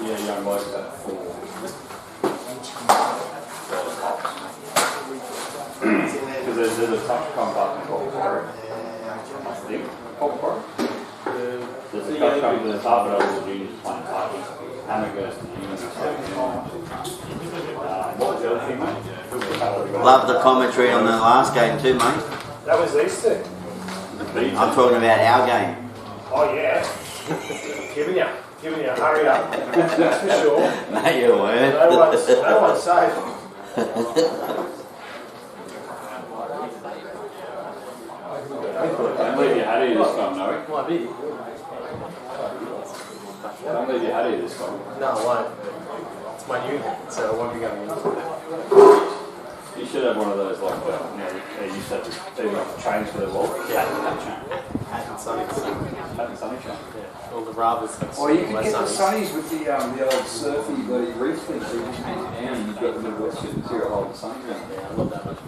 Yeah, young bloke at 4. Because there's a touch come button called Quarry. I think. Called Quarry? There's a touch come to the top of the juniors playing touch. Hammer goes to juniors. What was the other thing, mate? Love the commentary on the last game too, mate. That was these two. I'm talking about our game. Oh yeah. giving you a hurry up. That's for sure. No, you weren't. No one's safe. Don't leave your Hattie this time, no? Might be. Don't leave your Hattie this time. No, I won't. It's my unit, so I won't be going into it. You should have one of those, like, you used to have to change for the wall. Yeah, that chain. Hat and sunnies. Hat and sunny chain. Yeah. All the Ravas. Or you could get the sunnies with the old surfy bloody reef thing, so you just make it down and you've got the little wetsuit material holding the sun down. Yeah, I love that much.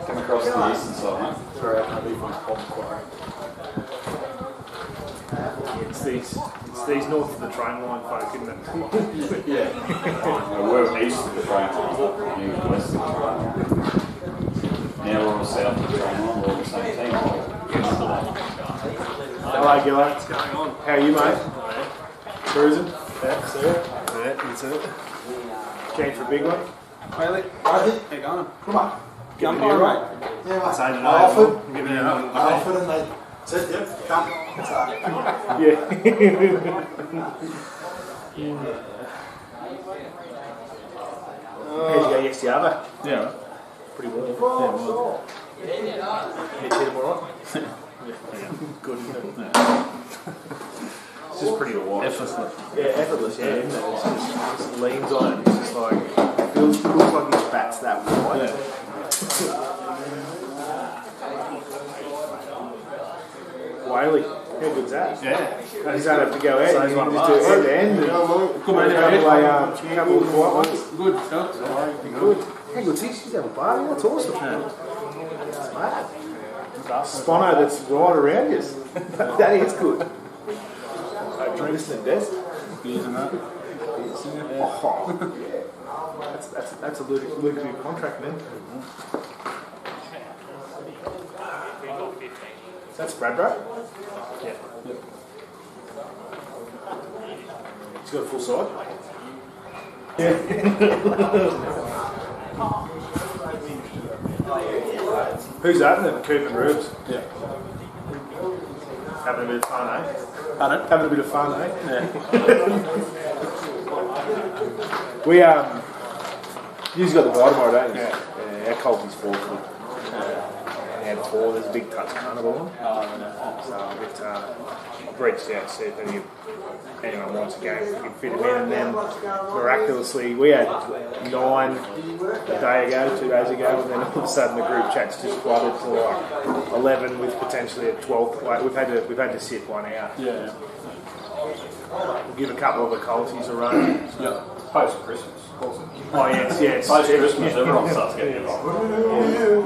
Come across the eastern side, mate. Sorry, I can't leave my pop quarry. It's these north of the train line folk, isn't it? Yeah. We're east of the train line, and he was west of the train line. Now we're all south of the train line, we're all the same team. Hello, Gillo. What's going on? How are you, mate? Cruising? Yeah, see it? Yeah, that's it. Keen for a big one? Bailey, how you going? Come on. Jump on, right? Yeah, mate. Say I offered. Give it up. I offered and they said, yeah, come. Yeah. How'd you go yesterday? Yeah. Pretty well. Yeah, hit him all right? Good. It's just pretty to watch. Effortless. Yeah, effortless, yeah, isn't it? It's just leans on it. It's just like, it looks like his bat's that wide. Yeah. Whaley, how good's that? Yeah. He's going to have to go out. So he's just do it end to end. Come on, couple of quiet ones. Good. Good. How good's he? She's having a party. That's awesome. That's mad. Spono that's right around you. That is good. Listening desk. Using that. Oh, yeah. That's a lucrative contract, man. That's Bradbro? Yeah. He's got a full side? Yeah. Who's that then? Coop and Rubes? Yeah. Having a bit of fun, eh? Pardon? Having a bit of fun, eh? Yeah. We, you've got the bye tomorrow, don't you? Yeah. Our Colby's forward. And 4, there's a big touch carnival on. So I've reached out to see if anyone wants a game, we can fit them in. And then miraculously, we had 9 a day ago, 2 days ago, and then all of a sudden the group chat's just flooded to like 11 with potentially a 12th. Like we've had to sit one out. Yeah. We'll give a couple of the Colties a run. Yeah. Post Christmas. Oh yes. Post Christmas, everyone starts getting involved.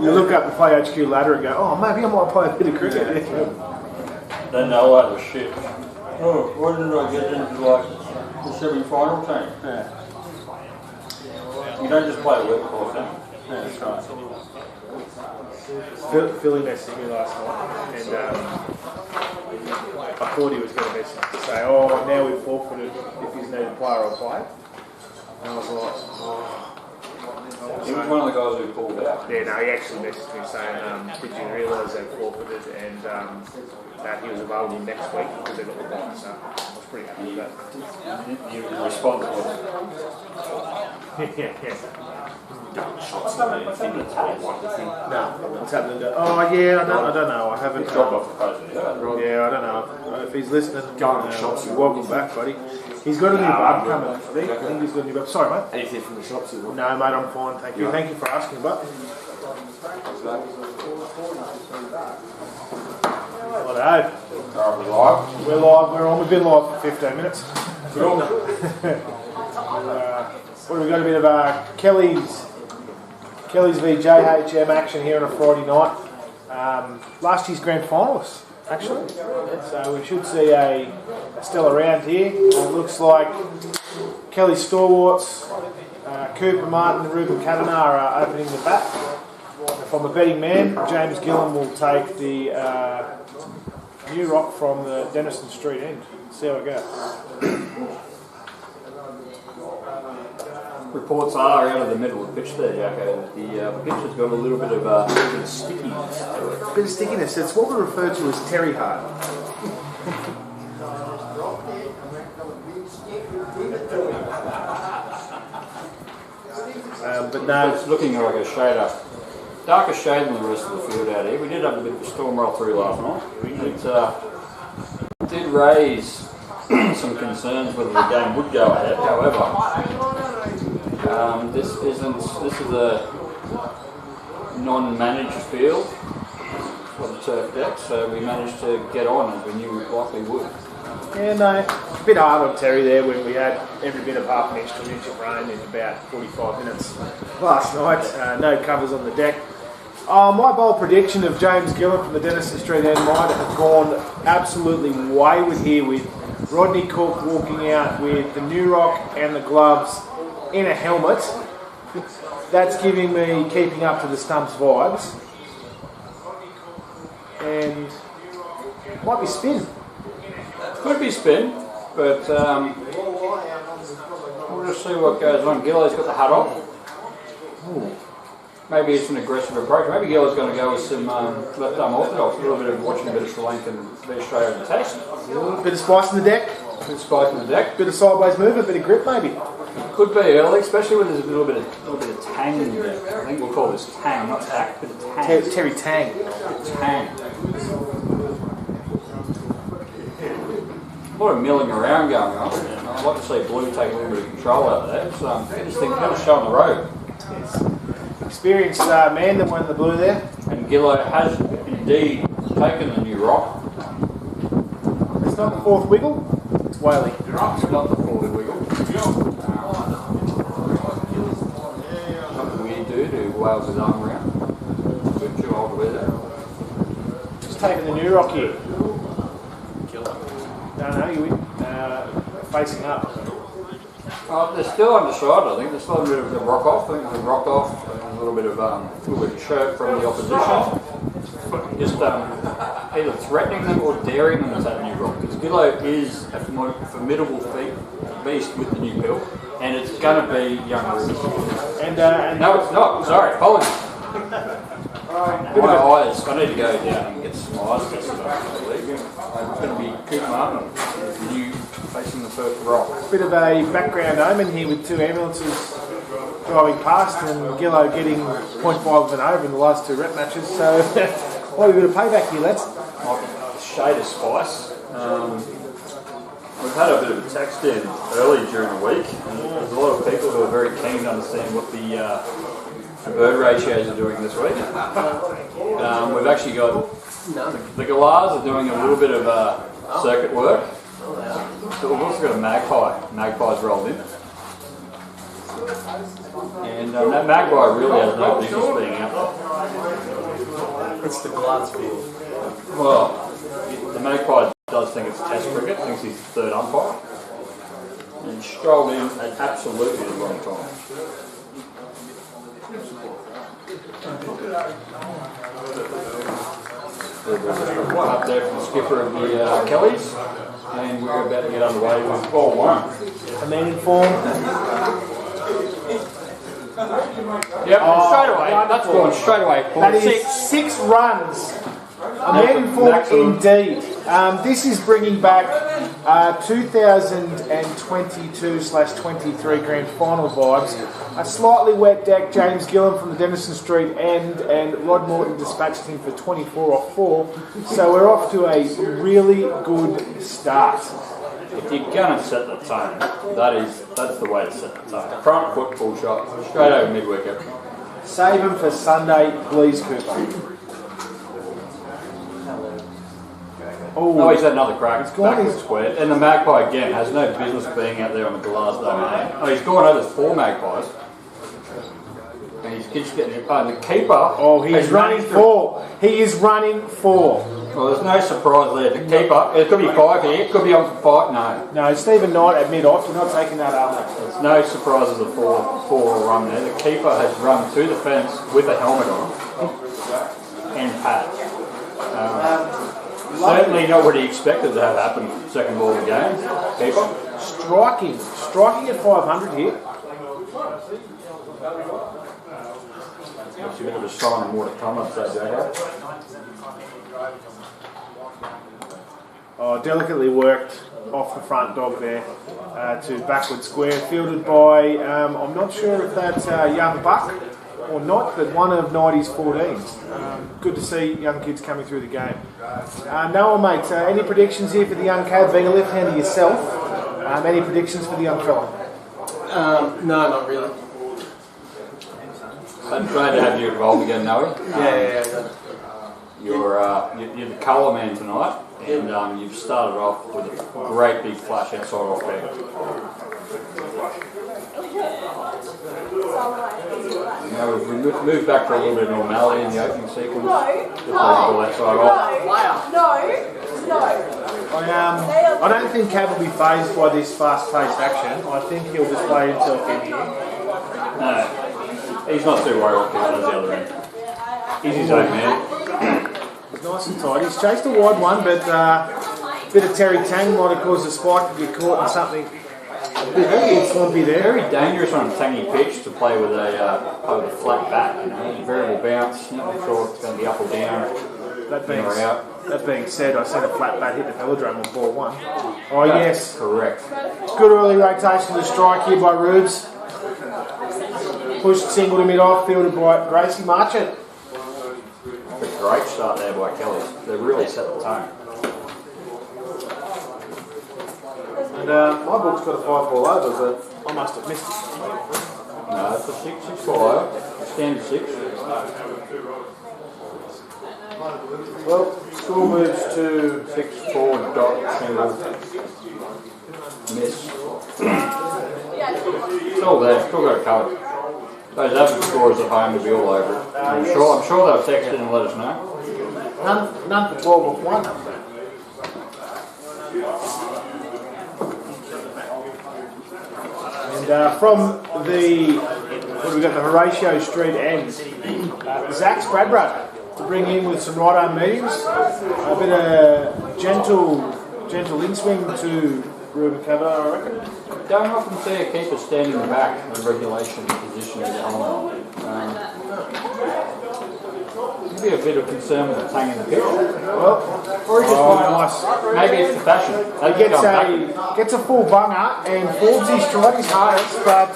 You look up the Play HQ ladder and go, oh, maybe I might play a bit of cricket. Then they'll have a shit. Oh, why didn't I get into like the semi-final team? Yeah. You don't just play a workforce, then. Yeah, that's right. Philly messaged me last night, and I thought he was going to message to say, oh, now we've forfeited. If he's needed a player, I'll play. And I was like, oh. He was one of the guys who pulled out. Yeah, no, he actually messaged me saying, did you realise they forfeited and that he was available next week because they got the bye, so I was pretty happy with that. You responded. Yeah. No, What's happening? Oh yeah, I don't know. I haven't. He's dropped off the page. Yeah, I don't know. If he's listening, welcome back, buddy. He's got a new bub coming. I think he's got a new bub. Sorry, mate. Anything from the shops? No, mate, I'm fine. Thank you. Thank you for asking, bud. What are We're live. We're live. We're on. We've been live for 15 minutes. What have we got? A bit of Kelly's v JHM action here on a Friday night. Last year's grand finalists. actually. So we should see a stellar round here. It looks like Kelly Stalwarts, Cooper Martin and Ruben Kavanagh are opening the bat. If I'm a betting man, James Gillen will take the New Rock from the Denison Street end. See how it goes. Reports are out of the middle of the pitch there, Jacko. The pitch has got a little bit of stickiness to it. A bit of stickiness. It's what we refer to as Terry Hart. But no, It's looking like a shade up. Darker shade than the rest of the field out here. We did have a bit of a storm roll through last night. It did raise some concerns whether the game would go ahead. However, this is a non-managed field for the turf deck, so we managed to get on as we knew we likely would. yeah, no, a bit hard on Terry there when we had every bit of half an inch to an inch of rain in about 45 minutes last night. No covers on the deck. My bold prediction of James Gillen from the Denison Street end might have gone absolutely wayward here with Rodney Cook walking out with the New Rock and the gloves in a helmet. That's giving me keeping up to the stumps vibes. And might be spin. Could be spin, but we'll just see what goes on. Gillo's got the hat off. Ooh. Maybe it's an aggressive approach. Maybe Gillo's going to go with some left arm orthodox, a little bit of watching a bit of Sri Lankan v Australian test. Bit of spice in the deck. Bit of spice in the deck. Bit of sideways movement, bit of grip maybe. Could be early, especially when there's a little bit of tang in there. I think we'll call this tang, not tack, but tang. Terry Tang. Tang. A lot of milling around going on. I'd like to see Blue take a little bit of control out of that. So get this thing kind of show on the road. Yes. Experienced man that won the blue there. And Gillo has indeed taken the New Rock. It's not the fourth wiggle, it's Whaley. It's not the forward wiggle. Not the weird dude who wails his arm around. A bit too old to wear that. Just taking the New Rock here. No, you win. Facing up. They're still undecided, I think. There's still a bit of a rock off. I think there's a rock off and a little bit of chirp from the opposition. Just either threatening them or daring them to take New Rock. Because Gillo is a formidable beast with the new pill, and it's going to be young Rubens. And No, it's not. Sorry, apologies. My eyes. I need to go down and get some eyes tested. It's going to be Cooper Martin, you facing the first rock. bit of a background omen here with two ambulances driving past and Gillo getting 0.5 of an over in the last two rep matches. So, what a bit of payback here, lads. A shade of spice. We've had a bit of a text in early during the week, and there's a lot of people who are very keen to understand what the bird ratios are doing this week. We've actually got the galahs are doing a little bit of circuit work. So we've also got a magpie. Magpie's rolled in. And that magpie really has no business being out there. It's the glass field. Well, the magpie does think it's test cricket, thinks he's the third umpire. And strolled in at absolutely the wrong time. Up there from the skipper of the Kellys, and we're about to get underway with ball one. A man in form. Yep, straight away. That's gone straight away. That is 6 runs. A man in form indeed. This is bringing back 2022/23 grand final vibes. A slightly wet deck, James Gillen from the Denison Street end, and Rod Morton dispatched him for 24 off 4. So we're off to a really good start. If you're gonna set the tone, that's the way to set the tone. Front foot full shot, straight over mid wicket. Save him for Sunday, please, Cooper. Oh, he's had another crack. It's gone. backwards square. And the magpie again has no business being out there on the glass domain. Oh, he's gone over 4 magpies. And he's just getting it. And the keeper. Oh, he's running 4. He is running 4. Well, there's no surprise there. The keeper, it could be 5 here, it could be on for 5. No. No, Stephen Knight at mid-off. You're not taking that up. There's no surprises of 4 run there. The keeper has run to the fence with a helmet on and pads. Certainly not what he expected to have happen second ball of the game. Keeper. Striking at 500 here. It's a bit of a sign of more to come, I'd say, JHM. Oh, delicately worked off the front dog there to backward square, fielded by, I'm not sure if that's young Buck or not, but one of 90's 14s. Good to see young kids coming through the game. Noah, mate, any predictions here for the young cad, being a left-hander yourself? Any predictions for the young fella? No, not really. I'm glad to have you involved again, Noah. Yeah. You're the colour man tonight, and you've started off with a great big flash outside off there. Now we've moved back to a little bit of normality in the opening sequence. No. I don't think Cab will be phased by this fast-paced action. I think he'll just play himself in here. No, he's not too worried what people does the other end. He's his own man. He's nice and tight. He's chased a wide one, but a bit of Terry Tang might have caused the spike to get caught in something a bit slumpy there. Very dangerous on a tangy pitch to play with a flat bat. You know, variable bounce. You're not sure if it's going to be up or down. That That being said, I seen a flat bat hit the velodrome on ball 1. Oh, yes. Correct. Good early rotation to strike here by Rubes. Pushed single to mid-off, fielded by Gracie Marchant. A great start there by Kelly. They really set the tone. And my book's got a 5-ball over, but I must have missed it. No, it's a 6-ball over. Standard 6. Well, score moves to 6-4 dot single. Miss. Still there, still got it covered. Those average scores at home will be all over it. I'm sure they'll text in and let us know. none for 12 off 1. And from the, what have we got, the Horatio Street end, Zach Spradbrook to bring in with some right arm meetings, a bit of gentle in-swing to Ruben Kavanagh, I reckon. Don't often see a keeper standing back in regulation position as a helmet. Could be a bit of concern with the tang in the pitch. Well, Or he just nice. Maybe it's the fashion. he gets a full bunger and forms his strike his hardest, but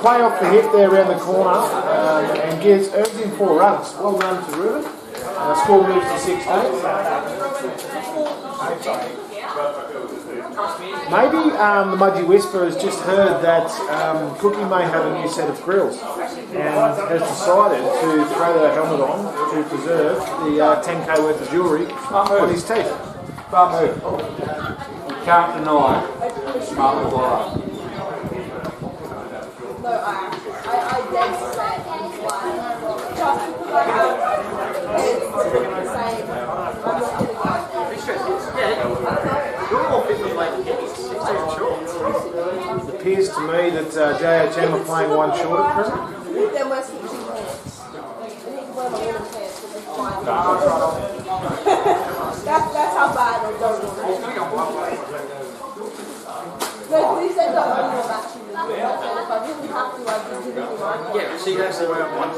play off the hip there around the corner and earns him 4 runs. Well done to Ruben. Score moves to 16. Maybe the Mudgy Whisperer has just heard that Cookie may have a new set of grills and has decided to throw the helmet on to preserve the 10k worth of jewellery on his teeth. Smart move. You can't deny smart move like that. No, I did say just because I have it's saying I'm not going to go. It appears to me that JHM are playing one short at present. Then we're switching pants. I think we're moving pants with this fine. That's how bad I don't want it. No, please end up doing all that to me. If I really have to, I'd just give it to my Yeah, see, that's the way I want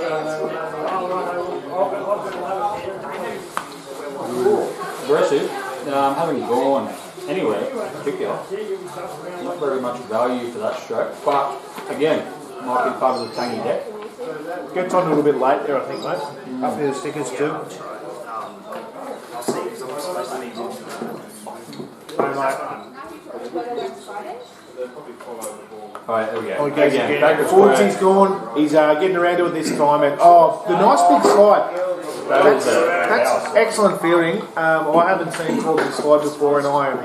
Aggressive. Having gone anywhere in particular, not very much value for that stroke, but again, might be part of the tangy deck. Gets on a little bit late there, I think, mate. Up here the stickers too. Alright, there we go. Oh, he goes again. Back to Forwards, square. he's gone. He's getting around to it this time. And the nice big slide. That's excellent fielding. I haven't seen Corbin slide before, and I am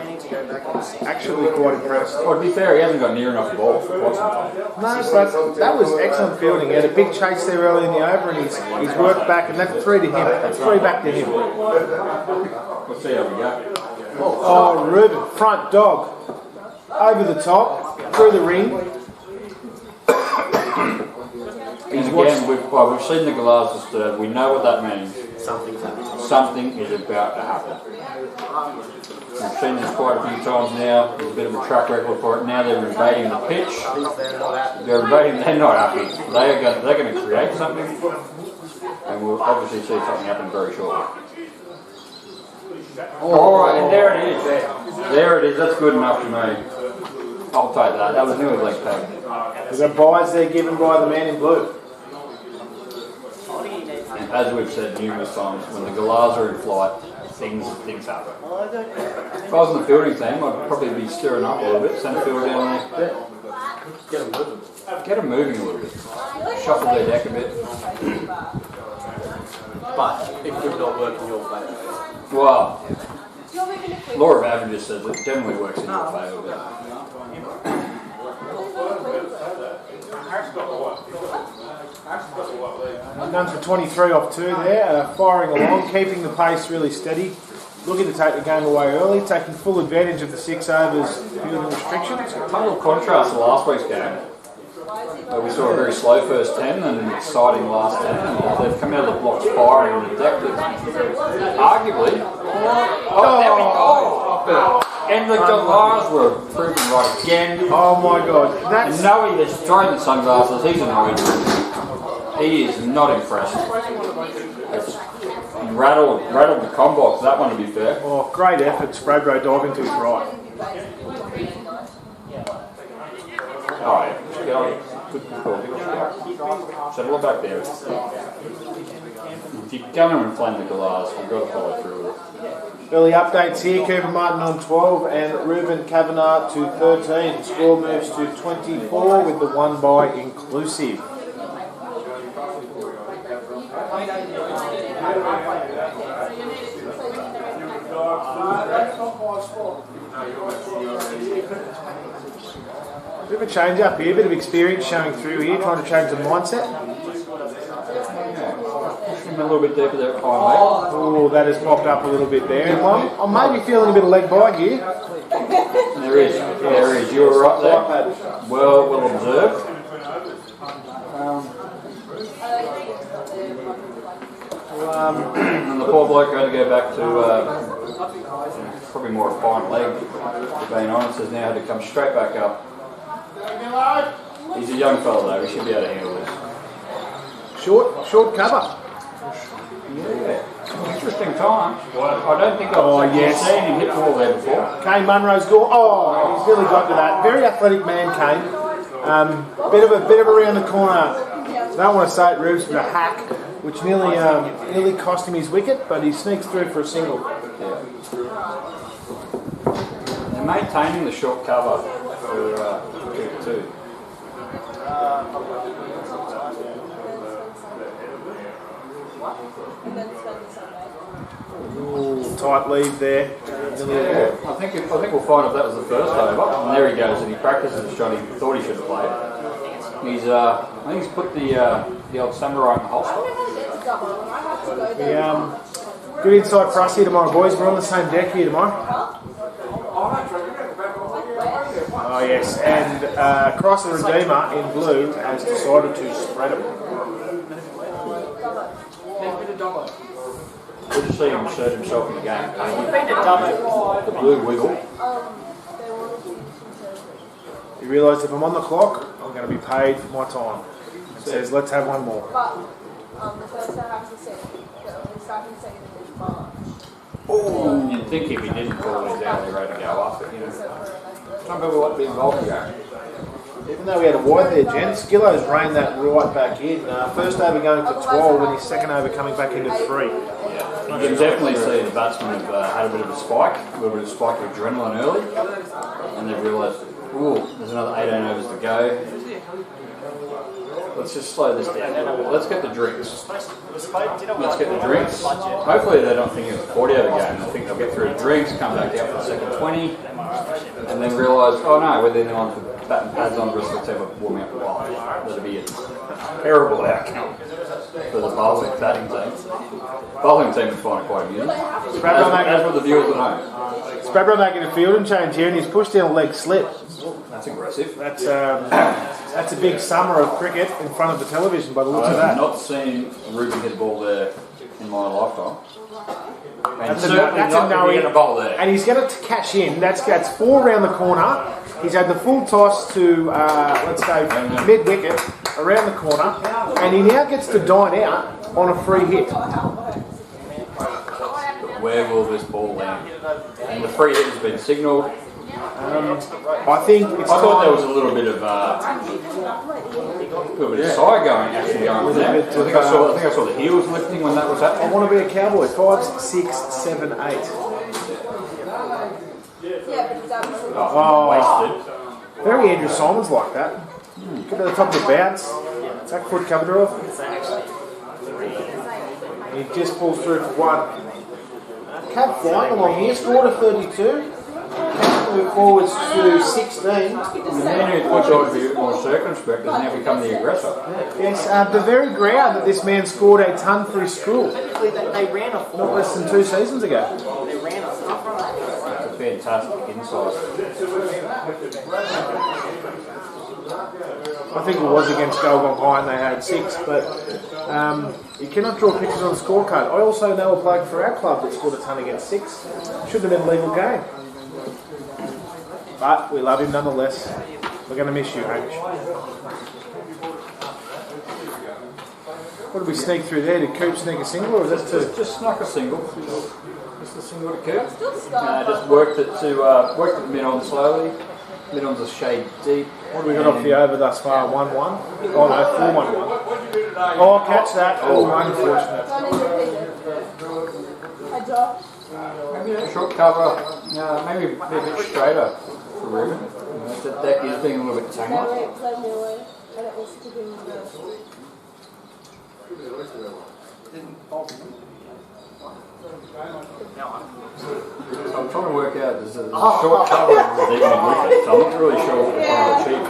actually quite impressed. Well, to be fair, he hasn't got near enough ball for quite some time. No, but that was excellent fielding. He had a big chase there early in the over, and he's worked back, and that's 3 to him. That's 3 back to him. We'll see how we go. Oh, Ruben, front dog. Over the top, through the ring. And again, we've seen the glass disturbed. We know what that means. Something's happening. Something is about to happen. We've seen this quite a few times now. There's a bit of a track record for it. Now they're invading the pitch. They're not happy. They're going to create something, and we'll obviously see something happen very shortly. Oh, and there it is. There it is. That's good enough to me. I'll take that. That was nearly leg tag. There's a buys there given by the man in blue. And as we've said numerous times, when the galahs are in flight, things happen. If I was in the fielding team, I'd probably be stirring up a little bit, send a fielder down there. Get them moving a little bit. Shuffle their deck a bit. But it could not work in your favour. Well, law of averages says it generally works in your favour. But None for 23 off 2 there, firing along, keeping the pace really steady, looking to take the game away early, taking full advantage of the 6 overs fielding restrictions. total contrast to last week's game, where we saw a very slow first 10 and an exciting last 10, and they've come out of the blocks firing and addicted. Arguably, there we go! And the galahs were proven right again. Oh my God. And Noe has thrown the sunglasses, he's annoyed. He is not impressed. It's rattled the combox, that one to be fair. Oh, great effort, Spraybro diving to his right. Oh yeah, get on it. Good call. Settle it back there. If you're going to inflame the galahs, you've got to follow through with it. Early updates here, Cooper Martin on 12 and Ruben Kavanagh to 13. The score moves to 24 with the 1 bye inclusive. Bit of a change up here, bit of experience showing through here, trying to change the mindset. A little bit deeper there at high, Oh, that has popped up a little bit there. And I'm maybe feeling a bit of leg bite here. There is. You were right there. Well observed. And the poor bloke had to go back to probably more refined leg, to being honest, has now had to come straight back up. He's a young fellow though, he should be able to handle this. Short cover. Yeah. Interesting time. I don't think I've seen him hit the ball there before. Kane Munro's gone. Oh, he's really got to that. Very athletic man, Kane. Bit of a around the corner. I don't want to say it, Rubes, but a hack, which nearly cost him his wicket, but he sneaks through for a single. Yeah. They're maintaining the short cover for Cooper too. Ooh, tight lead there. Yeah, I think we'll find if that was the first over. And there he goes, and he practices the shot he thought he should have played. He's I think he's put the old samurai in the holster. Good insight for us here tomorrow, boys. We're on the same deck here tomorrow. Oh yes, and Cross the Redeemer in blue has decided to spread it. Good to see him assert himself in the game. The blue wiggle. He realised if I'm on the clock, I'm going to be paid for my time. He says, let's have one more. But the first time after the second, the starting second is March. Oh, you'd think if he didn't call his hourly rate to go up, but you know. Some people want to be involved in that. Even though we had a wide there, gents, Gillo's reined that right back in. First over going to 12 and his second over coming back into 3. Yeah, you can definitely see the batsmen have had a bit of a spike, a little bit of spike of adrenaline early, and they've realised, ooh, there's another 18 overs to go. let's just slow this down. Let's get the drinks. Let's get the drinks. Hopefully they don't think it's a 40-over game. I think they'll get through the drinks, come back out for the second 20, and then realise, oh no, we're then on for bat and pads on the rest of the team are warming up the bowling. That'd be a terrible outcome for the bowling batting team. Bowling team would find it quite amusing. As for the viewers at home. Spradbro making a fielding change here, and he's pushed down a leg slip. That's aggressive. That's a big summer of cricket in front of the television by the looks of that. I've not seen Ruben hit a ball there in my lifetime. And That's certainly a not going to get a ball there. And he's going to cash in. That's 4 around the corner. He's had the full toss to, let's say, mid-wicket, around the corner. And he now gets to dine out on a free hit. But where will this ball land? And the free hit has been signalled. I think it's I thought time. there was a little bit of side going with that. I think I saw the heels lifting when that was I happening. want to be a cowboy. 5, 6, 7, 8. Yeah, but that was Wasted. Very Andrew Simons like that. Get to the top of the bounce. Back foot covered her off. He just pulls through for 1. Cab flying along here. Scored a 32. Move forwards to 16. The man who thought I would be more circumspect has now become the aggressor. Yes, the very ground that this man scored a ton for his school. They ran a Not 4. less than 2 seasons ago. They ran a 4. It's a fantastic insight. I think it was against Golgong High and they had 6, but you cannot draw pictures on the scorecard. I also know a bloke for our club that scored a ton against 6. Should have been a legal game. But we love him nonetheless. We're going to miss you, Hamish. What did we sneak through there? Did Coop sneak a single or was that 2? Just snuck a single. Just a single to Coop. still stuck. Just worked it mid-on slowly. Mid-on's a shade deep. What have we got off the over thus far? 1-1? Oh no, 4-1-1. Oh, catch that. Oh, unfortunate. Don't need to repeat it. Hi, Josh. Maybe a short cover, maybe a bit straighter for Ruben. That deck is being a little bit No, tangled. wait, play Miller. And it was to do with the... I'm trying to work out, there's a short cover and a deep mid-wicket, so I'm not really sure what they're trying to achieve.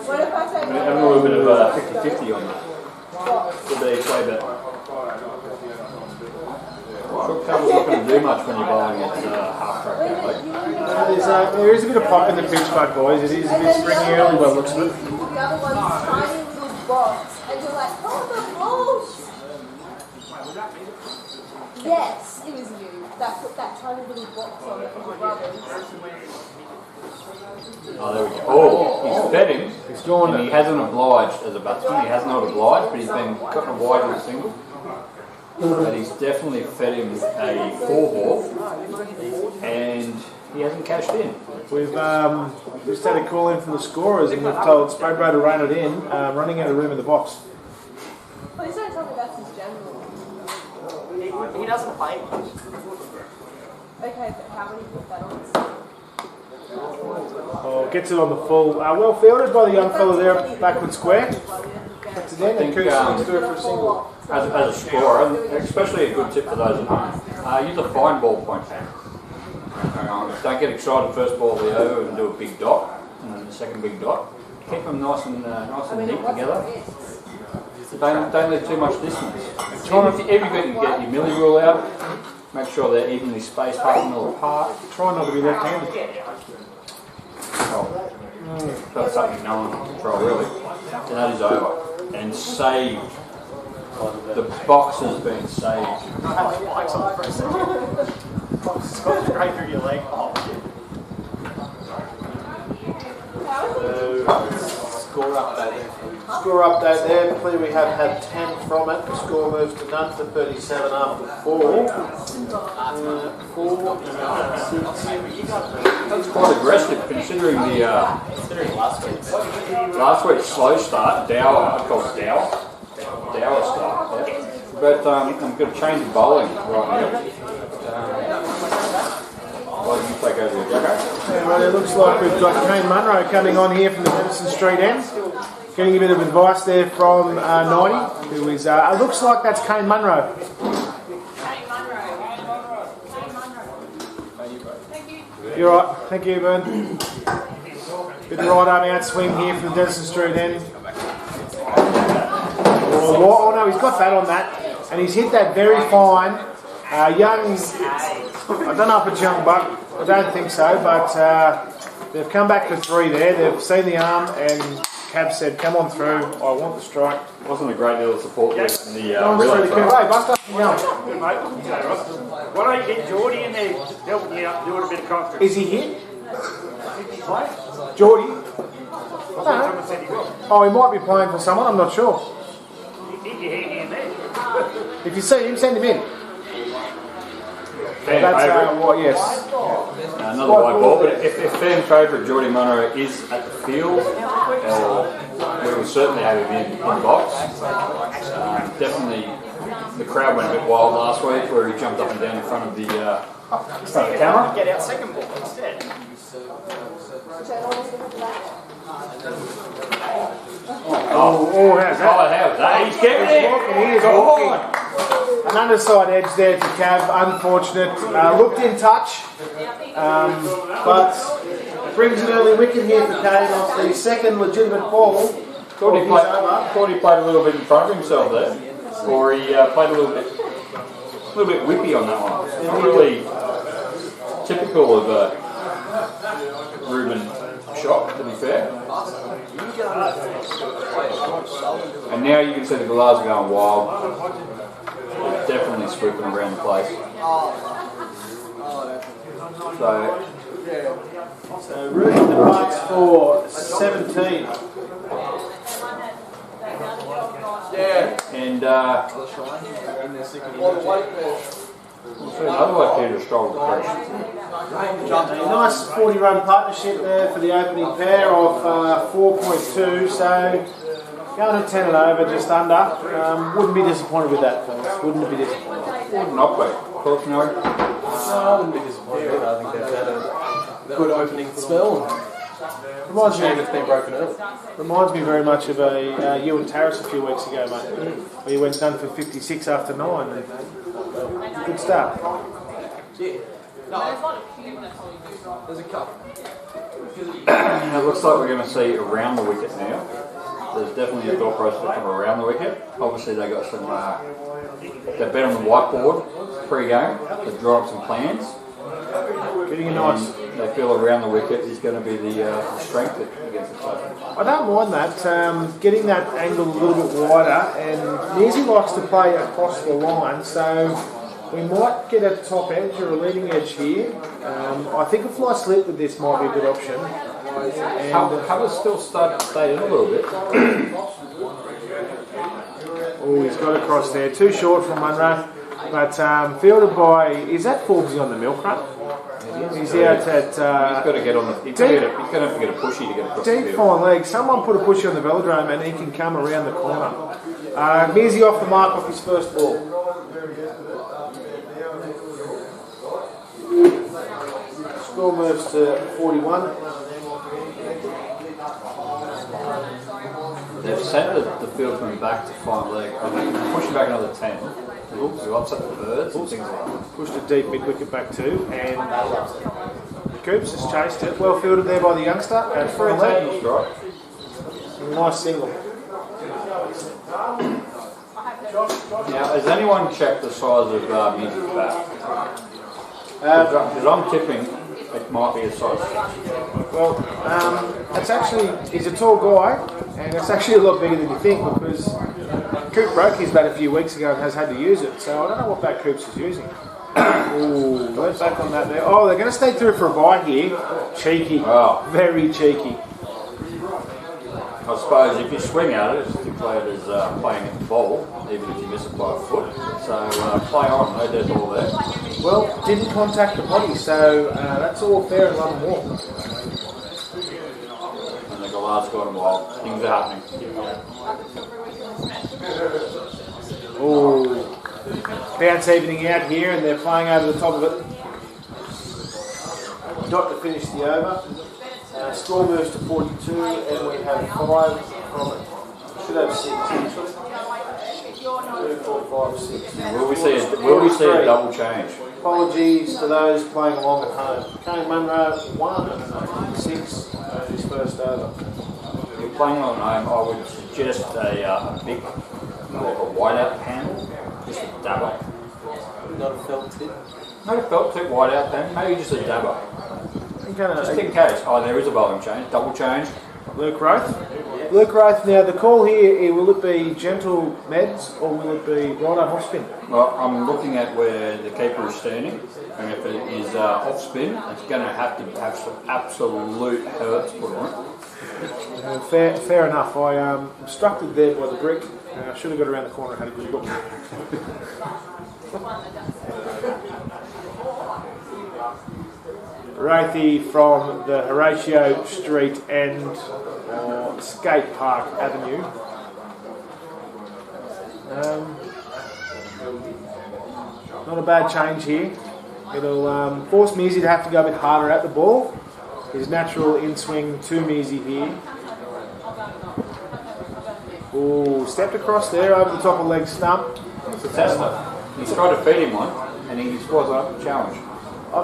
What if I take I'm having a little bit of 50-50 on that. Did they play that? Short cover's not going to do much when you're bowling at half-track down late. There is a bit of pop in the pitch, bud, boys. It is a bit springy early, well, looks good. The other one's tiny little box, and you're like, oh, the balls! Yes, it was you. That put that tiny little box on it with your brothers. Oh, there we go. Oh, he's fed him. He's gone. And he hasn't obliged as a batsman. He has not obliged, but he's been gotten wide with a single. And he's definitely fed him a 4-ball, and he hasn't cashed in. We've just had a call in from the scorers, and we've told Spradbro to run it in, running out of room in the box. Please don't tell me that's his general. He doesn't play much. Okay, but how many put that on? Oh, gets it on the full. Well fielded by the young fellow there, backward square. Gets it in, and Coots comes through for a single. As a scorer, and especially a good tip for those at home, use a fine ballpoint pen. Don't get excited first ball of the over and do a big dot, and then the second big dot. Keep them nice and neat together. Don't leave too much distance. Every bit you get your milli rule out, make sure they're evenly spaced, half a mil apart. Try not to be left-handed. That's something no one can control really. And that is over. And saved. The box has been saved. Spikes on the first second. Box goes right through your leg. Score update there. Clearly we have had 10 from it. The score moves to none for 37 after 4. 4, 6. That's quite aggressive considering the last week's slow start. I call it Dower start. Yeah. But I'm going to change the bowling right now. Why don't you take over the Jacko? Yeah, well, it looks like we've got Kane Munro coming on here from the Henderson Street end. Getting a bit of advice there from 90, who is, looks like that's Kane Munro. You're right, thank you, Burn. Bit of right arm out swing here from Denison Street end. Oh no, he's got that on that, and he's hit that very fine. Young, I don't know if it's young buck, I don't think so, but they've come back for 3 there. They've seen the arm, and Cab said, "Come on through. I want the strike." Wasn't a great deal of support there in the Really relay. hey, Buster, you going? Good, mate. Why don't you get Geordie in there helping you out, doing a bit of conference? Is he hit? Geordie? Someone said he will. Oh, he might be playing for someone, I'm not sure. Keep your hand in there. If you see him, send him in. Fan That's favourite. what, yes. Another white ball, but if fan favourite Geordie Munro is at the field, we will certainly have him in box. Definitely, the crowd went a bit wild last week where he jumped up and down in front of the camera. Get out second ball instead. Oh, how's that? Oh, how's that? He's getting it! He is walking. An underside edge there to Cav, unfortunate. Looked in touch, but brings an early wicket here for Kane off the second legitimate ball. Thought he played a little bit in front of himself there, or he played a little bit whippy on that one. Not really typical of a Ruben shot, to be fair. And now you can see the Gallards are going wild. They're definitely swooping around the place. So Ruben departs for 17. And another way Peter Stroll to crash. A nice 40-run partnership there for the opening pair of 4.2. So going to 10 and over, just under. Wouldn't be disappointed with that, fellas. Wouldn't be disappointed. Would not be. Of course, no. No, I wouldn't be disappointed. I think they've had a good opening spell. Reminds me, It's been broken early. reminds me very much of a you and Taris a few weeks ago, mate. Where you went done for 56 after 9. And good start. Yeah. No, there's a couple. It looks like we're going to see around the wicket now. There's definitely a thought process from around the wicket. Obviously, they got some. They've been on the whiteboard pre-game. They've drawn up some plans. Getting a nice. They feel around the wicket is going to be the strength against the side. I don't mind that. Getting that angle a little bit wider, and Neezy likes to play across the line, so we might get a top edge or a leading edge here. I think a fly slip with this might be a good option. And Hubber's still stayed in a little bit. oh, he's got across there. Too short from Munro, but fielded by. Is that Forbesy on the milk run? He's out at. He's got to get on the. He's going to have to get a pushy to get across the Deep field. fine leg. Someone put a pushy on the velodrome and he can come around the corner. Mearsy off the mark off his first ball. Score moves to 41. They've sent the fieldsman back to fine leg. I think pushing back another 10. We'll upset the birds and things like that. Pushed a deep mid wicket back too, and Coops has chased it. Well fielded there by the youngster at fine leg. Right. Nice single. Now, has anyone checked the size of Music's bat? Because I'm tipping it might be a size 6. Well, it's actually, he's a tall guy, and it's actually a lot bigger than you think because Coop broke his bat a few weeks ago and has had to use it, so I don't know what bat Coops is using. Ooh, went back on that there. Oh, they're going to stay through for a bye here. Cheeky. Oh. Very cheeky. I suppose if you swing at it, it's declared as playing at the ball, even if you miss it by a foot. So play on, no death all there. Well, didn't contact the body, so that's all fair and love and war. And the Gallards got them wild. Things are happening. Ooh. Bounce evening out here and they're playing over the top of it. Dot to finish the over. Score moves to 42 and we have 5 from it. Should have 6 actually. 2, 4, 5, 6. Will we see a double change? Apologies to those playing along at home. Kane Munro 1, 6 his first over. If you're playing on home, I would suggest a big, like a whiteout pan, just a dabber. Not a felt tip. Not a felt tip whiteout pan, maybe just a dabber. Just in case. Oh, there is a bowling change, double change. Luke Roth. Luke Roth, now the call here, will it be gentle meds or will it be right on off spin? Well, I'm looking at where the keeper is standing, and if it is off spin, it's going to have some absolute hurts put on it. Fair enough. I obstructed there by the brick. I should have got around the corner and had a good look. Wraithy from the Horatio Street end, or Skate Park Avenue. Not a bad change here. It'll force Measy to have to go a bit harder at the ball. His natural in-swing to Measy here. Ooh, stepped across there over the top of leg stump. It's a tester. He's tried to feed him one, and he was up the challenge. A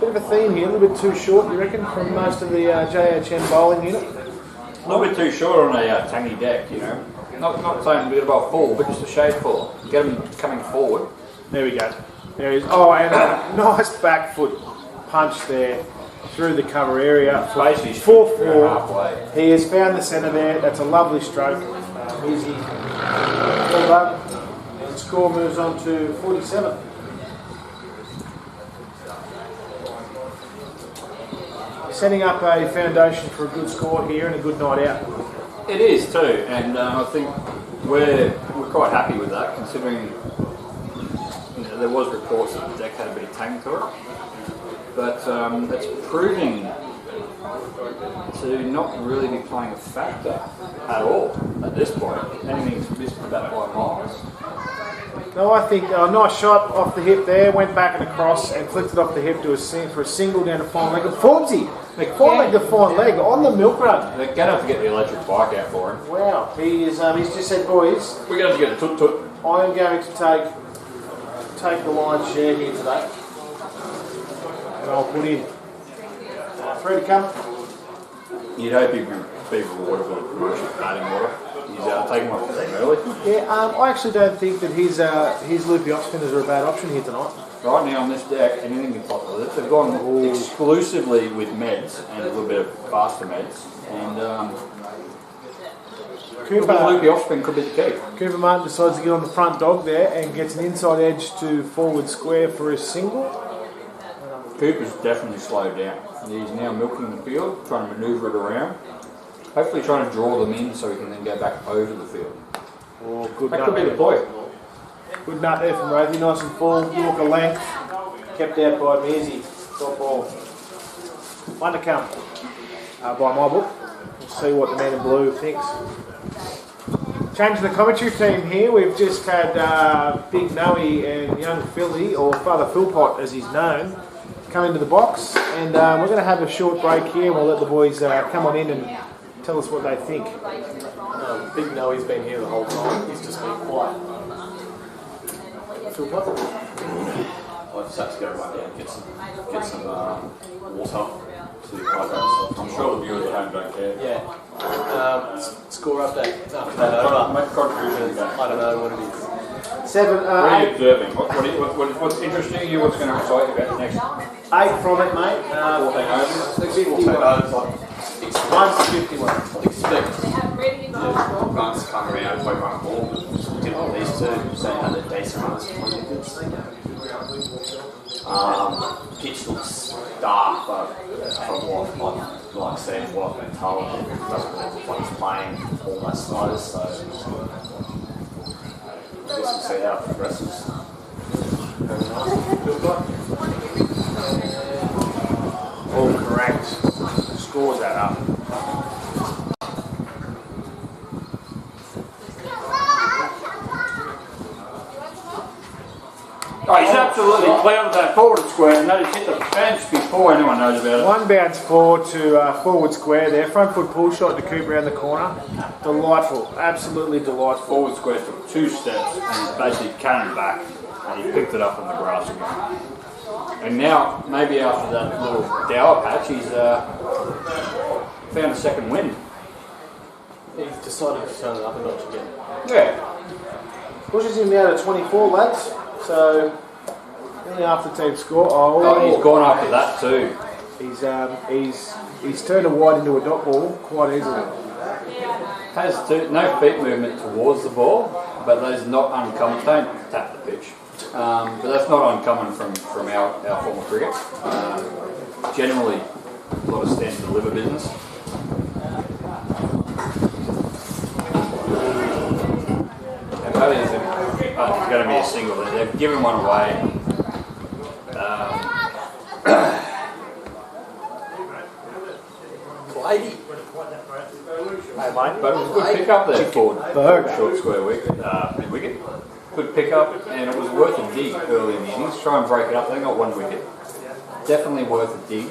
bit of a theme here, a little bit too short, you reckon, from most of the JHM bowling unit? A little bit too short on a tangy deck, you know. Not saying a bit above full, but just a shade full. Get him coming forward. There we go. There he is. Oh, and a nice back foot punch there through the cover area. Basically, 4-4. halfway. He has found the centre there. That's a lovely stroke. Easy. Well done. And the score moves on to 47. Setting up a foundation for a good score here and a good night out. It is too, and I think we're quite happy with that, considering there was reports that the deck had a bit of tang to it, but it's proving to not really be playing a factor at all at this point. Anything's missed about by miles. No, I think a nice shot off the hip there, went back and across and flicked it off the hip to for a single down to fine leg. Formsy, fine leg to fine leg on the milk run. They're going to have to get the electric bike out for him. Wow, he's just said, boys, We're going to have to get a toot-toot. I am going to take the lion's share here today. And I'll put in 3 to come. You'd hope he'd be rewarded for the promotion of batting water. He's taking one for the team early. Yeah, I actually don't think that his loopy off spinners are a bad option here tonight. Right now on this deck, anything can pop with it. They've gone exclusively with meds and a little bit of faster meds. And loopy off spin could be the key. Cooper Martin decides to get on the front dog there and gets an inside edge to forward square for his single. Cooper's definitely slowed down. He's now milking the field, trying to manoeuvre it around. Hopefully trying to draw them in so he can then go back over the field. Oh, good That nut could be there. the point. Good nut there from Wraithy, nice and full, walk a length, kept out by Measy, top ball. 1 to come by my book. We'll see what the man in blue thinks. Change the commentary team here. We've just had Big Noe and young Philly, or Father Philpot as he's known, come into the box, and we're going to have a short break here. We'll let the boys come on in and tell us what they think. Big Noe's been here the whole time. He's just been quiet. Philpot? I just had to go right down and get some water to hydrate myself. I'm sure the viewers at home don't care. Yeah. Score update. After that over. Make contribution. I don't know what it is. 7, What are you 8, observing? What's interesting you? What's going to excite you about the next 8 from it, mate. 14 overs. 51. 1 to 51. Expect runs to come around, play run ball. Did all these two, so had a decent runs to 20 wickets. Pitch looks dark, but from what like seeing what I've been told, it doesn't really look like he's playing almost slow, so I guess we'll see how it progresses. All correct. Scores that up. Oh, he's up absolutely clouded that forward square, and that has hit the fence before anyone knows about it. One bounce forward to forward square there. Front foot pull shot to Coop around the corner. Delightful. Absolutely delightful. Forward square took 2 steps, and he's basically cannon back, and he picked it up on the grass again. And now, maybe after that little dower patch, he's found a second wind. He's decided to turn it up a notch again. Yeah. Pushes him down to 24, lads. So, nearly half the team score. Oh, he's gone after that too. He's turned a wide into a dot ball quite easily. Has no feet movement towards the ball, but that is not uncommon. Don't tap the pitch. But that's not uncommon from our form of cricket. Generally, a lot of stand and deliver business. And that is going to be a single. They've given one away. But it was a good pick up there for short square mid-wicket. Good pick up, and it was worth a dig early in the innings. Try and break it up. They got 1 wicket. Definitely worth a dig.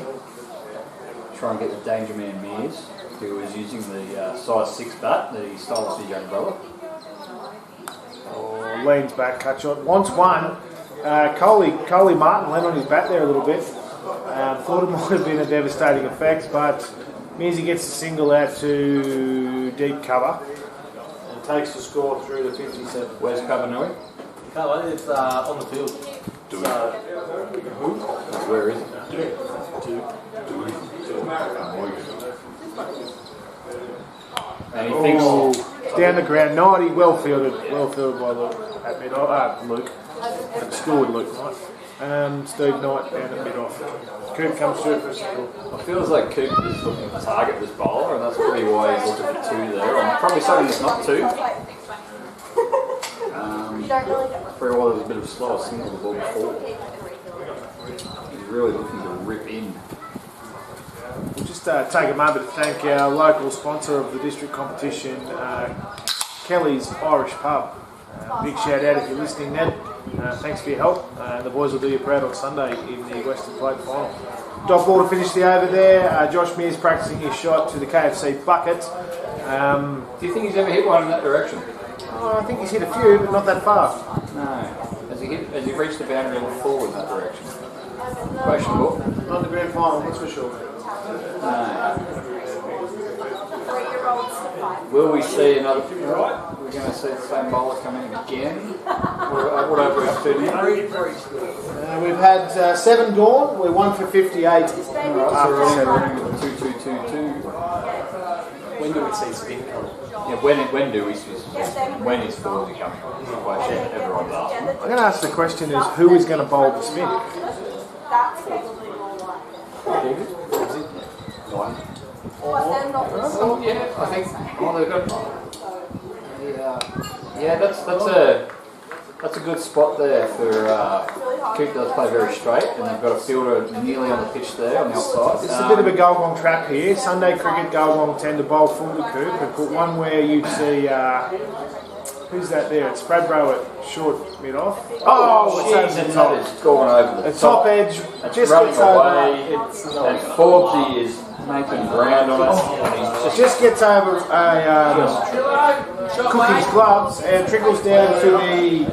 Try and get the danger man Mears, who was using the size 6 bat that he stole off his young brother. Leans back, cut shot. Wants one. Coley Martin went on his bat there a little bit. Thought it might have been a devastating effect, but Mearsy gets a single out to deep cover and takes the score through to 57. Where's Kavanui? Cover, it's on the field. Where is it? And he thinks down the ground, 90, well fielded by Luke at mid Luke. At school with Luke Knight. Steve Knight down at mid off. Coop comes through for a single. it feels like Coop is looking to target this bowler, and that's probably why he's looking for 2 there. And probably something that's not 2. Pretty well, there was a bit of a slower single the ball before. He's really looking to rip in. We'll just take a moment to thank our local sponsor of the district competition, Kelly's Irish Pub. Big shout out if you're listening, Ned. Thanks for your help. The boys will do you proud on Sunday in the Western Plate final. Dot ball to finish the over there. Josh Mears practicing his shot to the KFC bucket. Do you think he's ever hit one in that direction? I think he's hit a few, but not that far. No. Has he reached the boundary or forward in that direction? Questionable. Not the grand final, that's for sure. No. Will we see another? Right. We're going to see the same bowler come in again. What are we up to now? We've had 7 gone. We're 1 for 58. Right, so we're running with 2-2-2-2. When do we see spin come? Yeah, when do we see spin? When is forward coming? This is the question everyone's asking. I'm going to ask the question is who is going to bowl the spin? Oh yeah, I think. Oh, they've got. Yeah, that's a good spot there for. Coop does play very straight, and they've got a fielder nearly on the pitch there on the outside. It's a bit of a Gulgong trap here. Sunday cricket, Gulgong tend to bowl full to Coop and put one where you'd see. Who's that there? It's Bradbrough at short mid-off. Oh, it's over the top. It's gone over the top edge. It's just running gets away. over. And Forbesy is making ground on it. And he's Just gets over Cookie's gloves and trickles down to the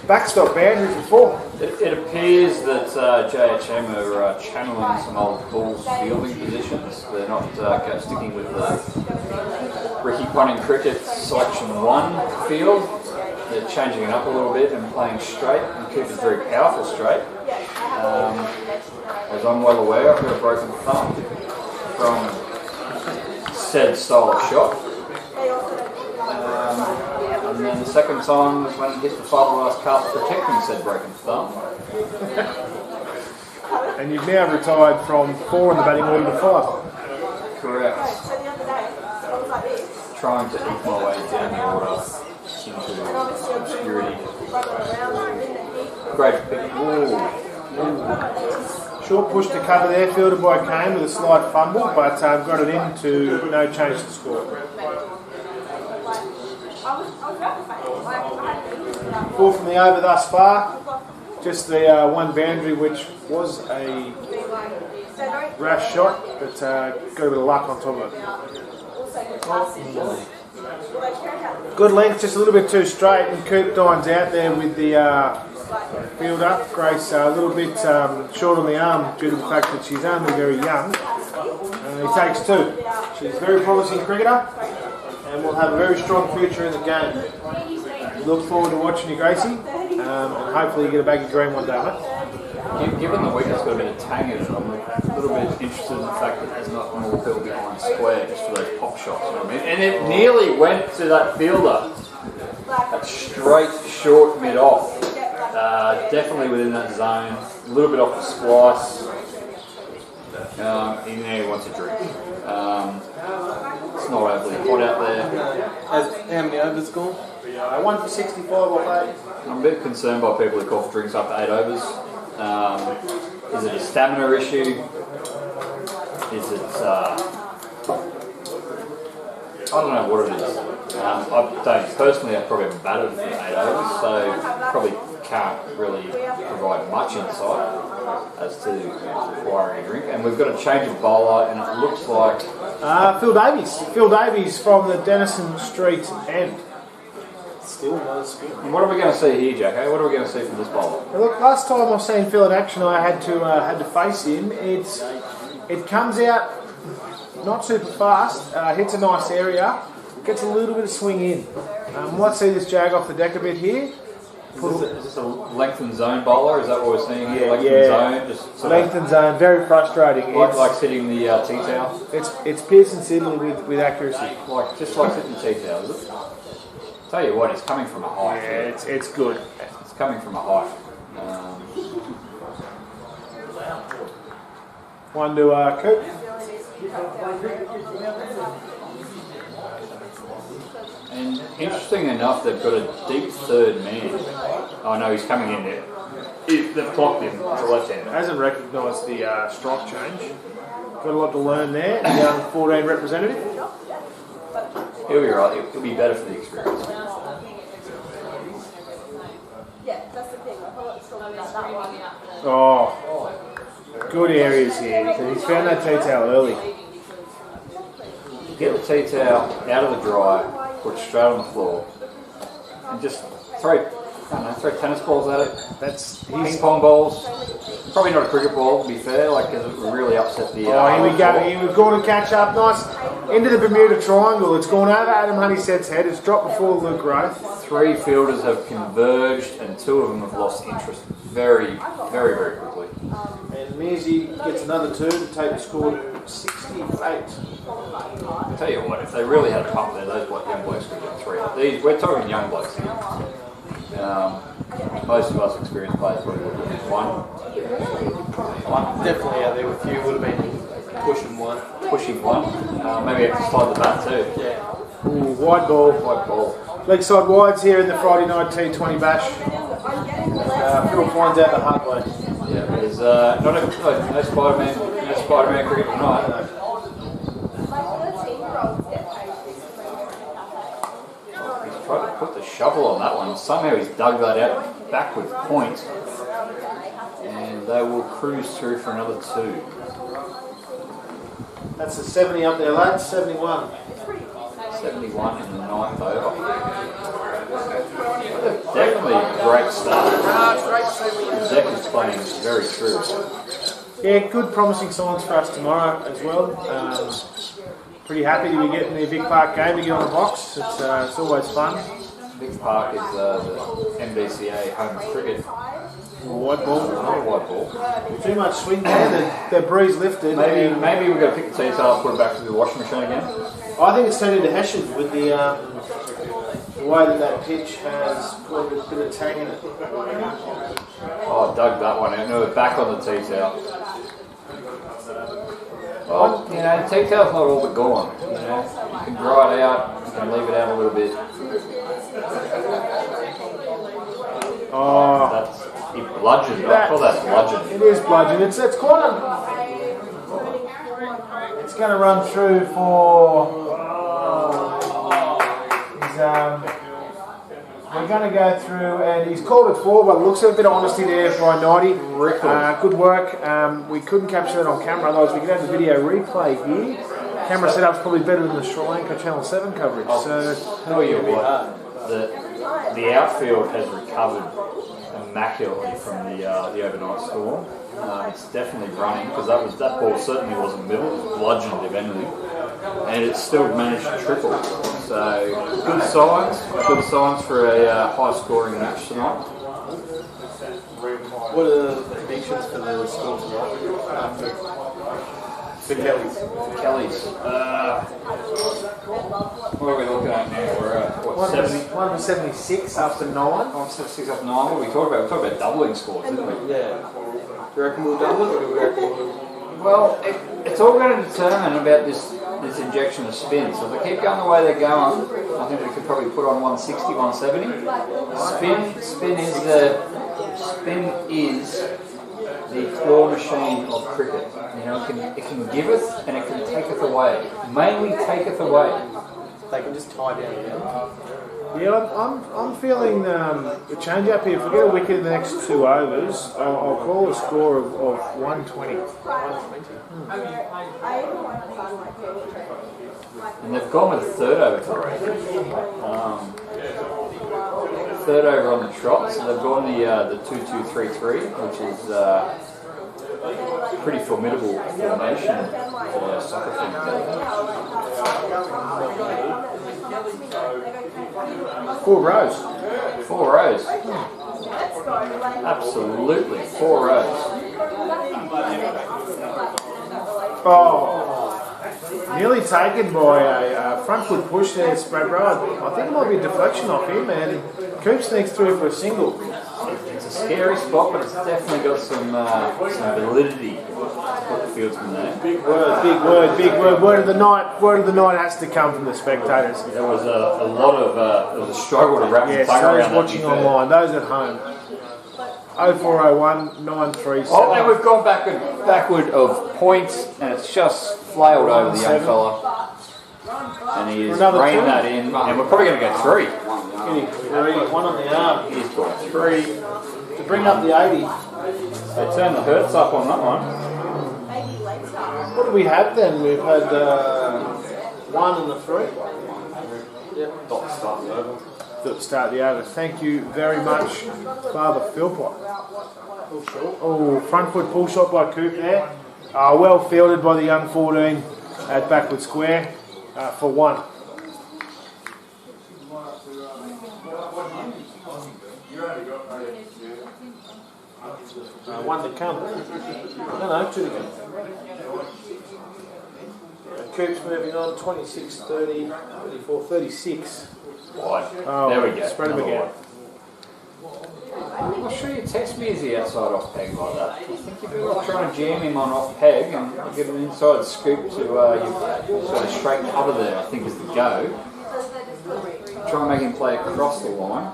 backstop boundary for 4. It appears that JHM are channeling some old Bulls fielding positions. They're not sticking with the Ricky Punning Cricket Selection 1 field. They're changing it up a little bit and playing straight, and Coop is very powerful straight. As I'm well aware, I've got a broken thumb from said style of shot. And then the second time was when he hit the fiberglass cup protecting said broken thumb. And you've now retired from 4 in the batting order to 5. Correct. Trying to eke my way down the order into obscurity. Great pick. Short push to cover there, fielded by Kane with a slight fumble, but got it into no change to the score. 4 from the over thus far. Just the one boundary, which was a rash shot, but got a bit of luck on top of it. Good length, just a little bit too straight, and Coop dines out there with the fielder. Grace a little bit short on the arm due to the fact that she's only very young. He takes 2. She's a very promising cricketer and will have a very strong future in the game. Look forward to watching you, Gracie, and hopefully you get a bag of green one day, mate. Given the wicket's got a bit of tang in it, I'm a little bit interested in the fact that there's not more people behind square just for those pop shots. You know what I mean? And it nearly went to that fielder. That straight, short, mid-off. Definitely within that zone. A little bit off the splice. He now wants a drink. It's not overly hot out there. How many overs gone? 1 for 65 off 8. I'm a bit concerned by people who call for drinks after 8 overs. Is it a stamina issue? Is it, I don't know what it is. Personally, I probably haven't batted for 8 overs, so probably can't really provide much insight as to acquiring a drink. And we've got a change of bowler, and it looks like Phil Davies. Phil Davies from the Denison Street end. Still no spin. And what are we going to see here, Jacko? What are we going to see from this bowler? Now look, last time I've seen Phil in action, I had to face him. It comes out not super fast, hits a nice area, gets a little bit of swing in. Might see this jag off the deck a bit here. Is this a lengthened zone bowler? Is that what we're seeing here? Lengthened zone? Just sort lengthened zone, very frustrating. Like sitting the tea towel? It's Pearson Sidley with accuracy. Just like sitting the tea towel, is it? Tell you what, it's coming from a height. Yeah, it's good. It's coming from a height. One to Coop. And interesting enough, they've got a deep third man. Oh no, he's coming in there. They've clocked him to left-hander. Hasn't recognised the strike change. Got a lot to learn there. The young 14 representative. He'll be right. He'll be better for the experience. Yeah, that's the thing. I thought it's talking about that one. Oh, good areas here. So he's found that tea towel early. Get the tea towel out of the dryer, put it straight on the floor, and just throw tennis balls at it. That's Ping pong balls. Probably not a cricket ball, to be fair, because it would really upset the. Here we go. Here we've gone to catch up. Nice into the Bermuda Triangle. It's gone over Adam Honeysett's head. It's dropped before Luke Roth. 3 fielders have converged, and 2 of them have lost interest very, very, very quickly. And Mearsey gets another 2 to take the score to 68. I'll tell you what, if they really had a pump there, those young blokes could get 3. We're talking young blokes here. Most of us experienced players probably would have been 1. Definitely out there with you. Would have been pushing 1. Pushing 1. Maybe have to slide the bat too. Yeah. Ooh, wide ball. White ball. Leg side wides here in the Friday night T20 bash. Phil finds out the hard way. Yeah, there's no Spider-Man cricket tonight. He's tried to put the shovel on that one. Somehow he's dug that out back with point. And they will cruise through for another 2. That's a 70 up there, lads. 71. 71 in the 9th over. Definitely a great start. Zach is playing very true. Yeah, good promising signs for us tomorrow as well. Pretty happy to be getting the Vic Park game to get on the box. It's always fun. Vic Park is the MDCA home cricket. Wide ball. Not a wide ball. Too much swing there. The breeze lifted. Maybe we've got to pick the tea towel and put it back to the washing machine again. I think it's turned into Hessian with the way that pitch has put a bit of tang in it. Oh, dug that one out. No, we're back on the tea towel. Well, tea towel's not all but gone. You can dry it out, you can leave it out a little bit. Oh, That's bludgeon. I call that bludgeon. it is bludgeon. It's quite a. It's going to run through for. He's we're going to go through, and he's called it 4, but looks at a bit of honesty there by 90. Good work. We couldn't capture that on camera, otherwise we could have the video replay here. Camera setup's probably better than the Sri Lanka Channel 7 coverage. So tell you what, the outfield has recovered immaculately from the overnight storm. It's definitely running, because that ball certainly wasn't middle, it was bludgeoned if anything, and it still managed to triple. So good signs for a high-scoring match tonight. What are the predictions for the score tonight? For Kelly's. What are we looking at now? We're at what, 1 for 76 after 9. 176 after 9. What are we talking about? We're talking about doubling scores, isn't we? Yeah. Do you reckon we'll double it, or do we reckon we'll... Well, it's all going to determine about this injection of spin. So if they keep going the way they're going, I think we could probably put on 160, 170. Spin is the claw machine of cricket. You know, it can giveth and it can taketh away. Mainly taketh away. They can just tie down again. Yeah, I'm feeling a change up here. If we get a wicket in the next 2 overs, I'll call a score of 120. 120. And they've gone with a third over already. Third over on the trot, so they've gone the 2-2-3-3, which is pretty formidable formation for their soccer team. 4 rows. 4 rows. Absolutely, 4 rows. Oh, nearly taken by a front foot push there, spread row. I think it might be a deflection off him, and Coop sneaks through for a single. It's a scary spot, but it's definitely got some validity to put the fieldsman there. Big word. Word of the night has to come from the spectators. There was a lot of there was a struggle to wrap the tongue around. Those watching online, those at home. 0401 937. Oh, and we've gone backward of points, and it's just flailed over the young fella. And he has reined that in, and we're probably going to go 3. Getting 3, 1 on the arm. He's got 3. To bring up the 80. They turned the Hertz up on that one. What do we have then? We've had 1 and a 3. Yep. Start the over. Thank you very much, Father Philpott. Oh, front foot pull shot by Coop there. Well fielded by the young 14 at backward square for 1. One to come. No, 2 to come. Coop's moving on. 26, 30, 34, 36. Wide. Oh, there we go. Spread him again. I'm not sure you test me as the outside off peg like that. I think you're better off trying to jam him on off peg and give an inside scoop to your sort of straight cover there, I think is the go. Try and make him play across the line.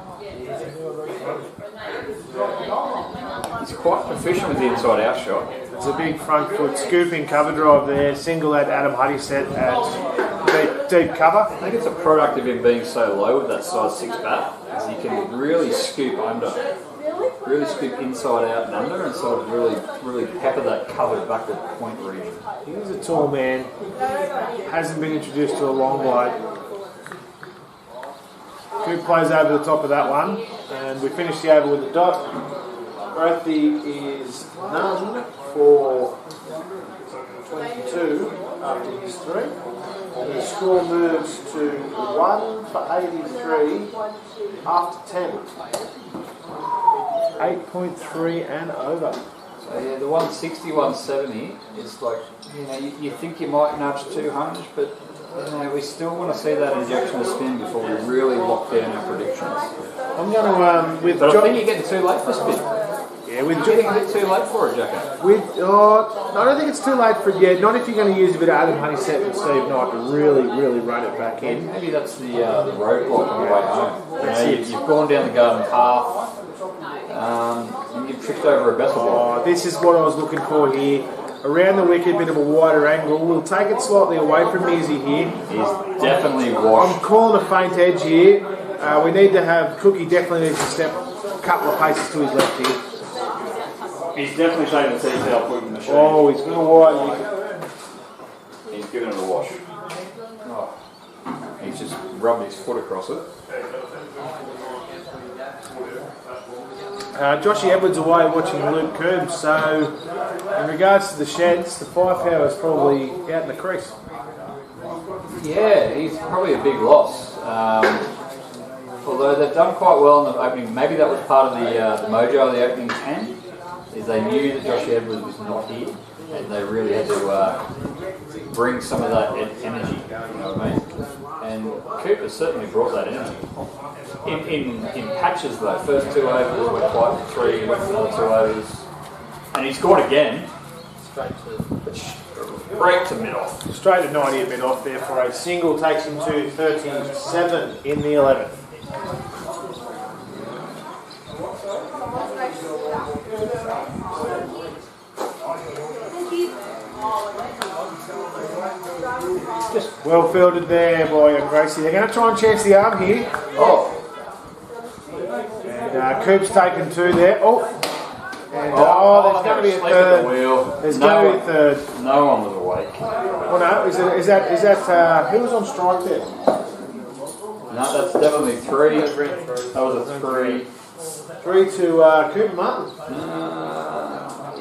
He's quite proficient with the inside out shot. It's a big front foot scooping cover drive there. Single at Adam Huddy set at deep cover. I think it's a product of him being so low with that size 6 bat, as he can really scoop under. Really scoop inside out and under, and sort of really pepper that covered backward point region. He's a tall man. Hasn't been introduced to a long blade. Coop plays over the top of that one, and we finish the over with a dot. Brophy is none for 22 after his 3. And the score moves to 1 for 83 after 10. 8.3 and over. So yeah, the 160, 170 is like, you think you might nudge 200, but we still want to see that injection of spin before we really lock down our predictions. I'm going to but I think you're getting too late for spin. Yeah, with you're getting a bit too late for it, Jacko. I don't think it's too late for it yet. Not if you're going to use a bit of Adam Honeyset and Steve Knight to really run it back in. Maybe that's the roadblock on the way home. You've gone down the garden path, and you've tripped over a better ball. This is what I was looking for here. Around the wicket, bit of a wider angle. We'll take it slightly away from Mizzy here. He's definitely washed. I'm calling a faint edge here. We need to have Cookie definitely needs to step a couple of paces to his left here. He's definitely showing the T-tail put in the machine. Oh, he's going to widen. He's giving it a wash. Oh. He's just rubbed his foot across it. Joshy Edwards away watching Luke Coombs, so in regards to the sheds, the firepower is probably out in the crease. Yeah, he's probably a big loss. Although they've done quite well in the opening, maybe that was part of the mojo of the opening 10, is they knew that Joshy Edwards was not here, and they really had to bring some of that energy, you know what I mean? And Cooper certainly brought that energy. In patches though, first 2 overs went quite 3, went another 2 overs, and he's scored again. Straight to mid-off. Straight to 90 at mid-off there for a single, takes him to 37 in the 11th. Just well fielded there by Gracie. They're going to try and chance the arm here. Oh. And Coop's taken 2 there. Oh. And, there's going to be a third. There's going to be a third. No one was awake. Oh no, is that who was on strike there? No, that's definitely 3. That was a 3. 3 to Cooper Martin.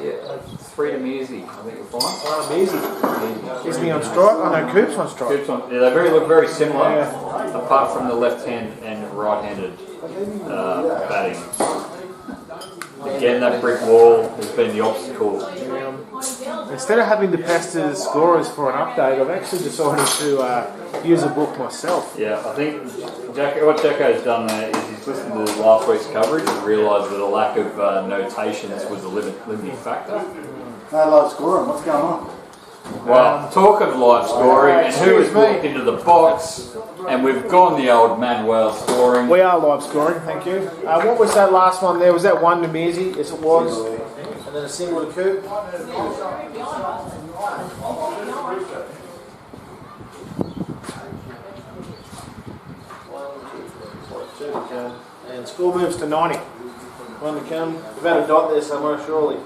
Yeah, 3 to Mearsey, I think you'll find. Mearsey. Isn't he on strike? Oh no, Coop's on strike. Coop's on, yeah, they look very similar, apart from the left hand and right-handed batting. Again, that brick wall has been the obstacle. Instead of having to pester the scorers for an update, I've actually decided to use a book myself. Yeah, I think what Jacko's done there is he's listened to last week's coverage and realised that a lack of notations was a limiting factor. No live scoring, what's going on? Well, talk of live scoring, and who has walked into the box, and we've gone the old Manuel scoring. We are live scoring, thank you. What was that last one there? Was that 1 to Mearsey? Yes, it was. And then a single to Coop. And score moves to 90. 1 to come. We've had a dot there somewhere, surely.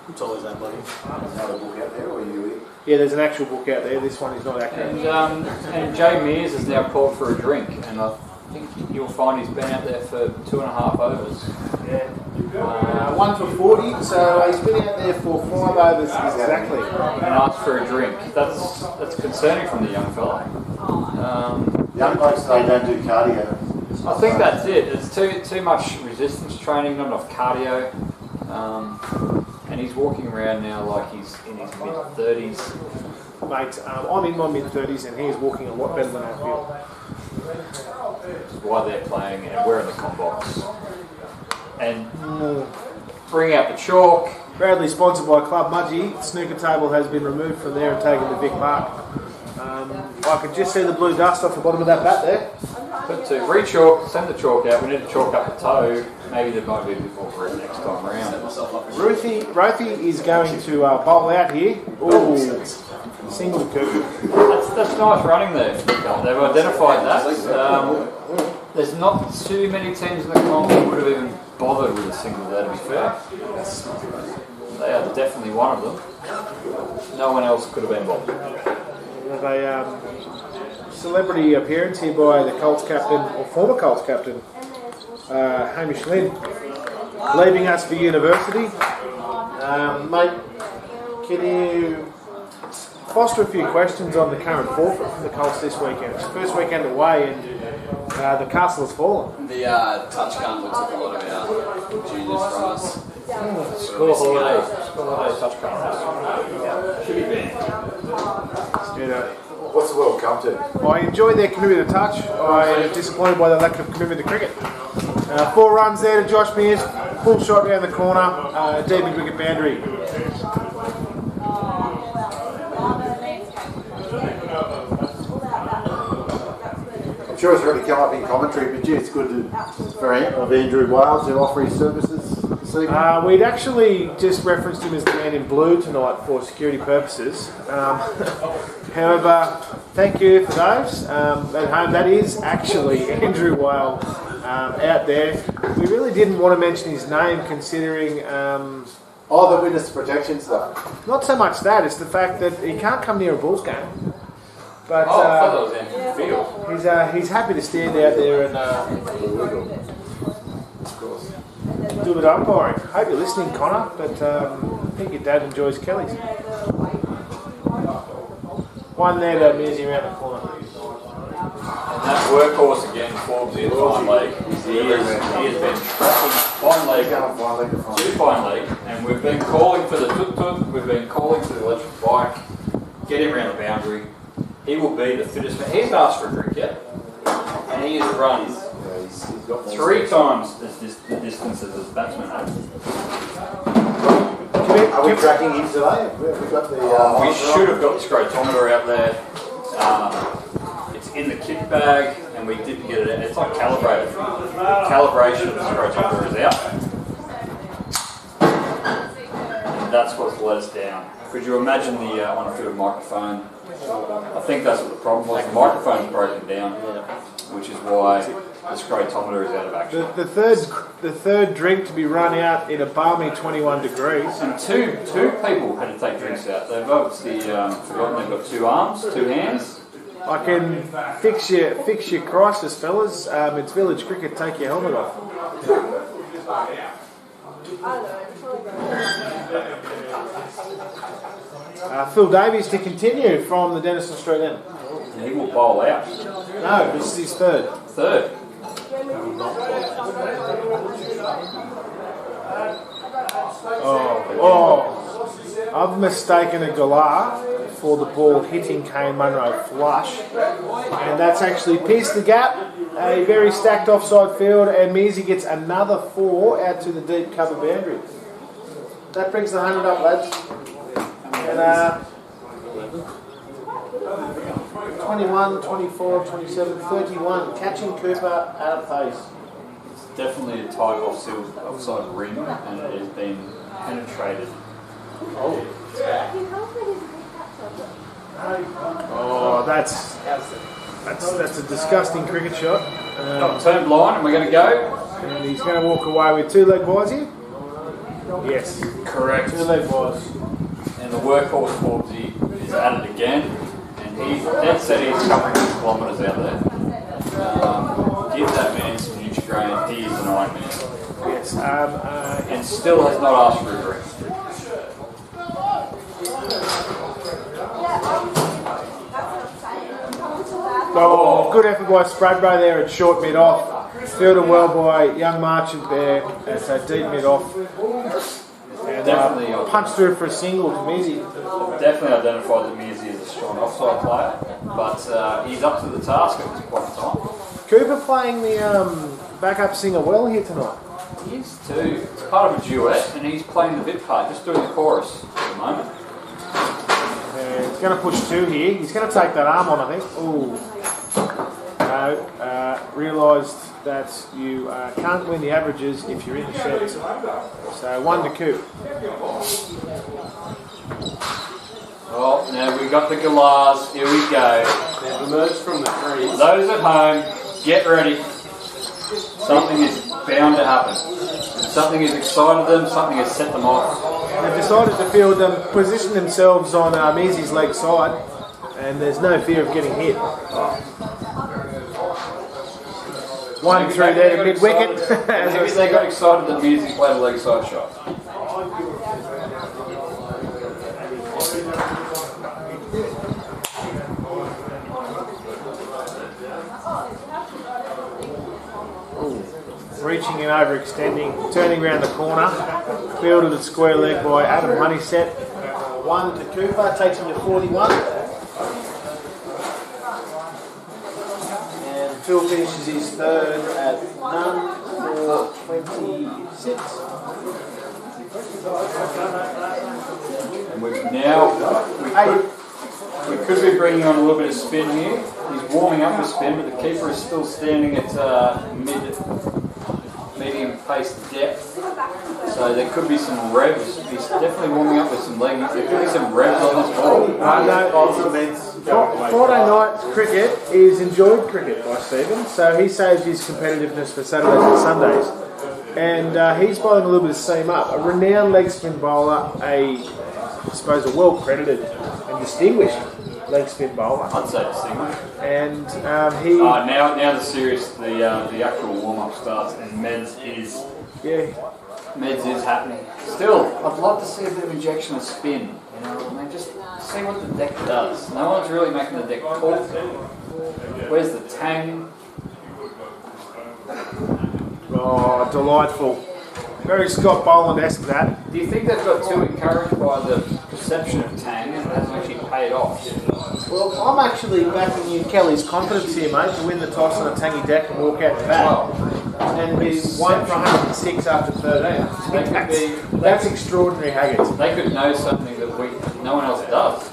It's always that, buddy. Another book out there, or you? Yeah, there's an actual book out there. This one is not accurate. And Jay Mears has now called for a drink, and I think you'll find he's been out there for 2.5 overs. Yeah. 1 for 40, so he's been out there for 5 overs exactly. And asked for a drink. That's concerning from the young fella. Young blokes, they don't do cardio. I think that's it. It's too much resistance training, not enough cardio. And he's walking around now like he's in his mid-30s. Mate, I'm in my mid-30s and he's walking a lot better than I feel. Which is why they're playing, and we're in the comp box. And bring out the chalk. Proudly sponsored by Club Mudgee. The snooker table has been removed from there and taken to Vic Park. I could just see the blue dust off the bottom of that bat there. But to re-chalk, send the chalk out. We need to chalk up the toe. Maybe there might be a bit more for it next time around. Ruthie is going to bowl out here. Ooh, single to Cooper. That's nice running there. They've identified that. There's not too many teams in the comp that would have even bothered with a single there, to be fair. They are definitely one of them. No one else could have been bothered. We have a celebrity appearance here by the Colts captain, or former Colts captain, Hamish Lynn, leaving us for university. Mate, can you foster a few questions on the current forfeit from the Colts this weekend? It's the first weekend away and the castle has fallen. The touch gun looks like a lot of our juniors from us. Score holiday touch cards. Should be banned. What's the World Cup to? I enjoy their commitment to touch. I am disappointed by the lack of commitment to cricket. 4 runs there to Josh Mears, full shot down the corner, deep in wicket boundary. I'm sure it's already come up in commentary, but gee, it's good for Andrew Wales to offer his services this evening? We'd actually just referenced him as the man in blue tonight for security purposes. However, thank you for those at home. That is actually Andrew Whale out there. We really didn't want to mention his name considering... The witness protection stuff. not so much that, it's the fact that he can't come near a Bulls game. But he's happy to stand out there and do a bit of umpiring. Hope you're listening, Connor, but I think your dad enjoys Kelly's. One there to Musi around the corner. And that workhorse again, Forbes in fine leg. He has been tracking fine leg, too fine leg, and we've been calling for the tuk-tuk, we've been calling for the electric bike, get him around the boundary. He will be the fittest man. He's asked for a drink yet, and he has run 3 times the distance as his batsman has. Are we tracking him today? We got the. We should have got the scrotometer out there. It's in the kit bag, and we didn't get it out. It's like calibrated. Calibration of the scrotometer is out. And that's what's let us down. Could you imagine the on-field microphone? I think that's what the problem was. The microphone's broken down, which is why the scrotometer is out of action. The third drink to be run out in a balmy 21 degrees. And two people had to take drinks out. They've obviously forgotten they've got 2 arms, 2 hands. I can fix your crisis, fellas. It's village cricket. Take your helmet off. Phil Davies to continue from the Denison Street end. And he will bowl out. No, this is his third. I've mistaken a galah for the ball hitting Kane Munro flush, and that's actually pierced the gap. A very stacked offside field, and Measy gets another 4 out to the deep cover boundary. That brings the 100 up, lads. And 21, 24, 27, 31. Catching Cooper out of pace. It's definitely a tight offside ring, and it has been penetrated. That's a disgusting cricket shot. Turned line, and we're going to go. And he's going to walk away with 2 leg buys here. Yes, Correct. 2 leg buys. And the workhorse Forbesy is at it again, and he's dead set. He's covering 6 kilometres out there. Give that man some Nutrigrain. He is an Iron Man. Yes, And still has not asked for a drink. Good effort by Spradbro there at short mid off. Fielded well by young Marchant there at deep mid off. And Definitely punched through for a single to Measy. Definitely identified that Measy as a strong offside player, but he's up to the task at this point in time. Cooper playing the backup singer well here tonight. He is too. It's part of a duet, and he's playing the bit part, just doing the chorus at the moment. He's going to push 2 here. He's going to take that arm on, I think. Ooh. No, realised that you can't win the averages if you're in the sheds. So 1 to Coop. Well, now we've got the galahs. Here we go. They've emerged from the trees. Those at home, get ready. Something is bound to happen. Something has excited them, something has set them off. They've decided to field them, position themselves on Measy's leg side, and there's no fear of getting hit. 1 through there to mid wicket. Maybe they got excited that Measy played a leg side shot. Reaching and overextending, turning around the corner, fielded at square leg by Adam Honeysett. 1 to Cooper, takes him to 41. And Phil finishes his third at none for 26. And we could be bringing on a little bit of spin here. He's warming up with spin, but the keeper is still standing at mid medium-paced depth. So there could be some revs. He's definitely warming up with some leg. There could be some revs on this ball. Friday night cricket is enjoyed cricket by Stephen, so he saves his competitiveness for Saturdays and Sundays. And he's bowling a little bit of seam up. A renowned leg spin bowler, I suppose a well-credited and distinguished leg spin bowler. I'd say distinguished. And he... now the series, the actual warm-up starts, and Meds is happening. Still, I'd love to see a bit of injection of spin. You know, I mean, just see what the deck does. No one's really making the deck talk. Where's the tang? Oh, delightful. Very Scott Boland-esque, that. Do you think they've got too encouraged by the perception of tang and it hasn't actually paid off? Well, I'm actually backing you, Kelly's confidence here, mate, to win the toss on a tangy deck and walk out the bat. And be 1 for 106 after 13. That's extraordinary, Haggard. They could know something that no one else does.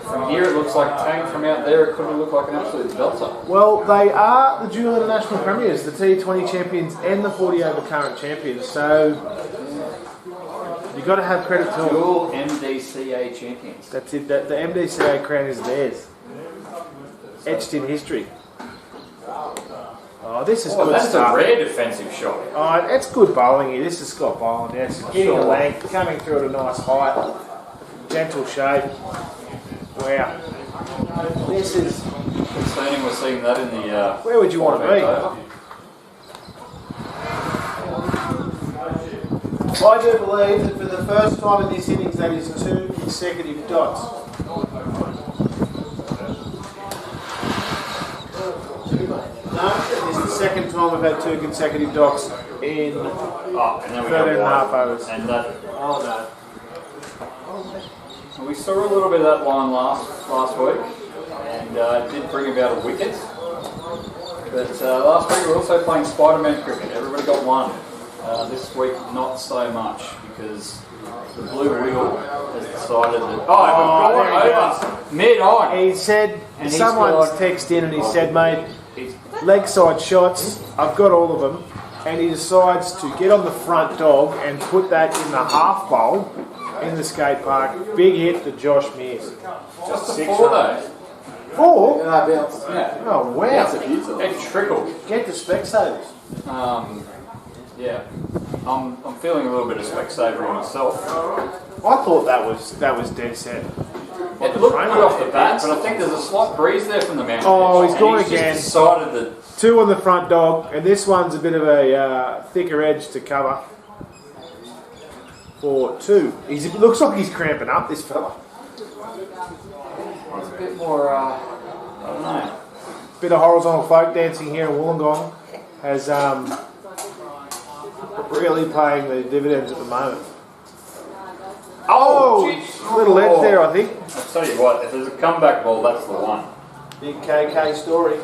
From here it looks like tang, from out there it could look like an absolute belter. Well, they are the dual international premiers, the T20 champions and the 40 over current champions, so you've got to have credit to them. Dual MDCA champions. That's it, the MDCA crown is theirs. Etched in history. Oh, this is good that's stuff. A rare defensive shot. Oh, it's good bowling here. This is Scott Boland. Yes, getting a length, coming through at a nice height, gentle shape. Wow. This is concerning. We're seeing that in the. Where would you want to be? I do believe that for the first time in this innings, that is 2 consecutive dots. No, it's the second time we've had 2 consecutive dots in 13 and a half overs. And that. Oh no. We saw a little bit of that line last week, and it did bring about a wicket. But last week we were also playing Spider-Man cricket. Everybody got one. This week, not so much, because the blue wheel has decided that. Oh, we've got over mid-on. He said, someone's texted in and he said, mate, leg side shots, I've got all of them. And he decides to get on the front dog and put that in the half bowl in the skate park. Big hit to Josh Mears. Just a 4 though. 4? Yeah. Oh, wow. It trickled. Get the Specsavers. Yeah. I'm feeling a little bit of Specsavering myself. I thought that was dead set. It looked good off the bat, but I think there's a slight breeze there from the mountain. Oh, he's gone again. Just decided that 2 on the front dog, and this one's a bit of a thicker edge to cover. For 2. It looks like he's cramping up, this fella. It's a bit more, I don't know. Bit of horizontal folk dancing here in Wollongong has really paying the dividends at the moment. Oh, little edge there, I think. I'll tell you what, if there's a comeback ball, that's the one. Big KK story.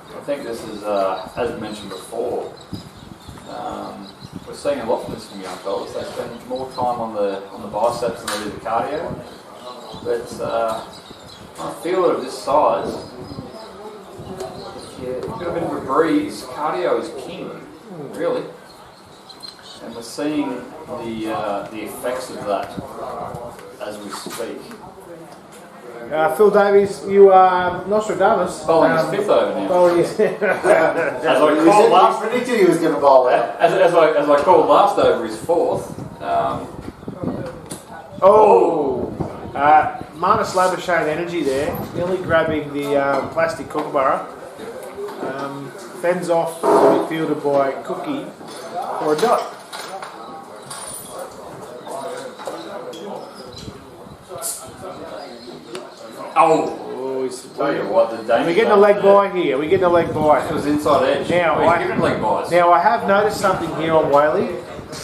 I think this is, as mentioned before, we're seeing a lot from this from young fellas. They spend more time on the biceps than they do the cardio. But on a field of this size, if you've got a bit of a breeze, cardio is king, really. And we're seeing the effects of that as we speak. Phil Davies, you are Nostradamus. Bowling his 5th over now. Bowling his As I called last, predicted he was going to bowl that. As I called last over his 4th. Marnus Labuschagne energy there, nearly grabbing the plastic kookaburra. Fends off to be fielded by Cookie for a dot. Tell you what, the danger. We're getting a leg by here. We're getting a leg by. It was inside edge. Now, he's giving leg buys. Now I have noticed something here on Whaley.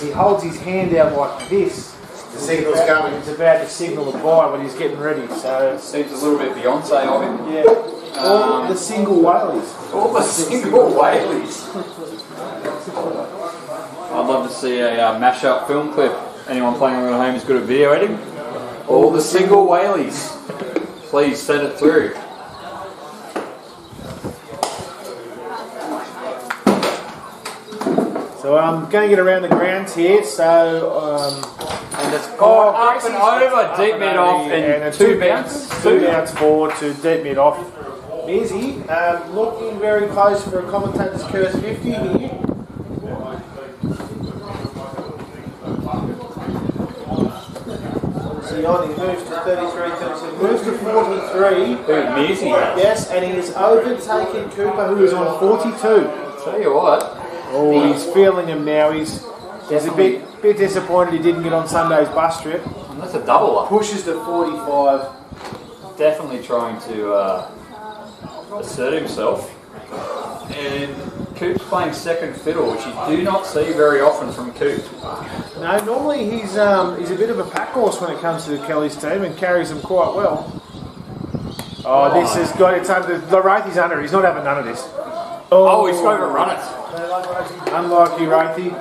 He holds his hand out like this. The signal's coming. It's about to signal a buy when he's getting ready. So seems a little bit Beyonce of him. Yeah. All the single Whaleys. All the single Whaleys. I'd love to see a mash-up film clip. Anyone playing along at home who's good at video editing? All the single Whaleys. please send it through. So I'm going to get around the grounds here. So And it's gone up and over, deep mid off, and and two bounce. Two bounce forward to deep mid off. Easy. Looking very close for a commentator's curse 50 here. He moves to 33, 37, moves to 43. Measy. Yes, and he has overtaken Cooper, who is on 42. Tell you what. Oh, he's feeling him now. He's a bit disappointed he didn't get on Sunday's bus trip. And that's a double up. Pushes to 45. Definitely trying to assert himself. And Coop's playing second fiddle, which you do not see very often from Coop. No, normally he's a bit of a pack horse when it comes to Kelly's team and carries them quite well. Oh, this has got it's under. Wraithie's under. He's not having none of this. Oh, he's got to run it. Unlucky Wraithie.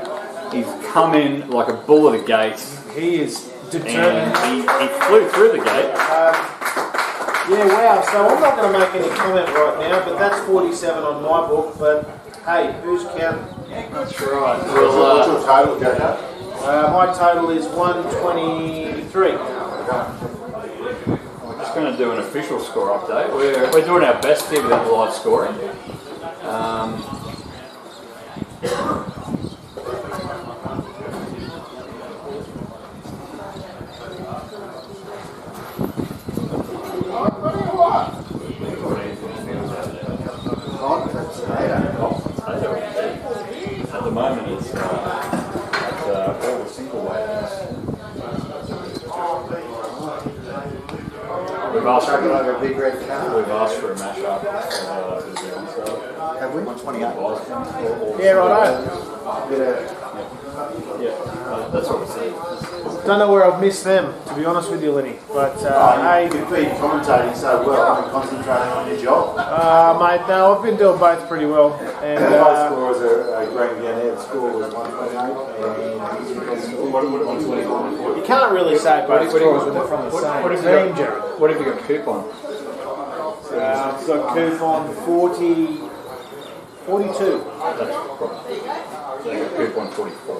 He's come in like a bull at a gate. He is determined. And he flew through the gate. Yeah, wow. So I'm not going to make any comment right now, but that's 47 on my book. But hey, who's counting? That's right. What's your total, Jack? My total is 123. We're just going to do an official score update. We're doing our best here without the live scoring. At the moment, it's all the single waves. We've asked for Over a big red car. a mashup. Have we? 128. Yeah, righto. Yeah, that's what we're saying. Don't know where I've missed them, to be honest with you, Lenny. But hey, You've been commentating so well and concentrating on your job. mate, no, I've been doing both pretty well. And The high scores are going again. The score was 128 and you can't really say both scores when they're from the same team, Jerry. What have you got Coop on? I've got Coop on 42. That's probably. So you got Coop on 44.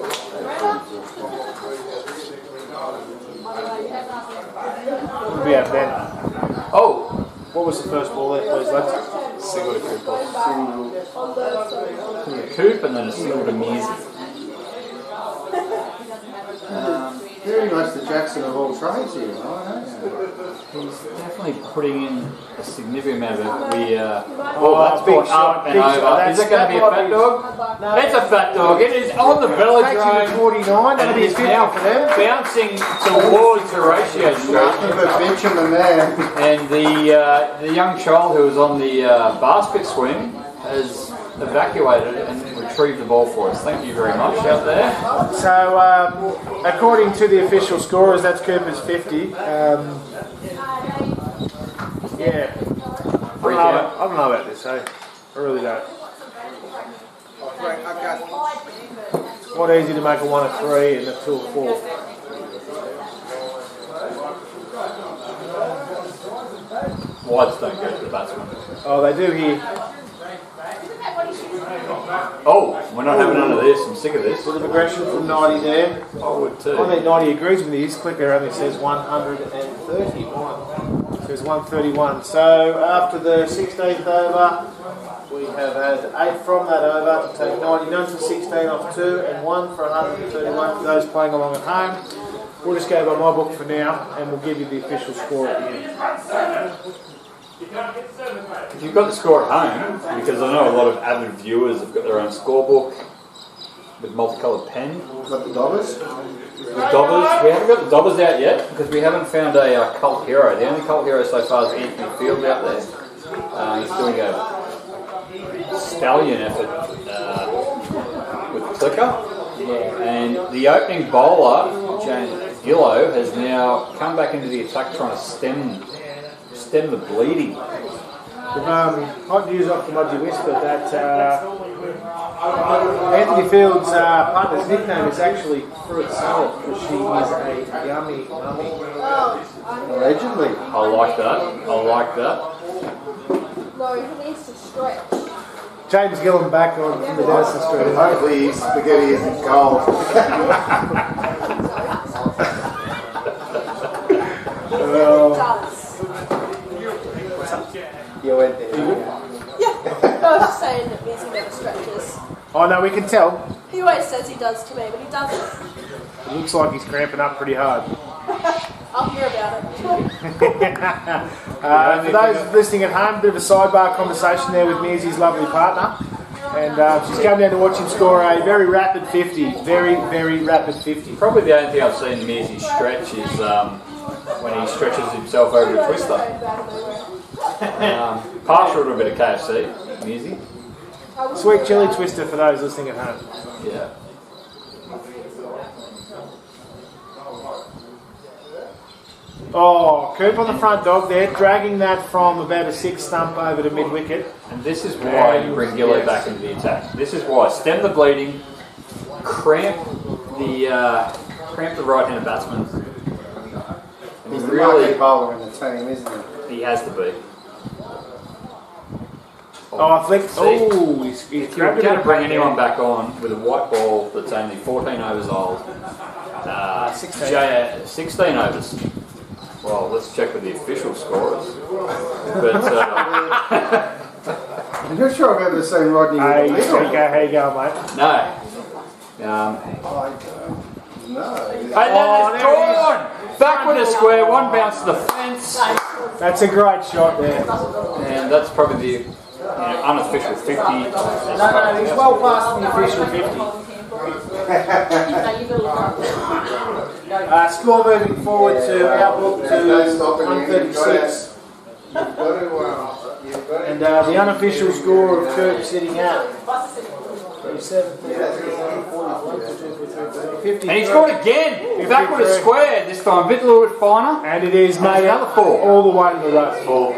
What would be out then? Oh! What was the first ball there, please, lads? Single to Coop. Coop and then a single to Measy. very much the Jackson of all trades here, right? He's definitely putting in a significant amount of it. That's big brought shot, up and big over. shot. Is it going to be a fat dog? No. It's a fat dog. It is on the velodrome. 49, And that'll it be is 50 now for them. bouncing towards Horatio Street. Nothing but Benjamin there. And the young child who was on the basket swing has evacuated and retrieved the ball for us. Thank you very much out there. So, according to the official scorers, that's Cooper's 50. Yeah. I don't know about this, eh? I really don't. It's quite easy to make a 1 of 3 and a 2 of 4. Wides don't go to the batsman. Oh, they do here. Oh, we're not having none of this. I'm sick of this. Bit of aggression from 90 there. I would too. I think 90 agrees with you. His clicker only says 131. It says 131. So after the 16th over, we have had 8 from that over to take 90. None for 16 off 2 and 1 for 131 for those playing along at home. We'll just go by my book for now and we'll give you the official score at the end. If you've got the score at home, because I know a lot of avid viewers have got their own scorebook with multicoloured pen. Got the Dobbers? The Dobbers, we haven't got the Dobbers out yet because we haven't found a cult hero. The only cult hero so far is Anthony Field out there. He's doing a stallion effort with the clicker. And the opening bowler, James Gillow, has now come back into the attack trying to stem the bleeding. Hot news off the Mudgy Whisper that Anthony Field's partner's nickname is actually Fruit Salad because she is a yummy mummy. Allegedly. I like that. I like that. No, he needs to stretch. James Gillen back on from the Denison Street. Hopefully his spaghetti isn't cold. Well, He does. you went there. Yeah. No, I was just saying that means he never stretches. Oh no, we can tell. He always says he does to me, but he doesn't. It looks like he's cramping up pretty hard. I'll hear about it. For those listening at home, a bit of a sidebar conversation there with Mizzy's lovely partner. And she's come down to watch him score a very rapid 50. Very, very rapid 50. Probably the only thing I've seen Mearsy stretch is when he stretches himself over a twister. Partial to a bit of KFC, Mearsy. Sweet chili twister for those listening at home. Yeah. Oh, Coop on the front dog there, dragging that from about a 6 stump over to mid-wicket. And this is why you bring Gillo back into the attack. This is why. Stem the bleeding, cramp the right-handed batsman. And He's the really, marquee bowler in the team, isn't he? he has to be. Oh, I think. See, Oh, he's if you're grabbed going it to bring anyone back on with a white ball that's only 14 overs old, 16 overs. Well, let's check with the official scorers. But I'm not sure I've ever seen Rodney with Hey, a lead on. how you going, mate? no. No. And then it's gone! Backward to square, one bounce to the fence. That's a great shot there. And that's probably the unofficial 50. No, he's well past the official 50. Score moving forward to outlook to 136. And the unofficial score of Coop sitting at 50. And he scored again! Backward to square, this time a bit a little bit finer. And it is made Another up 4. all the way to the road.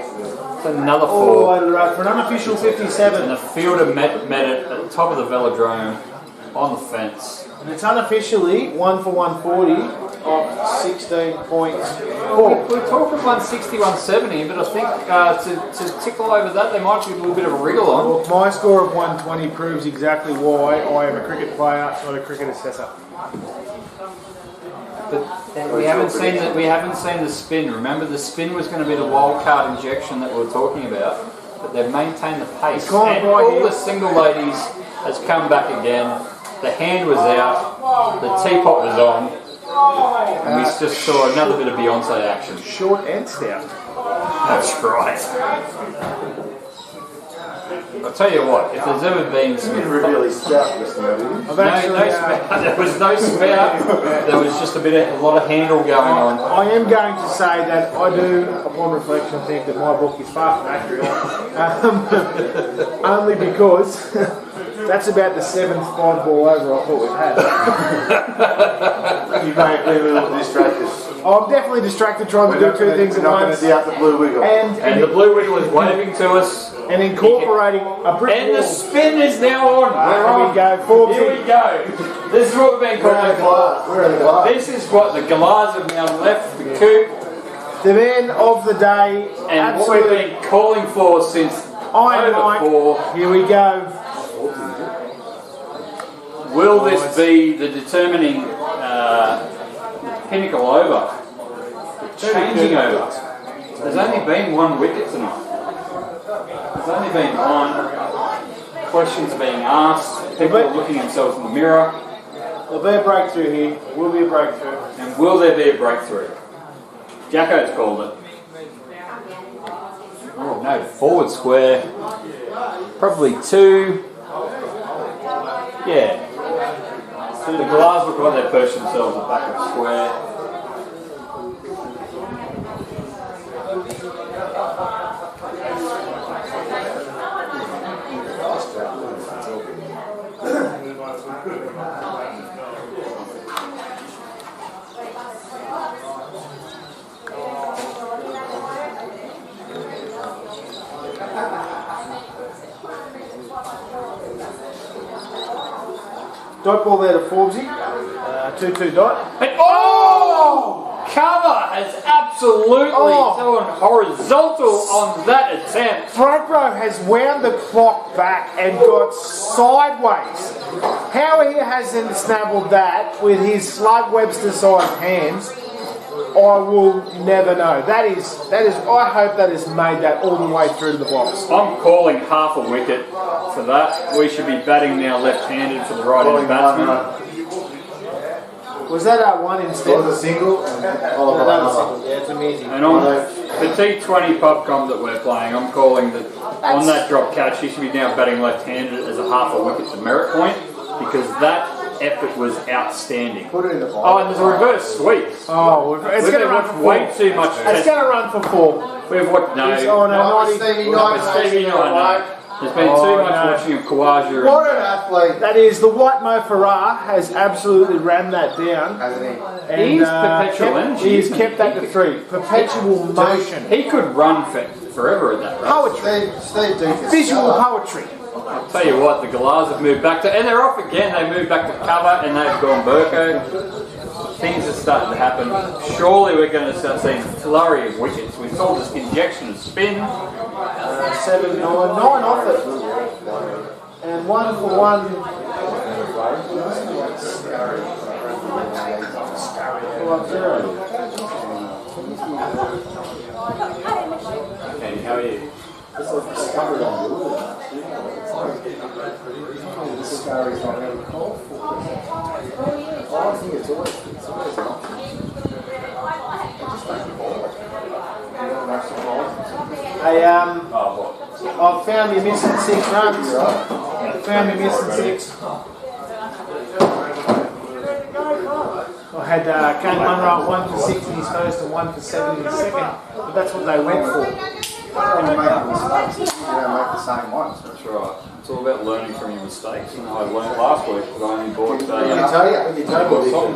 It's another All the 4. way to the road for an unofficial 57. And the fielder met it at the top of the velodrome on the fence. And it's unofficially 1 for 140 of 16.4. We're talking 160, 170, but I think to tickle over that, they might get a little bit of a wriggle on. Well, my score of 120 proves exactly why I am a cricket player, not a cricket assessor. But we haven't seen the spin. Remember, the spin was going to be the wild card injection that we were talking about, but they've maintained the pace. And all the single ladies has come back again. The hand was out, the teapot was on, and we just saw another bit of Beyonce action. Short and stout. That's right. I'll tell you what, if there's ever been some... Really stout listening over here. there was no spout, there was just a lot of handle going on. I am going to say that I do, upon reflection, think that my book is far from accurate. Only because that's about the 7th 5-ball over I thought we've had. You may be a little distracted. I'm definitely distracted trying to do two things at We're not going to once. see out the blue wiggle. And the blue wiggle is waving to us. And incorporating a brick And the wall. spin is now on. Here we go. Forbes. Here we go. This is what we've been We're in the calling. glass. We're in the glass. This is what the Galahs have now left the coop, The man of the day. and what we've been calling for since Iron over Mike. 4. Here we go. Will this be the determining pinnacle over? The changing over. There's only been 1 wicket tonight. There's only been 1. Questions being asked. People are looking themselves in the mirror. There'll be a breakthrough here. Will be a breakthrough. And will there be a breakthrough? Jacko's called it. Oh no, forward square. Probably 2. Yeah. So the Galahs look like they've perched themselves at back of square. Dot ball there to Forbesy. 2-2 dot. And cover has absolutely gone horizontal on that attempt. Front row has wound the clock back and got sideways. How he hasn't snabbled that with his Slug Webster-sized hands, I will never know. That is. I hope that has made that all the way through to the box. I'm calling half a wicket for that. We should be batting now left-handed for the right-handed batsman. Was that one instead? It was a single. Yeah, it's amazing. And on the T20 pub comp that we're playing, I'm calling that on that drop catch, he should be now batting left-handed as a half a wicket to merit point, because that effort was outstanding. Put it in the box. Oh, and there's a reverse sweep. Oh, it's going to run for way too much. It's going to run for 4. We've watched no. Stevie There's been too much watching of Kawaja. What an athlete. That is, the white Mo Farah has absolutely rammed that down. Hasn't he? And, He's perpetual energy. He's kept that to 3. Perpetual motion. He could run forever at that rate. Poetry. Steve Dukas. Visual poetry. I'll tell you what, the Galahs have moved back to, and they're off again. They moved back to cover, and they've gone Burko. Things are starting to happen. Surely we're going to start seeing a flurry of wickets. We saw this injection of spin. 7, 9 off it. And 1 for 1. Okay, how are you? I've found you missing 6 runs. Found you missing 6. I had Kane Munro at 1 for 6 in his first and 1 for 7 in his second, but that's what they went for. You don't make the same ones. That's right. It's all about learning from your mistakes. And I learned last week that I only bought You tell you.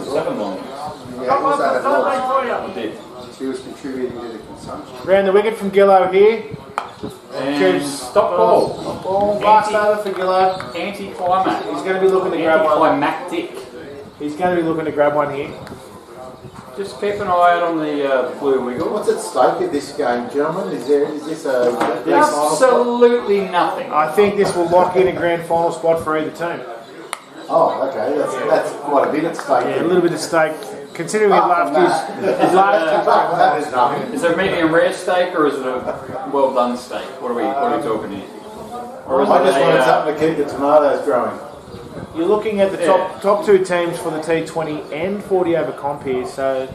7 lines. Yeah, it was that at all. I did. She was contributing to the consumption. Round the wicket from Gillo here. And stop ball. Ball blast over for Gillo. Anti-climax. He's going to be looking to grab one. Anticlimactic. He's going to be looking to grab one here. Just keep an eye out on the blue wiggle. What's at stake in this game, gentlemen? Is this a Absolutely nothing. I think this will lock in a grand final spot for either team. Oh, okay. That's quite a bit at stake. Yeah, a little bit of stake. Considering last year's That is nothing. Is it a medium rare steak or is it a well done steak? What are we talking here? Or is I just it wanted something to keep the tomatoes growing. You're looking at the top 2 teams for the T20 and 40 over comp here, so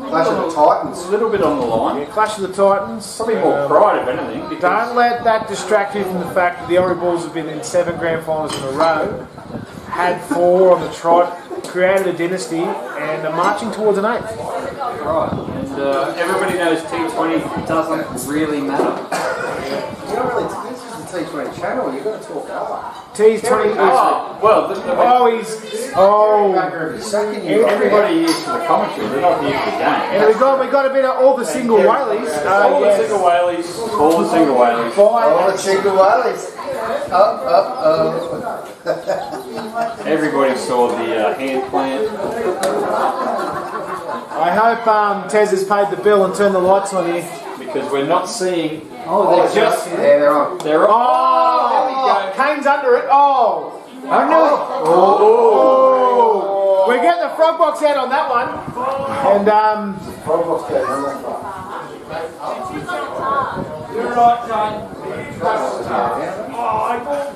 Clash of the Titans. a little bit on the line. Clash of the Titans. Probably more pride, if anything. Because Don't let that distract you from the fact that the Ori Bulls have been in 7 grand finals in a row, had 4 on the trot, created a dynasty, and are marching towards an 8th. Right. And everybody knows T20 doesn't really matter. You don't really. This is the T20 channel. You've got to talk over. T20. Oh, well, everybody here for the commentary. They're not here for the game. And we got a bit of all the single whaleys. All the single whaleys. All the single whaleys. All the single whaleys. Everybody saw the hand plant. I hope Tez has paid the bill and turned the lights on here. Because we're not seeing. Oh, they're just. Yeah, they're on. They're on. Oh, there we go. Kane's under it. Oh. Oh. We're getting the frog box out on that one. And Frog box goes on that far. You're right,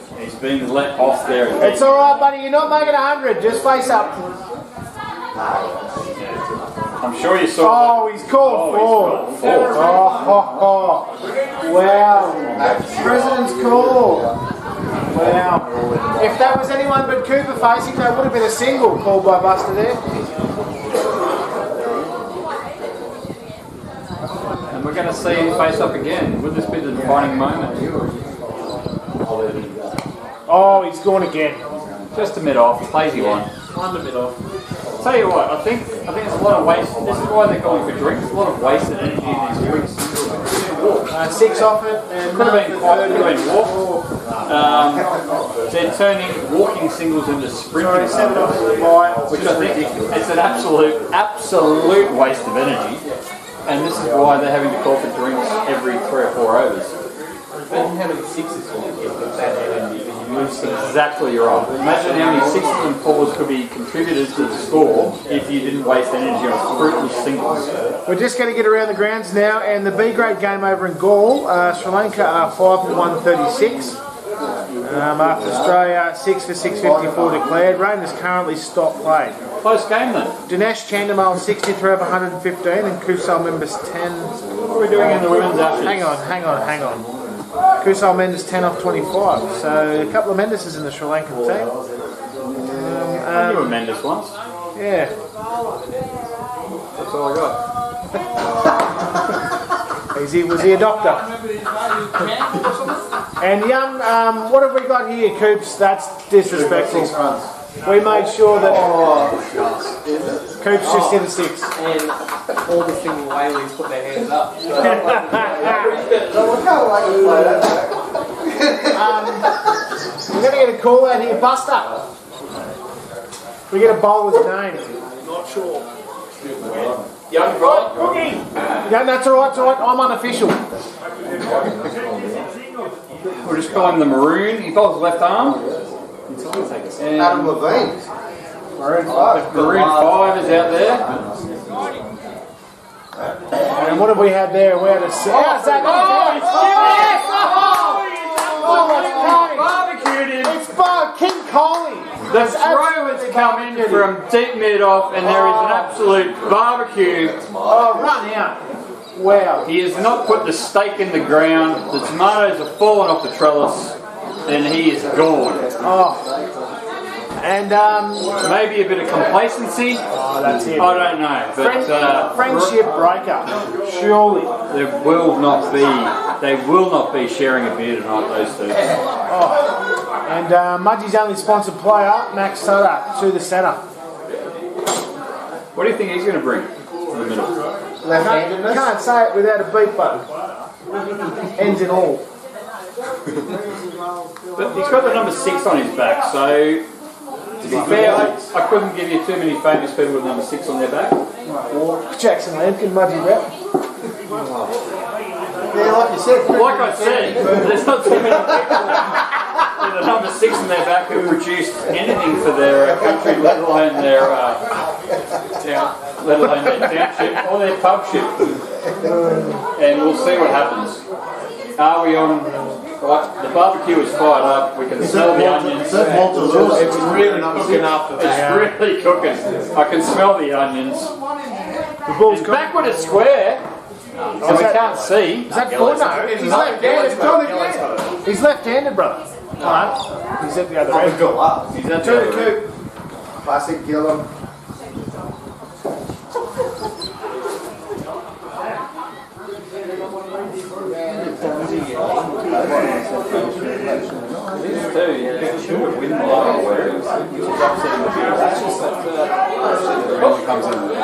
Jane. He's been let off there. it's all right, buddy. You're not making 100. Just face up. I'm sure you saw. Oh, he's called 4. Oh. Wow. President's call. Wow. If that was anyone but Cooper facing, that would have been a single called by Buster there. And we're going to see him face up again. Would this be the defining moment? Oh, he's gone again. Just a mid off, lazy one. On the mid off. Tell you what, I think it's a lot of waste. This is why they're going for drinks. A lot of wasted energy in these drinks. walk. 6 off it, and Could have been walk. They're turning walking singles into sprinting 7 off singles, the bye, which I think it's an absolute waste of energy. And this is why they're having to call for drinks every 3 or 4 overs. Imagine how many sixes you get with that energy. Exactly right. Imagine how many 6s and 4s could be contributors to the score if you didn't waste energy on fruitless singles. We're just going to get around the grounds now, and the B grade game over in Gaul. Sri Lanka are 5 for 136. After Australia 6 for 654 declared. Rain has currently stopped play. Close game then. Dinesh Chandamal 63 over 115, and Kusal Members 10. What are we doing in the women's ashes? Hang on. Kusal Mendes 10 off 25. So a couple of Mendeses in the Sri Lankan team. I knew a Mendes once. Yeah. That's all I got. Was he a doctor? And young, what have we got here, Coops? That's disrespectful. We made sure that Coops just hit a 6. And all the singing whaleys put their hands up. We're going to get a call out here. Buster. We get a bowler's name. Not sure. Young guy. Yeah, that's all right. I'm unofficial. We're just calling the Maroon. He bowls left arm. And Adam Levine. Maroon 5 is out there. And what have we had there? We had a 6. Barbecued him. It's King Coley. The throw has come in from deep mid off, and there is an absolute barbecue. Oh, run out. Wow. He has not put the stake in the ground. The tomatoes have fallen off the trellis, and he is gone. Oh. And maybe a bit of complacency. Oh, that's it. I don't know, but friendship breakup. Surely. They will not be sharing a beer tonight. Those two. Oh. And Mudgie's only sponsored player, Max Sutter, to the centre. What do you think he's going to bring in the middle? Left-handedness? Can't say it without a beat button. Ends in all. But he's got the number 6 on his back, so to be fair, I couldn't give you too many famous people with number 6 on their back. Jackson Lampkin, Mudgie Rep. Yeah, like you said. Like I said, there's not too many people with a number 6 on their back who produced anything for their country, let alone their township or their pubship. And we'll see what happens. Are we on? Right, the barbecue is fired up. We can smell the onions. It's really cooking after that. It's really cooking. I can smell the onions. The ball's It's backward at square, so we can't see. Is that four? No, he's left-handed. He's left-handed, brother. No, he's at the other end. He's at the other end. Classic Gillum.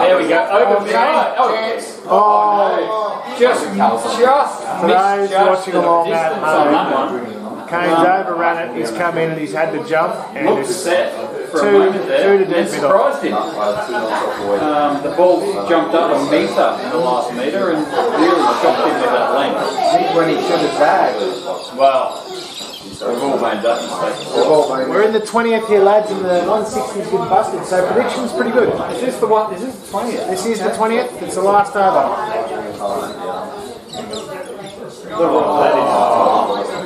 There we go. Over just Today's watching along at home. Kane's overrun it. He's come in and he's had to jump. And looked it's set for a two moment there. to dead It surprised him. The ball jumped up a metre in the last metre and really shocked him with that length. When he should have bagged. Well, we've all made that mistake. We're in the 20th here, lads, and the 160's been busted. So prediction's pretty good. Is this the one? Is this the 20th? This is the 20th. It's the last over.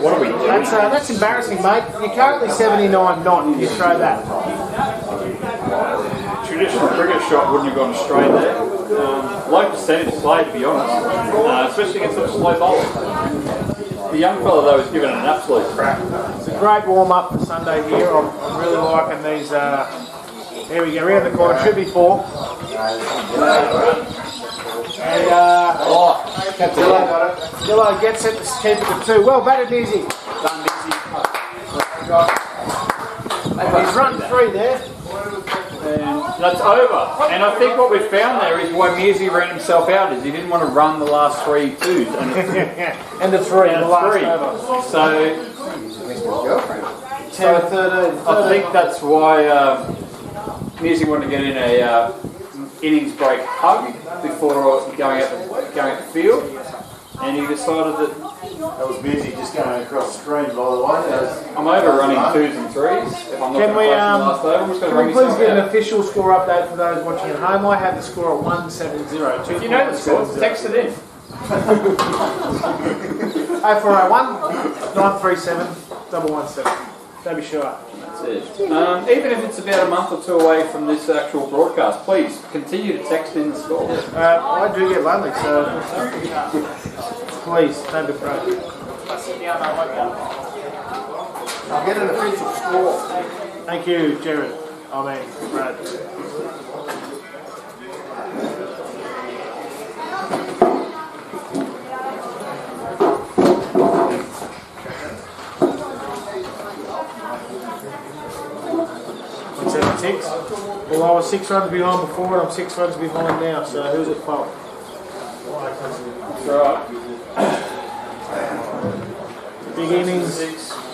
What are we doing? That's embarrassing, mate. You're currently 79 not. You throw that. Traditional cricket shot wouldn't have gone straight there. Low percentage play, to be honest, especially against some slow bowlers. The young fella, though, is given an absolute crack. It's a great warm-up for Sunday here. I'm really liking these. Here we go, around the corner. Should be 4. And Dillo gets it to keep it to 2. Well batted, Nizzy. He's run 3 there. And that's over. And I think what we found there is why Mearsey ran himself out is he didn't want to run the last 3 twos. And and the 3, and the last 3. over. So 10 13. I think that's why Mearsey wanted to get in a innings break hug before going at the field. And he decided that That was busy just going across the screen, by the way. I'm overrunning 2s and 3s. If I'm not Can we, last over, I'm just going to can we please get an official score update for those watching at home? I have the score at 170. If you know the score, text it in. 0401 937 117. Don't be shy. That's it. Even if it's about a month or 2 away from this actual broadcast, please continue to text in the score. I do get lonely, so please don't be afraid. I'll get an official score. Thank you, Jared. Brad. Well, I was 6 runs behind before, and I'm 6 runs behind now. So who's at fault? That's right.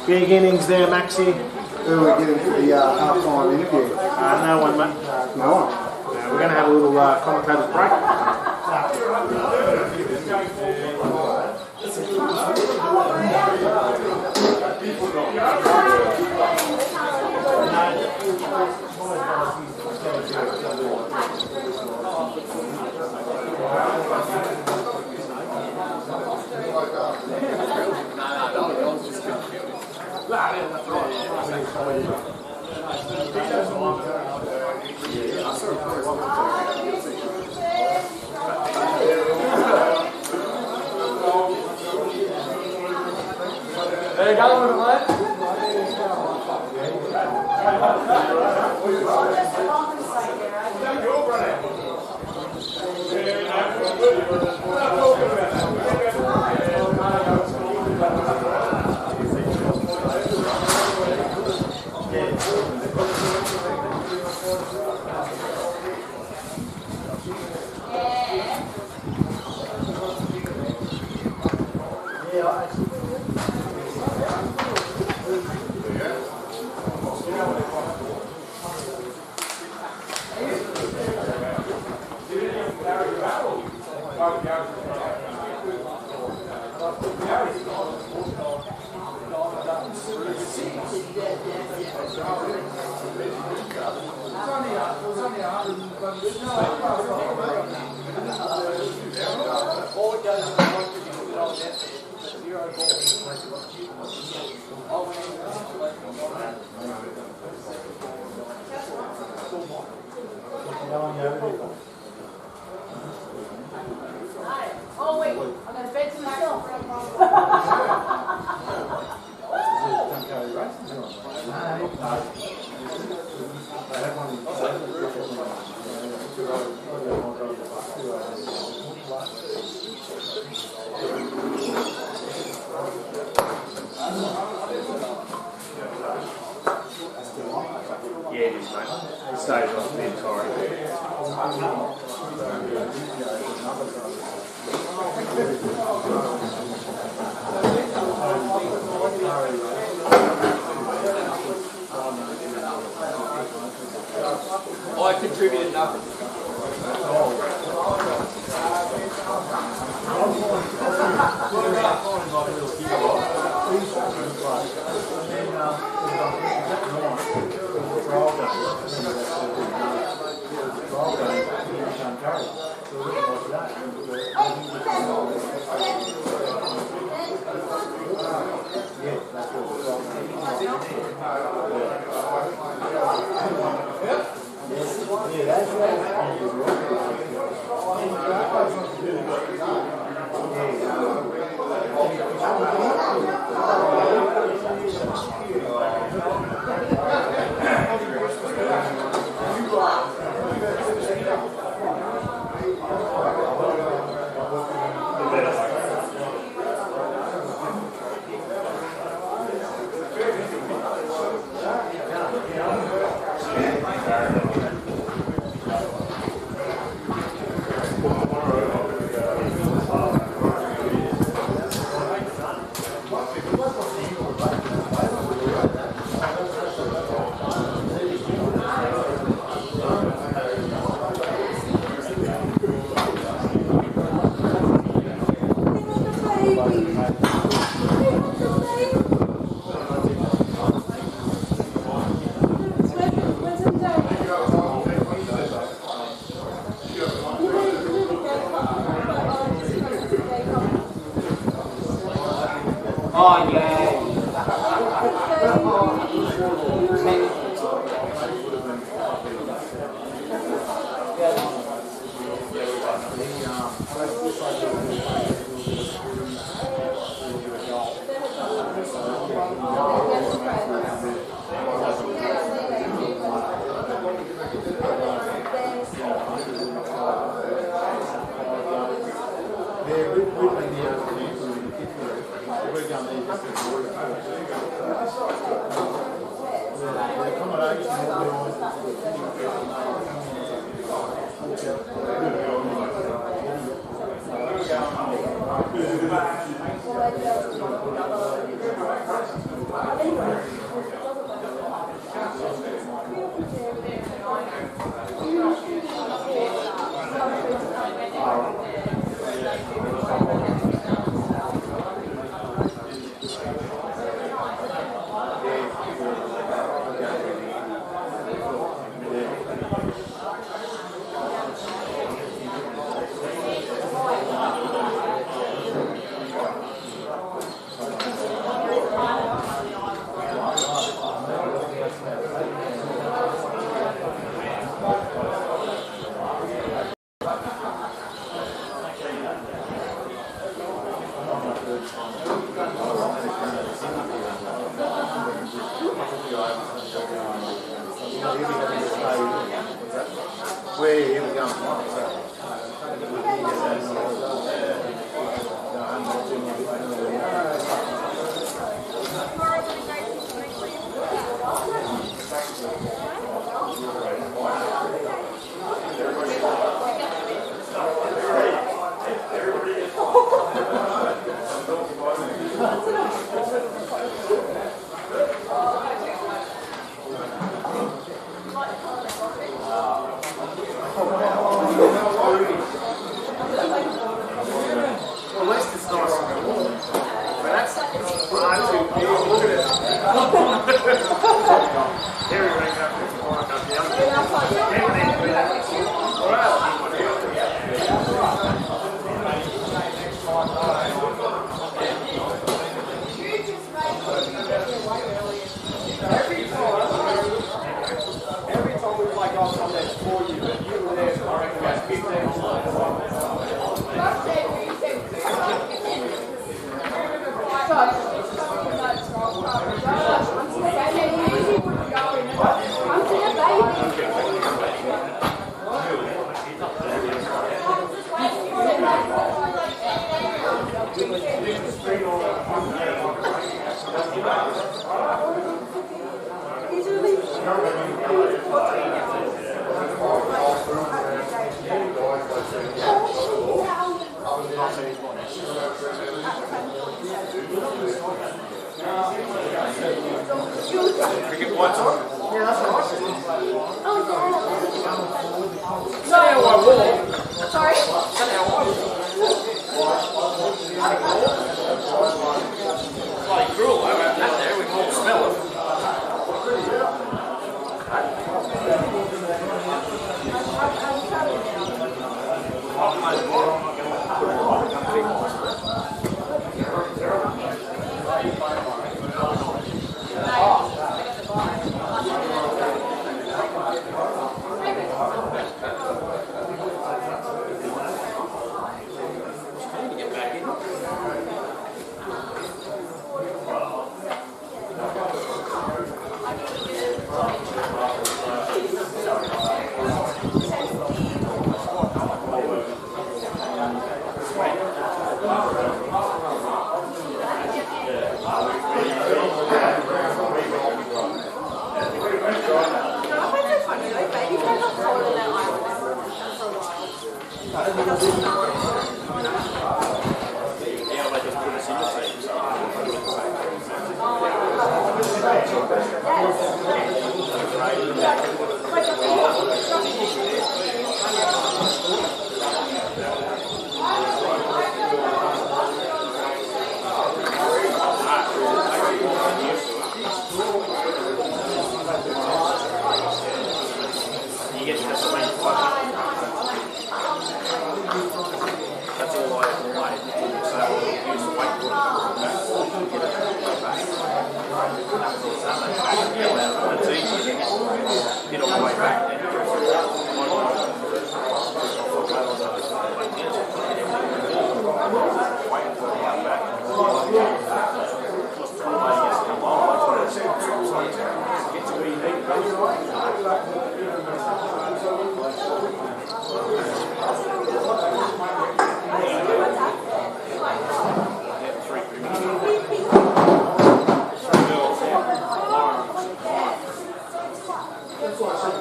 Big innings there, Maxie. Who are we getting for the half-time interview? No one, mate. No one. We're going to have a little commentator's break. There you go, mate. Oh wait, I'm gonna bet to myself. Yeah, it is, mate. It stays off the entire. I contributed nothing. Yeah, that's right.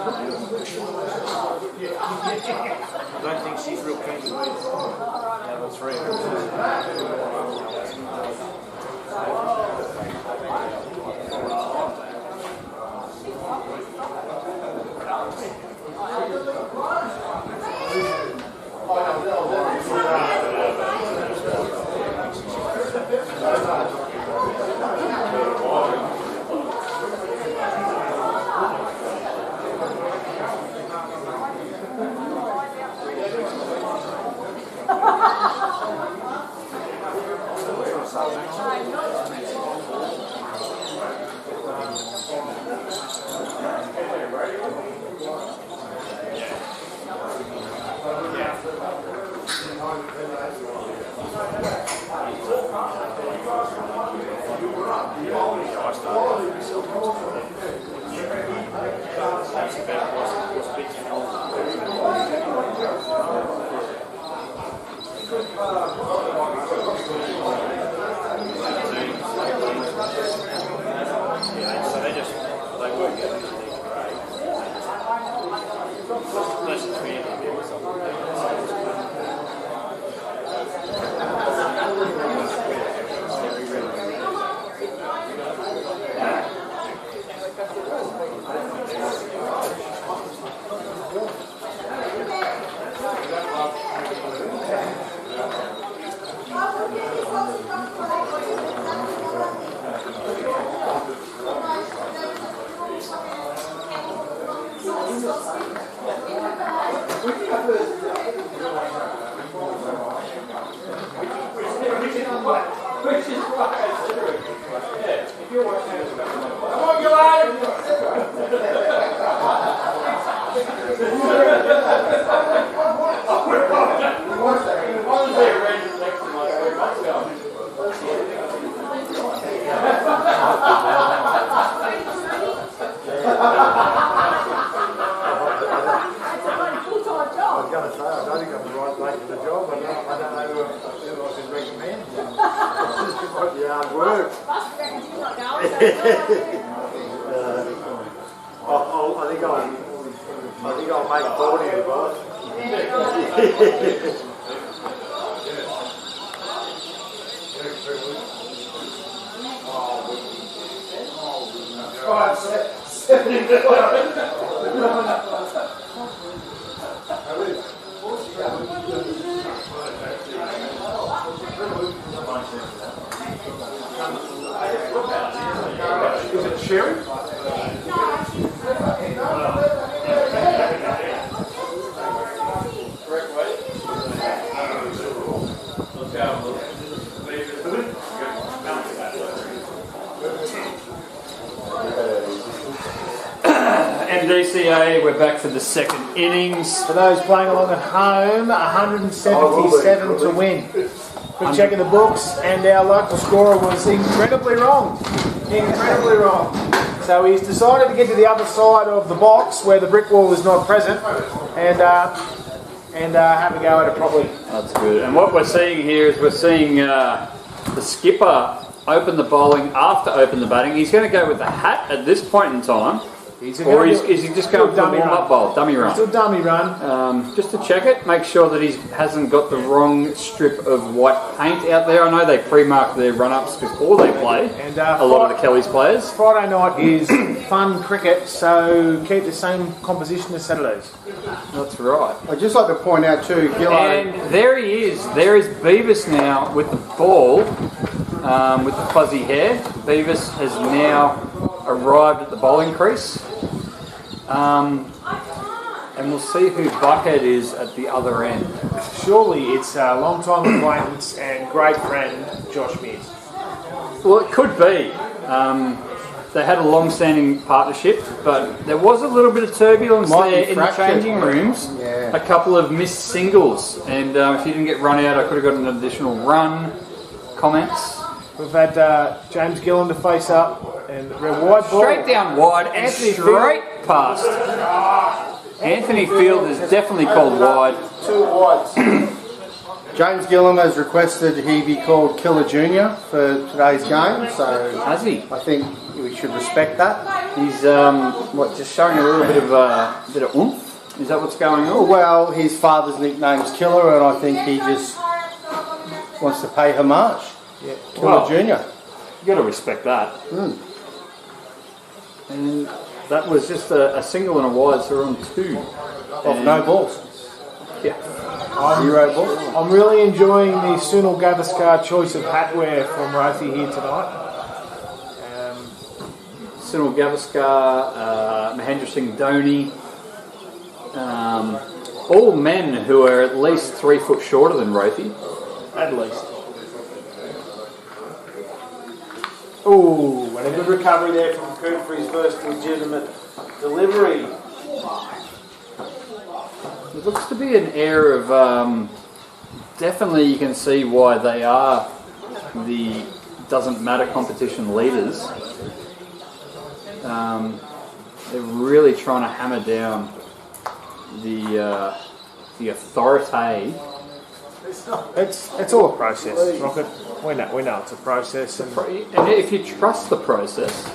I don't think she's real keen to win. Level 3. MDCA, we're back for the second innings. For those playing along at home, 177 to win. Quick check of the books, and our local scorer was incredibly wrong. Incredibly wrong. So he's decided to get to the other side of the box where the brick wall is not present, and have a go at it properly. That's good. And what we're seeing here is we're seeing the skipper open the bowling after open the batting. He's going to go with the hat at this point in time. Is he just going for a warm-up bowl, dummy run? Still dummy run. Just to check it, make sure that he hasn't got the wrong strip of white paint out there. I know they pre-mark their run-ups before they play, and a lot of the Kelly's players. Friday night is fun cricket, so keep the same composition as Saturdays. That's right. I'd just like to point out too, Gillo. And there he is. There is Beavis now with the ball, with the fuzzy hair. Beavis has now arrived at the bowling crease. And we'll see who Buckhead is at the other end. Surely it's a long-time acquaintance and great friend, Josh Mears. Well, it could be. They had a long-standing partnership, but there was a little bit of turbulence there in the changing rooms. Yeah. A couple of missed singles, and if you didn't get run out, I could have got an additional run. Comments? We've had James Gillen to face up, and a wide ball. Straight down wide and straight past. Anthony Field is definitely called wide. 2 wides. James Gillam has requested he be called Killer Junior for today's game, so Has he? I think we should respect that. He's just showing a little bit of oomph. Is that what's going on? Well, his father's nickname's Killer, and I think he just wants to pay homage. Yeah. Killer Junior. You got to respect that. And that was just a single and a wide, so we're on 2. Of no balls. Yeah. 0 balls. I'm really enjoying the Sunil Gavaskar choice of hatwear from Rothi here tonight. Sunil Gavaskar, Mahendra Singh Dhoni, all men who are at least 3 foot shorter than Rothi. At least. Ooh, and a good recovery there from Coop for his first legitimate delivery. It looks to be an air of, definitely you can see why they are the doesn't matter competition leaders. They're really trying to hammer down the authority. It's all a process, Rocket. We know it's a process. And if you trust the process,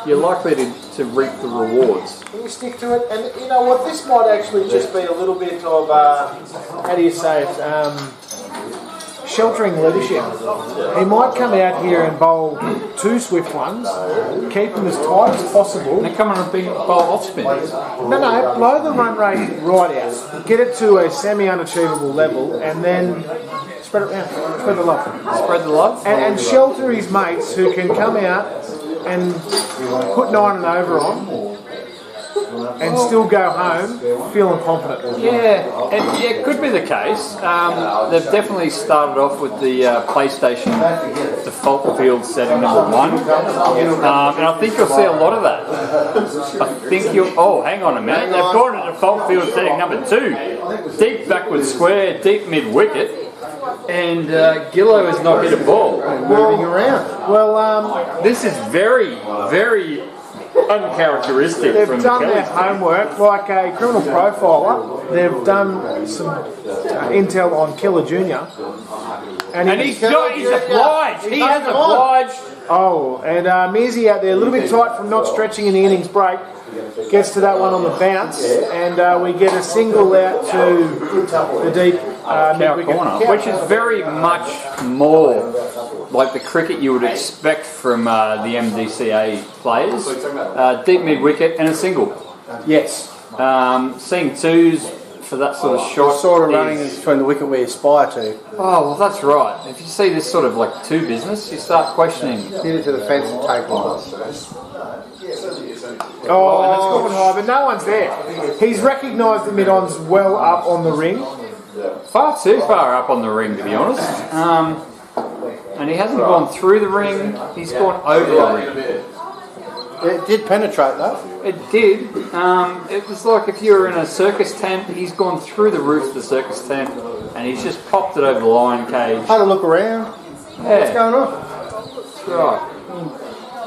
you're likely to reap the rewards. you stick to it, and you know what? This might actually just be a little bit of how do you say it? Sheltering leadership. He might come out here and bowl 2 swift ones, keep them as tight as possible. And they come on a big bowl off spin. No, blow the run rate right out. Get it to a semi-unachievable level, and then spread it around. Spread the love. Spread the love. And shelter his mates who can come out and put 9 and over on and still go home feeling confident. Yeah, it could be the case. They've definitely started off with the PlayStation default field setting number 1. And I think you'll see a lot of that. I think you'll... Oh, hang on a minute. They've gone to default field setting number 2. Deep backward square, deep mid-wicket. And Gillo has not hit a ball. Moving around. Well, this is very, very uncharacteristic. they've from done the their Kellys. homework like a criminal profiler. They've done some intel on Killer Junior. And he's obliged. He has obliged. Oh, and Mizzy out there, a little bit tight from not stretching in the innings break. Gets to that one on the bounce, and we get a single out to the deep mid-wicket corner, which is very much more like the cricket you would expect from the MDCA players. Deep mid-wicket and a single. Yes. Seeing 2s for that sort of shot. Sort of running between the wicket we aspire to. Oh, well, that's right. If you see this sort of like 2 business, you start questioning. Hit it to the fence and take one. Oh, and it's gone high, but no one's there. He's recognised the mid-ons well up on the ring. Far too far up on the ring, to be honest. And he hasn't gone through the ring, he's gone over the ring. It did penetrate though. It did. It was like if you were in a circus tent, he's gone through the roof of the circus tent and he's just popped it over the lion cage. Had a look around. What's going on? That's right.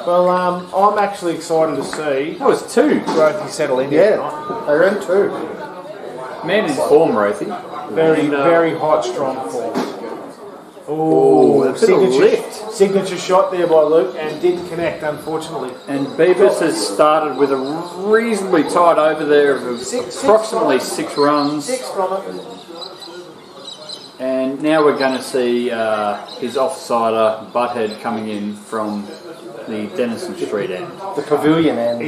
Well, I'm actually excited to see That was 2. Rothi settle in here tonight. They ran 2. Man in form, Rothi. Very hot, strong form. Oh, a bit of lift. Signature shot there by Luke and didn't connect, unfortunately. And Beavis has started with a reasonably tight over there of approximately 6 runs. 6 from it. And now we're going to see his offsider, Butthead, coming in from the Denison Street end. The pavilion end.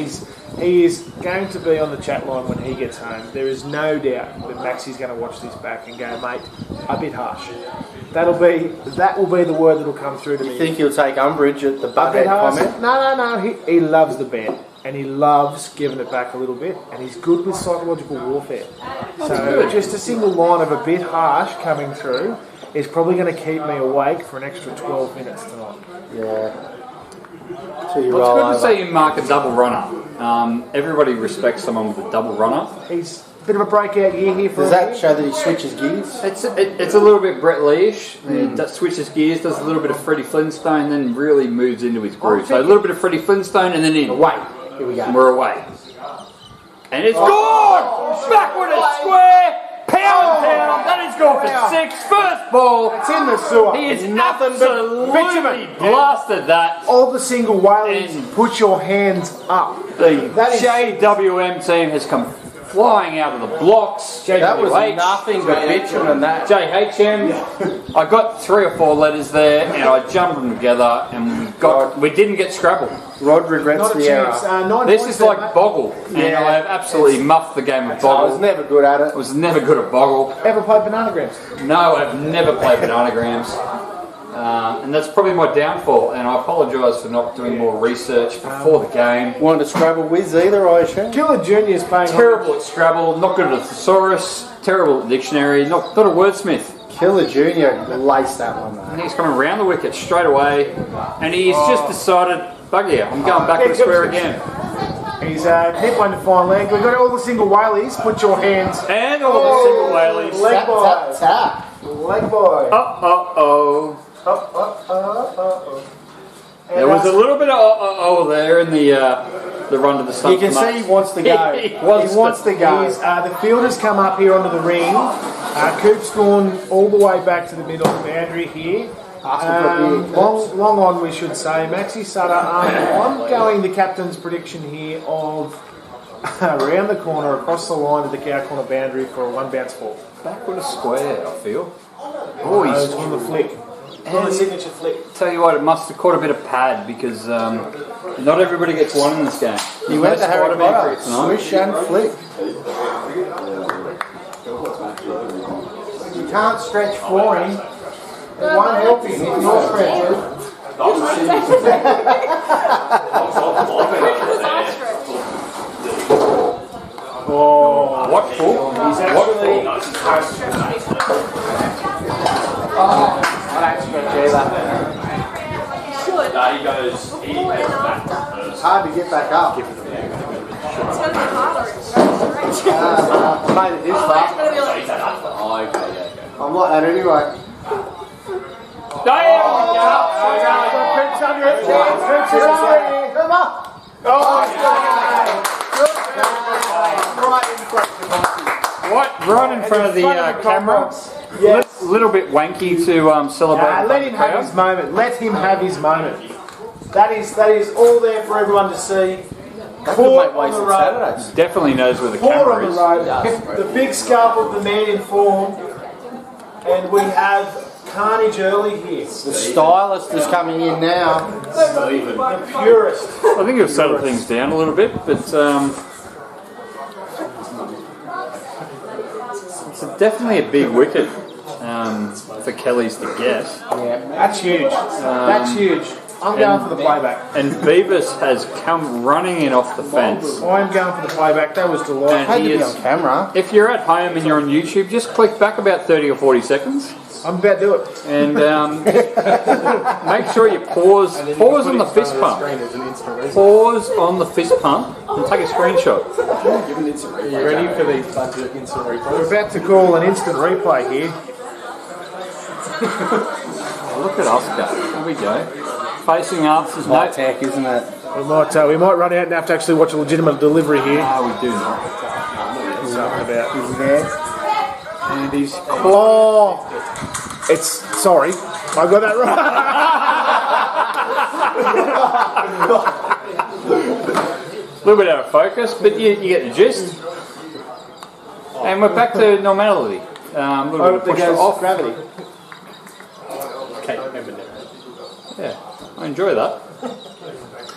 He is going to be on the chat line when he gets home. There is no doubt that Maxie's going to watch this back and go, mate, a bit harsh. That will be the word that will come through to me. You think he'll take umbrage at the A bit Butthead harsh? comment? No. He loves the bet. And he loves giving it back a little bit. And he's good with psychological warfare. So just a single line of a bit harsh coming through is probably going to keep me awake for an extra 12 minutes tonight. Yeah. Well, it's good to see him mark a double runner. Everybody respects someone with a double runner. He's a bit of a breakout year here for Does that show that he switches gears? It's a little bit Brett Lee-ish. Switches gears, does a little bit of Freddie Flintstone, then really moves into his groove. So a little bit of Freddie Flintstone and then in. Away. Here we go. And we're away. And it's gone! Backward and square! Allentown, that is gone for 6. First ball. It's in the sewer. He is nothing absolutely but bitumen. blasted that. All the single whales, And- put your hands up. The That is- JWM team has come flying out of the blocks. That was JWH, nothing but bitumen, that. JHM. I got 3 or 4 letters there, and I jumbled them together, and we didn't get Scrabble. Rod regrets Not a the error. chance. 9 This points is there, like mate. Boggle, and Yeah. I have absolutely muffed the game of I was Boggle. never good at it. I was never good at Boggle. Ever played bananagrams? No, I've never played bananagrams. And that's probably my downfall, and I apologise for not doing more research before the game. Wanted to Scrabble whiz either, I assume. Killer Junior's playing. Terrible at Scrabble, not good at a thesaurus, terrible at dictionary, not a wordsmith. Killer Junior laced that one, And though. he's coming around the wicket straight away, and he's just decided, bugger you, I'm going back to the square again. He's hit one to fine leg. We've got all the single whaleys. Put your hands. And all the single whaleys. Leg Tap, boy. tap, tap. Leg boy. Uh-oh. And, There was a little bit of uh-oh there in the run to the stump. You can see he wants to go. He He wants to go. The fielders come up here onto the ring. Coop's gone all the way back to the middle of the boundary here. Long on, we should say. Maxi Sutter. I'm going the captain's prediction here of around the corner, across the line to the cow corner boundary for a 1 bounce ball. Backward a square, I feel. Oh, he's on the flick. On the signature flick. Tell you what, it must have caught a bit of pad because not everybody gets one in this game. He went to Harry Potter. tonight. Swish and flick. You can't stretch for him. It won't help him if you're stretching. Oh, what for? He's actually. I don't stretch either. He goes, he heads back first. It's hard to get back up. It's gonna be harder. I made it this far. Oh, okay, yeah. I'm like that anyway. What? Right in front of the camera? Yes. A little bit wanky to celebrate. Let him have his moment. Let him have his moment. That is all there for everyone to see. Four on the road. Definitely knows where the 4 camera on the is. road. The big scalp of the man in form. And we have carnage early here. The stylist is coming in now. The purist. I think he'll settle things down a little bit, but it's definitely a big wicket for Kelly's to get. Yeah, that's huge. That's huge. I'm going for the playback. And Beavis has come running in off the fence. I'm going for the playback. That was delightful. And Had to he be is, on camera. if you're at home and you're on YouTube, just click back about 30 or 40 seconds. I'm about to do it. And make sure you pause on the fist pump. Pause on the fist pump and take a screenshot. Are you ready for the bunch of instant replays? We're about to call an instant replay here. Oh, look at us go. Here we go. Facing us is High no. tech, isn't it? We might run out and have to actually watch a legitimate delivery here. We do not. Something about. Is he there? And he's Oh, it's sorry, I got that a little bit out of focus, but you get the gist. And we're back to normality. A little bit of push off. gravity. Yeah, I enjoy that.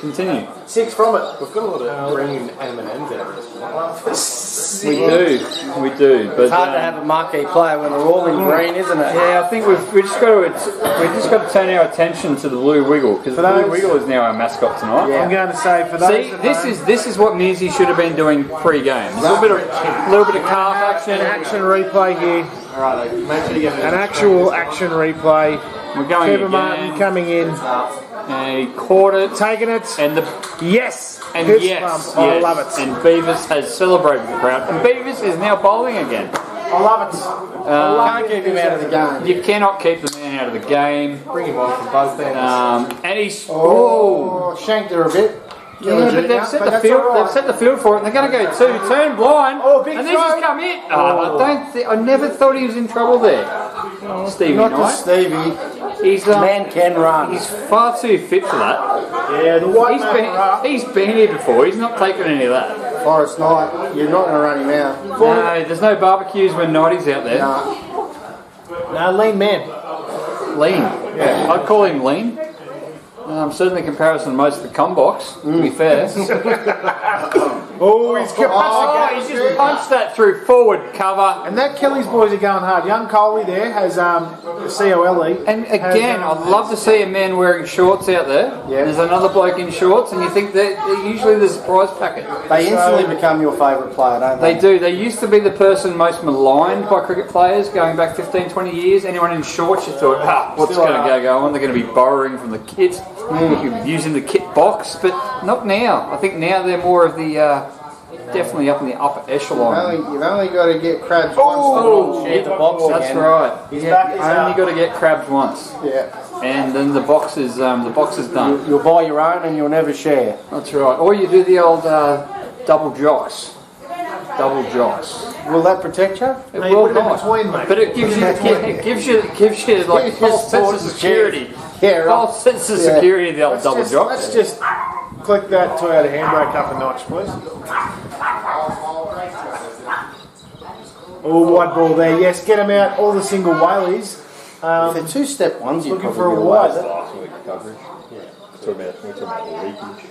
Continue. 6 from it. We've got a lot of green M&M's out of this. We do. But It's hard to have a marquee player when they're all in green, isn't it? yeah, I think we just got to turn our attention to the Blue Wiggle because the Blue Wiggle is now our mascot tonight. I'm going to say for those. See, this is what Musi should have been doing pre-game. A little bit of calf action. an action replay here. Alright, make sure you get An actual action replay. We're going Kevin again. Martin coming in, And he caught it. taking it. And the Yes. and Fist yes, bump. I yes. love it. And Beavis has celebrated the crowd. And Beavis is now bowling again. I love it. Can't keep him out of the game. You cannot keep the man out of the game. bring him on from both ends. And he's Oh, shanked her a bit. Yeah, but they've set the field. They've set the field for it, and they're going to go 2 turn blind. Oh, big and then throw. just come in. I never thought he was in trouble there. Stevie Not Knight. just Stevie. He's Man can run. He's far too fit for that. Yeah, the white man. He's been here before. He's not taking any of that. Forest Knight, you're not going to run him out. No, there's no barbecues when Nighty's out there. No, lean man. Lean. Yeah, I'd call him lean. Certainly in comparison to most of the combox, to be fair. Oh, he's He just punched that through forward cover. And that Kelly's boys are going hard. Young Coley there has COLE. And again, I'd love to see a man wearing shorts out there. Yeah. There's another bloke in shorts, and you think that usually there's a prize packet. They instantly become your favourite player, don't they? They do. They used to be the person most maligned by cricket players going back 15, 20 years. Anyone in shorts, you thought, what's going to go on? They're going to be borrowing from the kit, using the kit box, but not now. I think now they're more of the, definitely up in the upper echelon. You've only got to get Crabs once to not share the box That's again. right. He's back, he's only out. got to get Crabs once. Yeah. And then the box is done. You'll buy your own and you'll never share. That's right. Or you do the old double jocks. Double jocks. Will that protect you? It No, you will put it in not. between, mate. But it gives you, gives you like false sense of security. Yeah, right. False sense of security. The old Let's double just, jock. let's just click that Toyota handbrake up a notch, please. Oh, wide ball there. Yes, get them out. All the single whaleys. If they're two-step ones, you're Looking probably for a away. wide. Last week coverage. Yeah. We're talking about the leakage.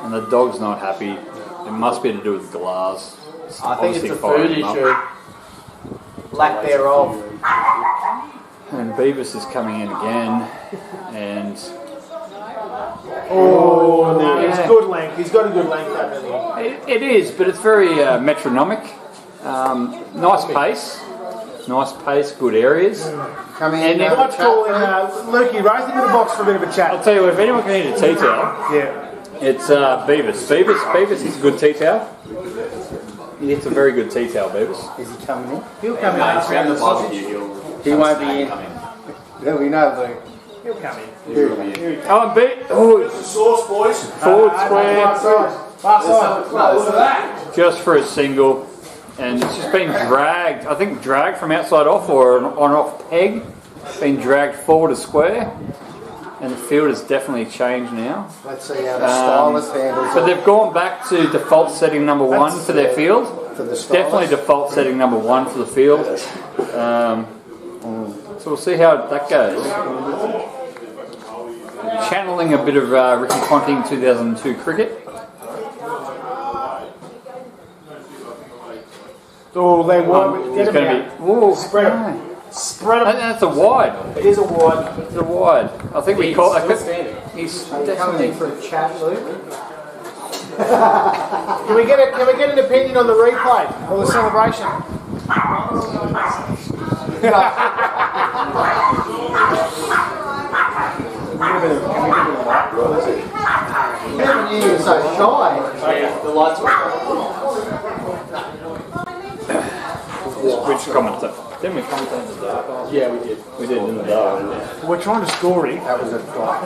And the dog's not happy. It must be to do with the glass. I think it's a Obviously food firing him up. issue. Lack thereof. And Beavis is coming in again. And Oh, no, Yeah. he's good length. He's got a good length over there. it is, but it's very metronomic. Nice pace. Nice pace, good areas. Coming And in. if- What's calling Lukey, raise him in the box for a bit of a I'll chat. tell you what, if anyone can eat a tea towel, Yeah. it's Beavis. Beavis is a good tea towel. It's a very good tea towel, Beavis. Is he coming in? He'll come in. If we have the barbecue, He won't be in. Yeah, we know, Luke. He'll come in. Oh, and oh, Sauce, boys. forward square, Far side. just for a single. And it's just been dragged, I think dragged from outside off or on off peg. Been dragged forward a square. And the field has definitely changed now. Let's see how the stylist handles But it. they've gone back to default setting number 1 for their field. For the stylist. Definitely default setting number 1 for the field. So we'll see how that goes. Channeling a bit of Ricky Ponting 2002 cricket. Oh, they won. It's Get him going out. to be. Whoa, Spread him. Spread him. That's a wide. It is a wide. It's a wide. I think we call that. He's definitely. for a chat, Luke. Can we get an opinion on the replay or the celebration? Never knew you were so shy. the lights were Which commentator? Didn't we commentate in the dark? Yeah, we did. We did in the dark. We're trying to score him. That was a try.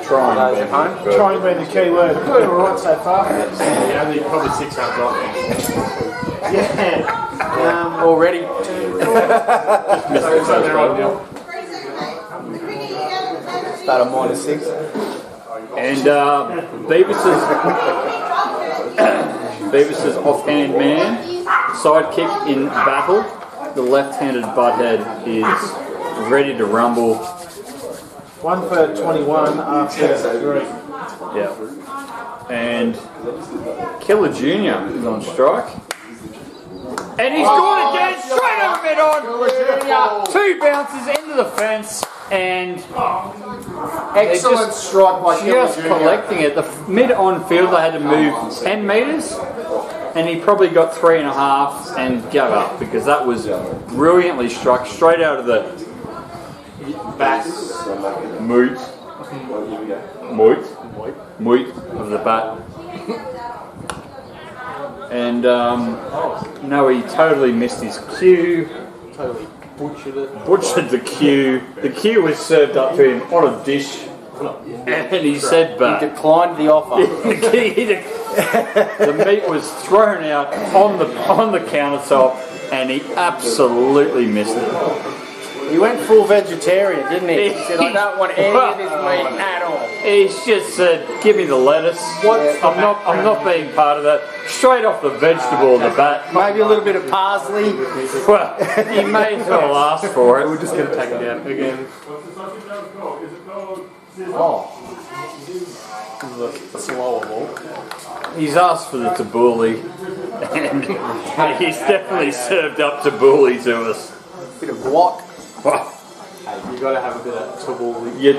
Trying. Try and be the key word. We're doing all right so far. Yeah, only probably 6 runs off. Yeah. Already. Start a -6. And Beavis's offhand man, sidekick in battle. The left-handed butthead is ready to rumble. 1 for 21 after 3. Yeah. And Killer Jr. is on strike. And he's gone again, straight over mid on. 2 bounces into the fence, and Excellent strike by Killer just Jr. collecting it. The mid on field they had to move 10 metres, and he probably got 3.5 and gave up because that was brilliantly struck straight out of the back moot of the bat. And no, he totally missed his cue. butchered the cue. The cue was served up to him on a dish, and he said back. He declined the offer. The meat was thrown out on the countertop, and he absolutely missed it. He went full vegetarian, didn't he? He said, I don't want any of this meat at all. He's just said, "Give me the lettuce." I'm not being part of that. Straight off the vegetable in the bat. Maybe a little bit of parsley. Well, he may as well ask for it. We're just going to take it down again. This is a slower walk. He's asked for the tabbouleh, and he's definitely served up tabbouleh to us. Bit of guac. You got to have a bit of tabbouleh. You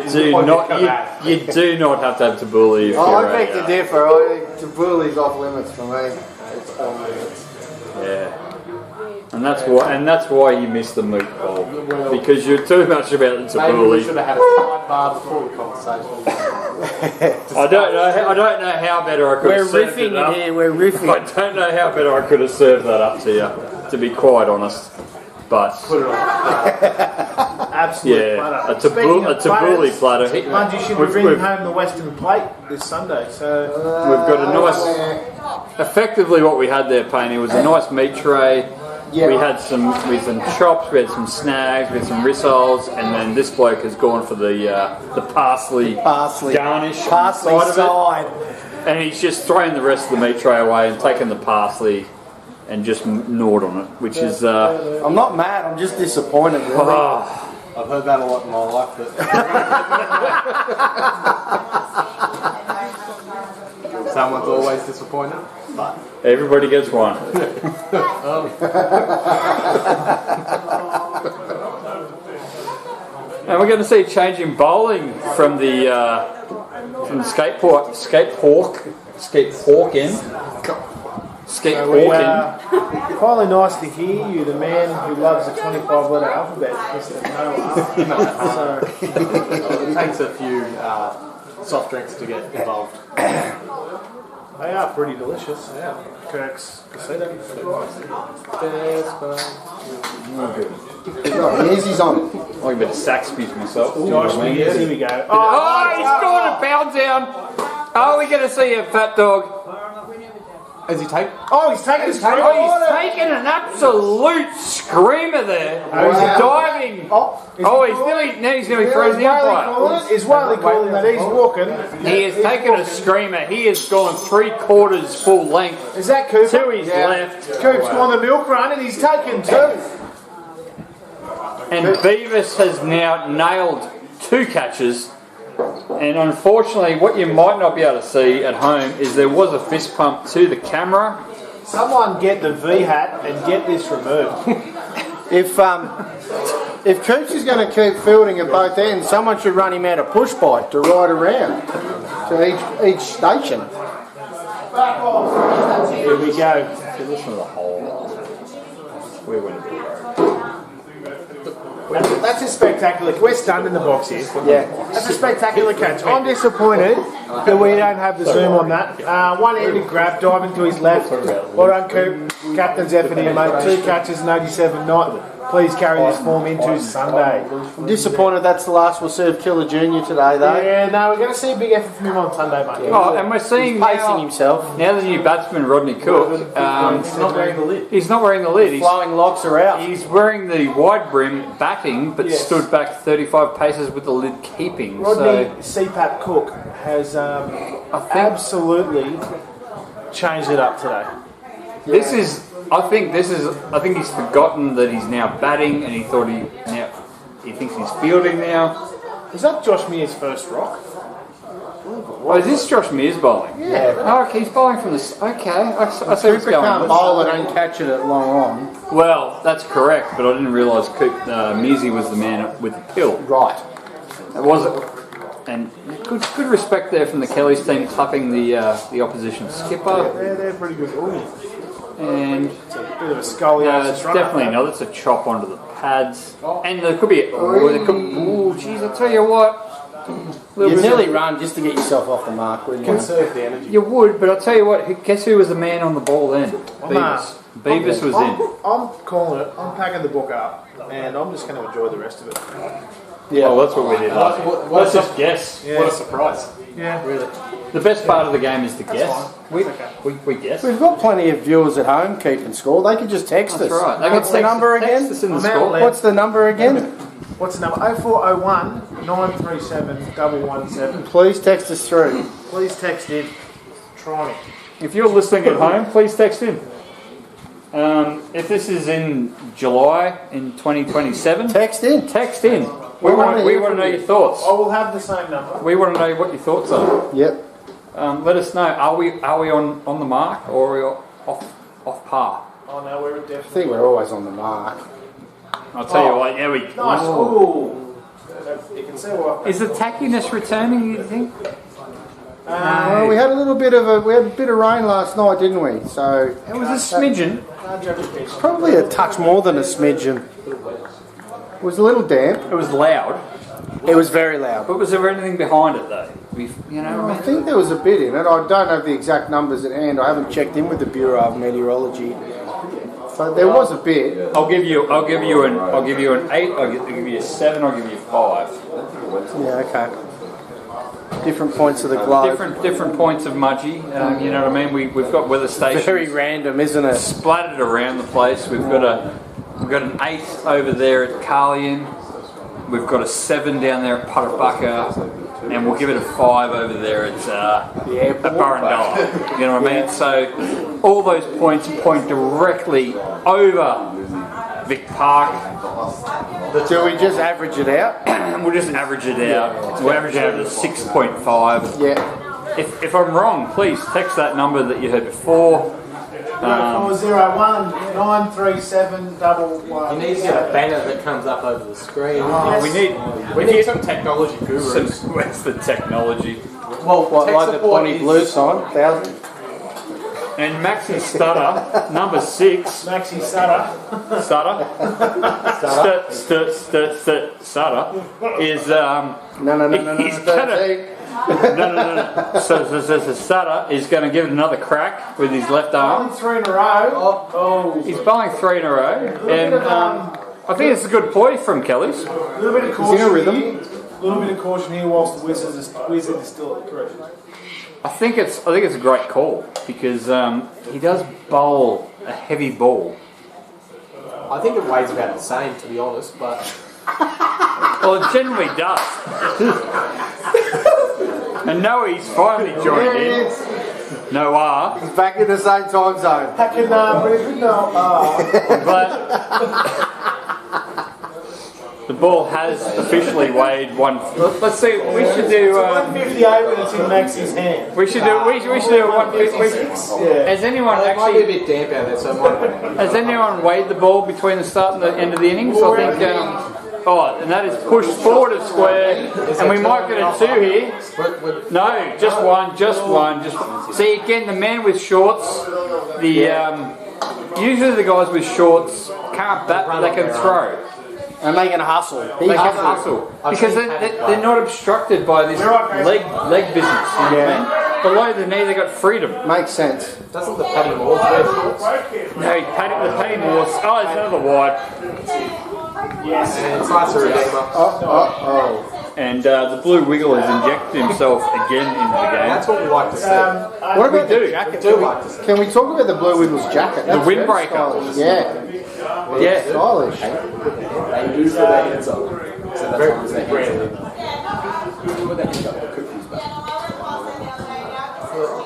do not have to have tabbouleh if I you're beg to differ. I think tabbouleh's off limits for me. It's off limits. Yeah. And that's why you missed the meat bowl, because you're too much about the Maybe we tabbouleh. should have had a sidebar before the conversation. I don't know how better I could have served it up. We're riffing in here. We're riffing. I don't know how better I could have served that up to you, to be quite honest. But Put it on. Absolute yeah, platter. a Speaking of tabbouleh platter. Mungie should be bringing home the Western plate this Sunday. So We've got a nice, effectively what we had there, Painey, was a nice meat tray. Yeah. We had some chops, we had some snags, we had some rissoles, and then this bloke has gone for the parsley garnish Parsley on the side side. of it, and he's just thrown the rest of the meat tray away and taken the parsley and just gnawed on it, which is. I'm not mad. I'm just disappointed. Really. I've heard that a lot in my life. But someone's always disappointed. But Everybody gets one. And we're going to see a change in bowling from the skate pork end. finally nice to hear you, the man who loves the 25-letter alphabet, Mr. Noah. it takes a few soft drinks to get involved. They are pretty delicious. Yeah. Kirk's Casino. Easy's on. I'll give a bit of Saxby's myself. Josh, here we go. Oh, he's gone a bound down. Oh, we're going to see a fat dog. As he take? Oh, he's taking his He's taking an absolute screamer there. He's diving. He's nearly frozen the umpire. Is Wiley calling that he's walking? He has taken a screamer. He has gone 3/4 full length Is that Cooper? to his left. Coop's gone the milk run and he's taken two. And Beavis has now nailed 2 catches. And unfortunately, what you might not be able to see at home is there was a fist pump to the camera. Someone get the V hat and get this removed. If Coops is going to keep fielding at both ends, someone should run him out a push bike to ride around to each station. Here we go. Listen to the whole. We're winning the road. That's a spectacular. We're stunned in the box here. Yeah. That's a spectacular catch. I'm disappointed that we don't have the zoom on that. One-handed grab, diving to his left. Well done, Coop. Captain's effort here, mate. 2 catches and 87 not. Please carry this form into Sunday. I'm disappointed that's the last we'll see of Killer Junior today, though. Yeah, no, we're going to see a big effort from him on Sunday, mate. Oh, and we're seeing Pacing himself. now the new batsman Rodney Cook. He's not wearing the lid. He's not wearing the lid. Flowing locks are out. He's wearing the wide brim backing, but stood back 35 paces with the lid keeping. Rodney CPAP Cook has absolutely changed it up today. I think he's forgotten that he's now batting, and he thinks he's fielding now. Is that Josh Mears' first rock? Oh, is this Josh Mears bowling? Yeah. Oh, okay, he's bowling from the. Okay, I see what's Cooper going can't on. bowl it and catch it at long on. Well, that's correct, but I didn't realise Mearsy was the man with the pill. Right. It wasn't. And good respect there from the Kellys team, clapping the opposition skipper. They're pretty good. Ooh. And Bit of a scoliosis run. definitely no. That's a chop onto the pads. And there could be. Jeez! I tell you what. You'd nearly run just to get yourself off the mark, wouldn't you? Conserve the energy. You would, but I'll tell you what. Guess who was the man on the ball then? Beavis. Beavis was in. I'm calling it. I'm packing the book up, and I'm just going to enjoy the rest of it. Yeah, well, that's what we did last week. Let's just guess. Yeah. What a surprise. Yeah, really. The best part of the game is to guess. We guess. We've got plenty of viewers at home keeping score. They can just text That's us. right. They What's the number again? Text us in the I'm out score. loud. What's the number again? What's the number? 0401 937 117. Please text us through. Please text in. Try me. If you're listening at home, please text in. If this is in July in 2027, Text in. text in. We wanna want hear to from know you. your thoughts. I will have the same number. We want to know what your thoughts are. Yep. Let us know. Are we on the mark or are we off par? Oh no, we're I definitely. think we're always on the mark. I'll tell you what. Yeah, we. Nice. Ooh. You can see what. Is the tackiness returning? You think? Well, we had a bit of rain last night, didn't we? So It was a smidgen. probably a touch more than a smidgen. It was a little damp. It was loud. It was very loud. But was there anything behind it though? You know what I I mean? think there was a bit in it. I don't have the exact numbers at hand. I haven't checked in with the Bureau of Meteorology. But there was a bit. I'll give you an 8. I'll give you a 7. I'll give you 5. Yeah, okay. Different points of the globe. Different points of Mudgee. You know what I mean? We've got weather stations Very random, isn't it? splattered around the place. We've got an 8 over there at Carlian. We've got a 7 down there at Putterbucker, and we'll give it a 5 over there at Burrendala. You know what I mean? So all those points point directly over Vic Park. Do we just average it out? We'll just average it out. We'll average it out to 6.5. Yeah. If I'm wrong, please text that number that you heard before. 0401 937 117. You need to get a banner that comes up over the screen. We need some technology gurus. Where's the technology? Well, What, tech like the support Bonnie is- Blue sign? 1,000? And Maxi Stutter, number 6. Maxi Sutter. Sutter. Sutter is No. He's gonna- 13. no. So Sutter is going to give it another crack with his left arm. 3 in a row. Oh. He's bowling 3 in a row, and I think it's a good ploy from Kelly's. A little bit of He's in a caution rhythm. here. A little bit of caution here whilst the Wizard is still at the crease. I think it's a great call because he does bowl a heavy ball. I think it weighs about the same, to be honest, but Well, it generally does. And Noah's finally joined in. Noah, He's back in the same time zone. Back in Brisbane, no. but the ball has officially weighed one. Let's see. We should do. 158 when it's in Maxi's hand. We should do. We should do a 150. Has anyone it might be a actually? bit damp out there, so it might. Has anyone weighed the ball between the start and the end of the innings? I think. And that is pushed forward a square, and we might get a 2 here. No, just one. See again, the man with shorts. Usually the guys with shorts can't bat, but they can throw. And they can hustle. They can hustle because they're not obstructed by this leg business. You know what I mean? Below the knee, they got freedom. Makes sense. Doesn't the Paddy Moores wear shorts? No, the Paddy Moores. Oh, it's another wide. Yes. And it's nice to redeem up. And the Blue Wiggle has injected himself again into the game. That's what we like to see. What about the jacket? We do like to see. Can we talk about the Blue Wiggles jacket? That's very windbreaker. stylish. Yeah. Yeah. Stylish. They use the hands up. So that's why I'm saying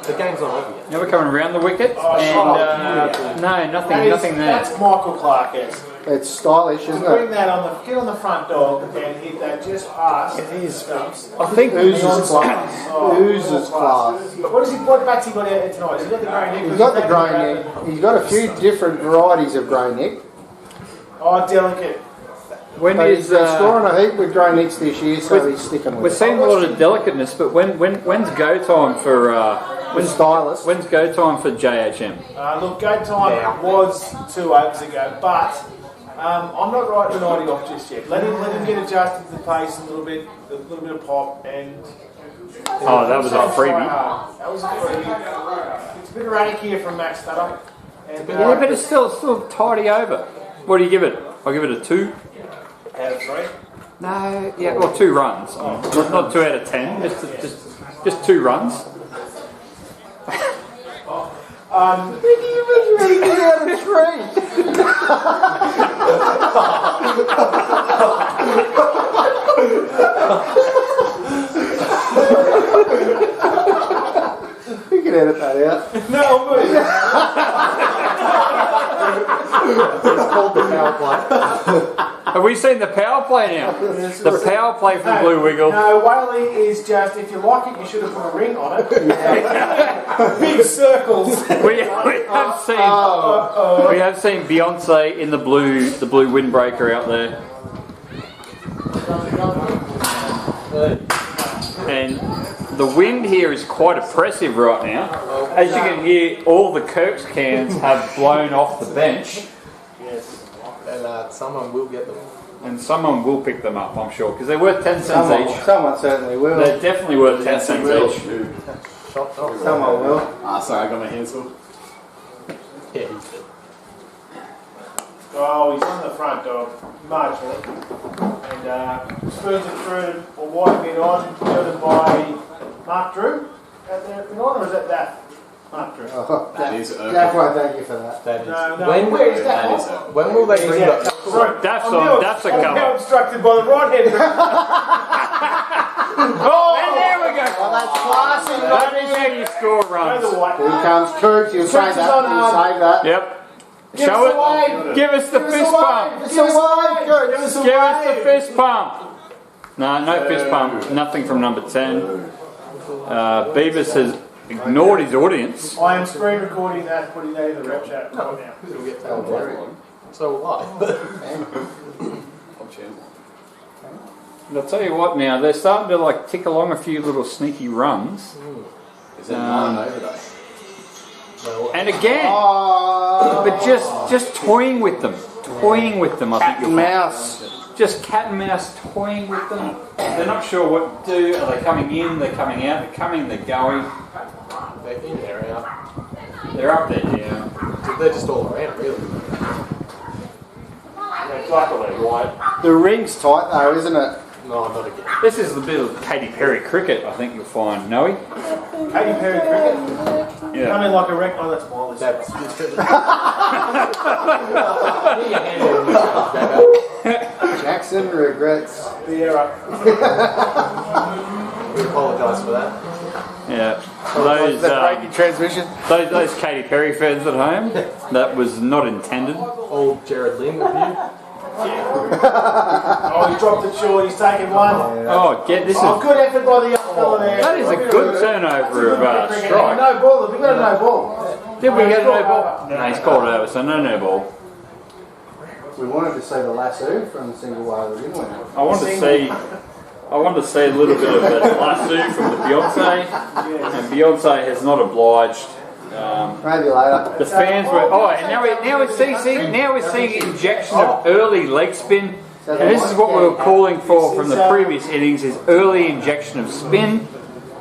The game's not over yet. Now we're coming around the wicket, and no, nothing there. That's Michael Clark-esque. It's stylish, isn't Bring it? that get on the front dog and hit that just past. It is. Stumps. I think Oozes class. Oozes class. What bats he got out there tonight? He's got the grey neck. He's got the grey neck. He's got a few different varieties of grey neck. Oh, delicate. when But is he's been scoring a heap with grey necks this year, so he's sticking we're with it. seeing a lot of delicateness, but when's go time for Stylist. when's go time for JHM? Look, go time was 2 overs ago, but I'm not writing the 90 off just yet. Let him get adjusted to the pace a little bit of pop, and Oh, that was a freebie. That was a freebie. It's a bit erratic here from Max Stutter, Yeah, but it's still tidy over. What do you give it? I'll give it a 2. Out of 3. No, yeah, well, 2 runs. Not 2 out of 10. Just 2 runs. What do you mean rating it out of 3? You can edit that out. No, I'm good. It's called the power play. Have we seen the power play now? The power play from Blue Wiggle. No, Whaley is just, if you like it, you should have put a ring on it. Big circles. We have seen Beyonce in the blue windbreaker out there. And the wind here is quite oppressive right now. As you can hear, all the Kirk's cans have blown off the bench. Yes. And someone will get them. And someone will pick them up, I'm sure, because they're worth 10 cents each. Someone certainly will. They're definitely worth 10 cents each. Someone will. Sorry, I got my hands full. Yeah, he's good. Oh, he's on the front, dog. Marginally. And spoons it through or wiping it on, fielded by Mark Drew out there at the on, or is that Daff? Mark Drew. Oh, That is Daff won't thank you for that. That is. No, Where is that? that? When will they bring that? Sorry, Daff's a I'm now cover. obstructed by the right hand. Oh, and there we go. Oh, that's classy. That is how you score runs. Here comes Kurt. You'll save that. You'll save that. Yep. Give Show us a wave. it. Give us the fist pump. Give us a wave, Kurt. Give us a Give us the wave. fist pump. No fist pump. Nothing from number 10. Beavis has ignored his audience. I am screen recording that, putting that in the rep chat right now. So will I. And I'll tell you what now, they're starting to like tick along a few little sneaky runs. Is it 9 over though? And again, Oh, but just toying with them. Toying with them, I think cat and you'll find. mouse. Just cat and mouse toying with them. They're not sure what to do. Are they coming in? They're coming out. They're coming. They're going. They're in there, out. They're up there, yeah. So they're just all around, really. Luckily, right. The ring's tight though, isn't it? No, not again. This is the bit of Katy Perry cricket, I think you'll find, Noe. Katy Perry cricket. Yeah. Coming like a wreck. Oh, that's Miley. That's Jackson regrets. Vieira. We apologise for that. Yeah. Those, The breaking transmission. those Katy Perry fans at home, that was not intended. Old Jared Lynn with you. Oh, he dropped it short. He's taken one. Oh, good Good effort by the young fella there. That is a good turnover of strike. No ball. We got a no ball. Did we get a no ball? No, he's called over, so no ball. We wanted to see the lasso from the single whale, didn't we? I wanted to see a little bit of a lasso from the Beyonce, and Beyonce has not obliged. Maybe later. The fans were. Oh, and now we're seeing injection of early leg spin. And this is what we were calling for from the previous innings: is early injection of spin.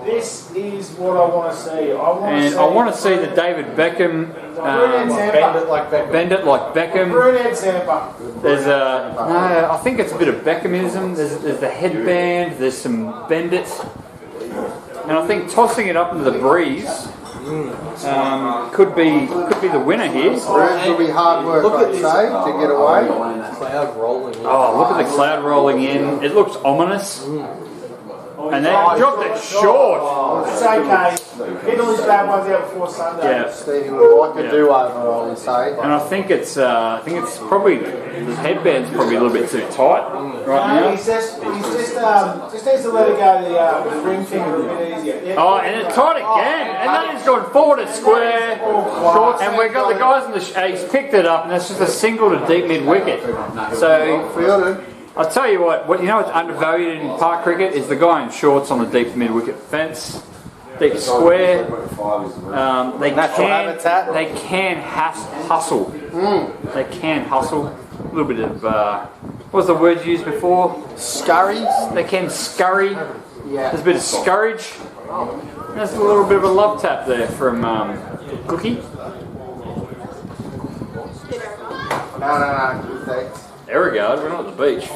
This is what I want to see. I want to see the David Beckham Bend it like Beckham. bend it like Beckham. Brunette Zampa. There's I think it's a bit of Beckhamism. There's the headband. There's some bend it, and I think tossing it up into the breeze could be the winner here. It will be hard work, I'd say, to get away. Cloud rolling in. Oh, look at the cloud rolling in. It looks ominous. And they dropped it short. It's okay. Get all these bad ones out before Sunday. Yeah. Stevie would like a do-over, I would say. And I think it's probably the headband's probably a little bit too tight right No, now. he's just needs to let it go the ring finger a bit easier. Yeah. Oh, and it's tight again. And then he's gone forward to square. And we've got the guys in the he's picked it up, and that's just a single to deep mid wicket. So Fielded. I'll tell you what you know what's undervalued in park cricket is the guy in shorts on the deep mid wicket fence. Deep square. They can hustle. They can hustle. A little bit of what was the word used before? Scurries. They can scurry. Yeah. There's a bit of scourge. There's a little bit of a love tap there from Cookie. No, thanks. There we go. We're not at the beach.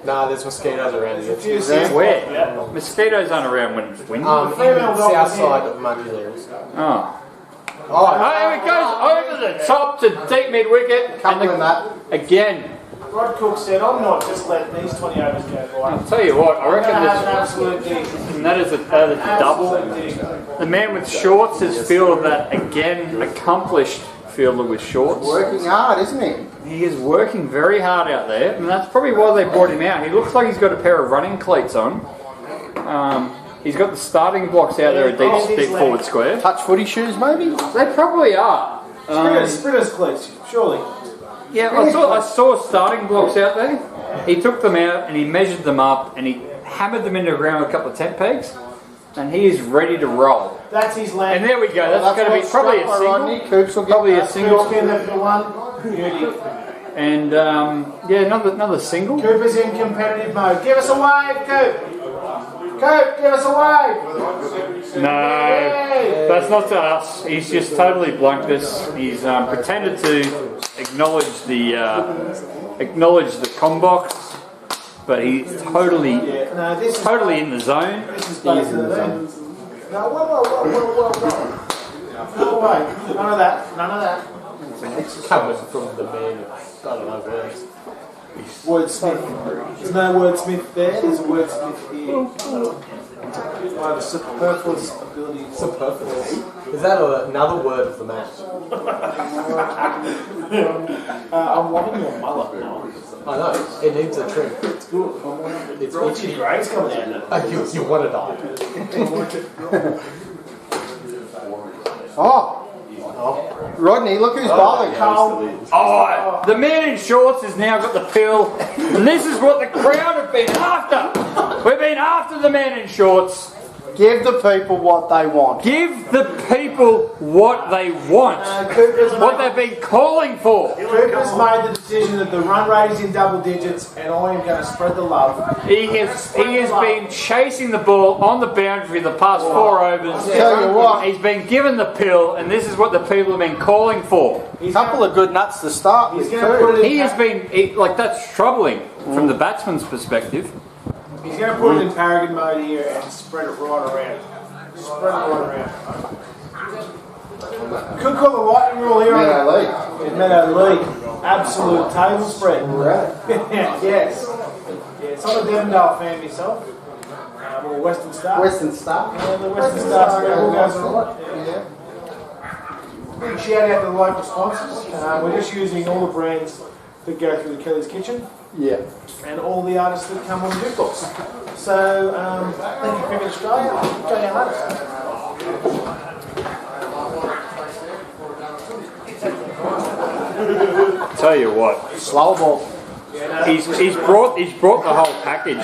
Nah, there's mosquitoes around here. Is there? Where? Mosquitoes aren't around when it's windy. In the south side of Muddy Hills. Oh. Oh, It goes over the top to deep mid wicket. Couple of that. Again. Rod Cook said, I'm not just letting these 20 overs go by. I'll tell you what, I reckon have an this, absolute dig. and that is a double. The man with shorts has fielded that again, accomplished fielder with shorts. Working hard, isn't he? He is working very hard out there, and that's probably why they brought him out. He looks like he's got a pair of running cleats on. He's got the starting blocks out there at deep forward square. Touch footy shoes, maybe? They probably are. Sprinter's cleats, surely. Yeah, I saw starting blocks out there. He took them out and he measured them up and he hammered them into the ground with a couple of tent pegs, and he is ready to roll. That's his land. And there we go. That's going to be probably a single. Probably a single. And yeah, another single. Cooper's in competitive mode. Give us a wave, Coop. Coop, give us a wave. No, that's not to us. He's just totally blunked us. He's pretended to acknowledge the combox, but he's totally in the zone. He is in the zone. No, whoa. No way. None of that. it's coming from the man. I don't know words. Wordsmith. There's no wordsmith there. There's a wordsmith here. I have a superfluous ability. Superfluous. Is that another word of the match? I'm loving your mullet. I know. It needs a trim. It's good. It's itchy. Grey's coming out. You want to die. Rodney, look who's bowling. Oh, the man in shorts has now got the pill, and this is what the crowd have been after. We've been after the man in shorts. Give the people what they want. Give the people what they want. What they've been calling for. Cooper's made the decision that the run rate is in double digits, and I am going to spread the love. He has been chasing the ball on the boundary the past 4 overs. Tell you what. He's been given the pill, and this is what the people have been calling for. A couple of good nuts to start with, too. He has been, that's troubling from the batsman's perspective. He's going to put it in Paragon mode here and spread it right around. Spread it right around. Could call the lightning rule here. Meadow League. Absolute table spread. Yes. Yeah, it's on the Devondale fan myself. Or Western Star. Western Star. Yeah, the Western Star goes on a lot. Yeah. Big shout out to the local sponsors. We're just using all the brands that go through the Kelly's Kitchen. Yeah. And all the artists that come on the jukebox. So, thank you, Cricket Australia. Go down later. Tell you what, Slow ball. he's brought the whole package.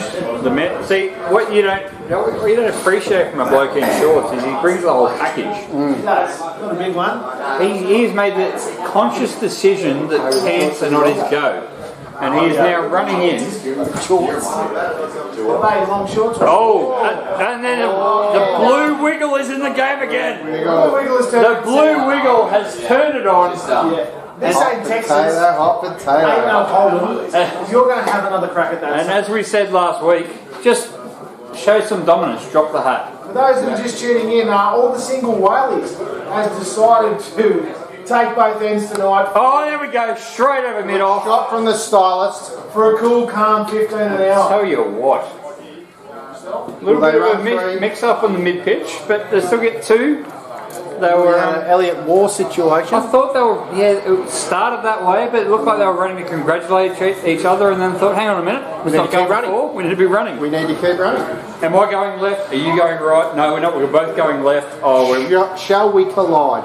See what you don't appreciate from a bloke in shorts is he brings the whole package. He does. Not a big one. He has made the conscious decision that pants are not his go. And he is now running in shorts. Long shorts. Oh, and then the blue wiggle is in the game again. The blue wiggle has turned it on. This ain't Texas. Hot potato. Ain't no Holden. You're going to have another crack at that. And as we said last week, just show some dominance. Drop the hat. For those who are just tuning in, all the single whaleys has decided to take both ends tonight. Oh, there we go. Straight over mid-off. Shot from the stylist. For a cool, calm 15 an hour. Tell you what. A little bit of a mix-up on the mid-pitch, but they still get 2. They were Elliot War situation. I thought they were. Yeah, it started that way, but it looked like they were running to congratulate each other, and then thought, "Hang on a minute, We need to keep running. We need to be running. We need to keep running. Am I going left? Are you going right? No, we're not. We're both going left. Oh, we're. Shall we collide?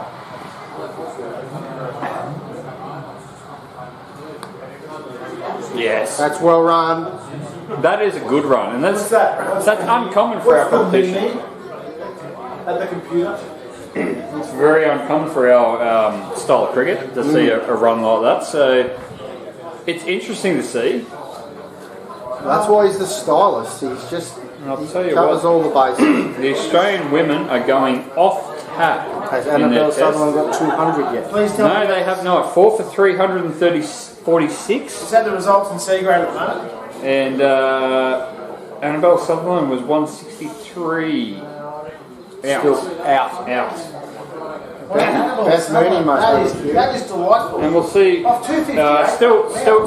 Yes, That's well run. that is a good run, and What's that? that's uncommon for our competition. At the computer. It's very uncommon for our style of cricket to see a run like that. So it's interesting to see. That's why he's the stylist. He's just And I'll tell you covers what, all the bases. the Australian women are going off hat. Has in their Annabelle test. Sutherland got 200 yet? Please tell No, me. they have not. 4 for 346. Is that the results in C grade at the moment? And Annabelle Sutherland was 163. Still out. Best Mooney must That is delightful. And we'll see. Off 258.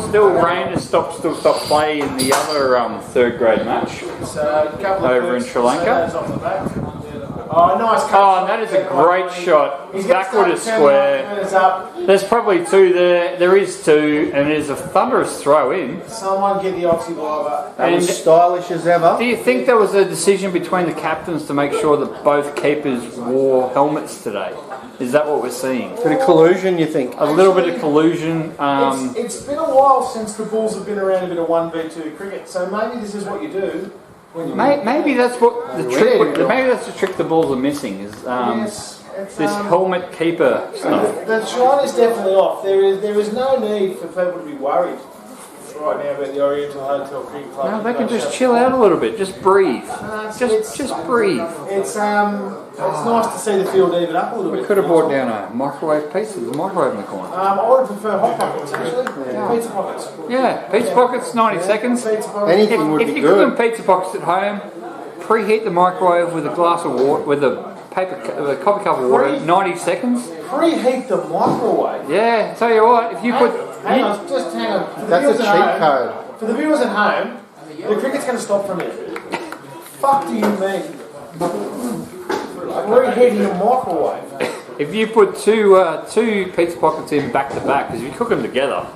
Still rain has still stopped play in the other third grade match. So, a couple of Over in points. Sri Lanka. So that's off the back. Oh, nice cut. Oh, and that is a great shot. He's gonna Backward is start turning square. us up. There's probably two there. There is two, and there's a thunderous throw in. Someone get the oxybiber. That was And stylish as ever. do you think there was a decision between the captains to make sure that both keepers wore helmets today? Is that what we're seeing? Bit of collusion, you think? A little bit of collusion. It's been a while since the Bulls have been around a bit of 1v2 cricket, so maybe this is what you do when you Maybe that's what the trick. Maybe that's the trick the Bulls are missing is Yes, it's, this helmet keeper stuff. the shine is definitely off. There is no need for people to be worried right now about the Oriental Hotel Cricket Club. No, they can just chill out a little bit. Just breathe. Just breathe. It's nice to see the field even up a little We bit. could have brought down a microwave pizza. There's a microwave in the corner. I would prefer hot pockets actually. Pizza pockets. Yeah, pizza pockets, 90 seconds. Pizza pockets. Anything would If be you're cooking good. pizza pockets at home, preheat the microwave with a glass of water, with a coffee cup of water, 90 seconds. Preheat the microwave. Yeah, tell you what, if you put... Hang on. For the That's viewers a at cheat home- code. For the viewers at home, the cricket's going to stop for a minute. Fuck do you mean? Reheating a microwave. If you put two pizza pockets in back to back, because if you cook them together,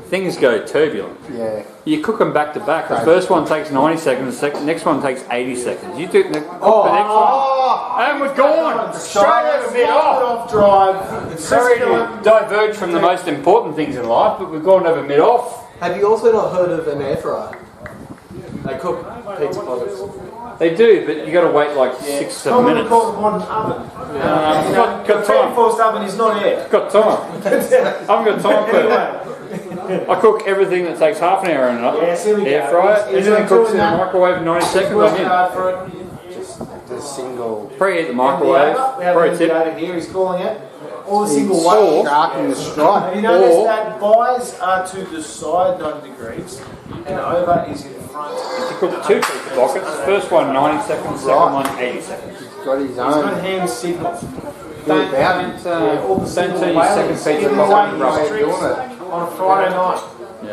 things go turbulent. Yeah. You cook them back to back. The first one takes 90 seconds. The next one takes 80 seconds. You do the next one, and we're gone straight over mid off. Off drive. Sorry to diverge from the most important things in life, but we've gone over mid off. Have you also not heard of an air fryer? They cook pizza pockets. They do, but you got to wait like 6-7 minutes. Call it a modern oven. Got time. Reinforced oven is not air. Got time. I haven't got time for it. I cook everything that takes half an hour and up. Yes, here we Air go. fryer. He's Anything cooks in the doing that. microwave in 90 seconds. Working I'm in. hard for it. The single. Preheat the microwave. We have Pro an tip. indicator here. He's calling it. Or the single Saw way. shark in the stripe. Have you noticed Or- that buys are to the side 90 degrees and over is in front? You cook two pizza pockets. First one 90 seconds. Second one 80 seconds. He's got his He's got own. hand signals. Don't turn your second pizza pocket rubbish. On a Friday night.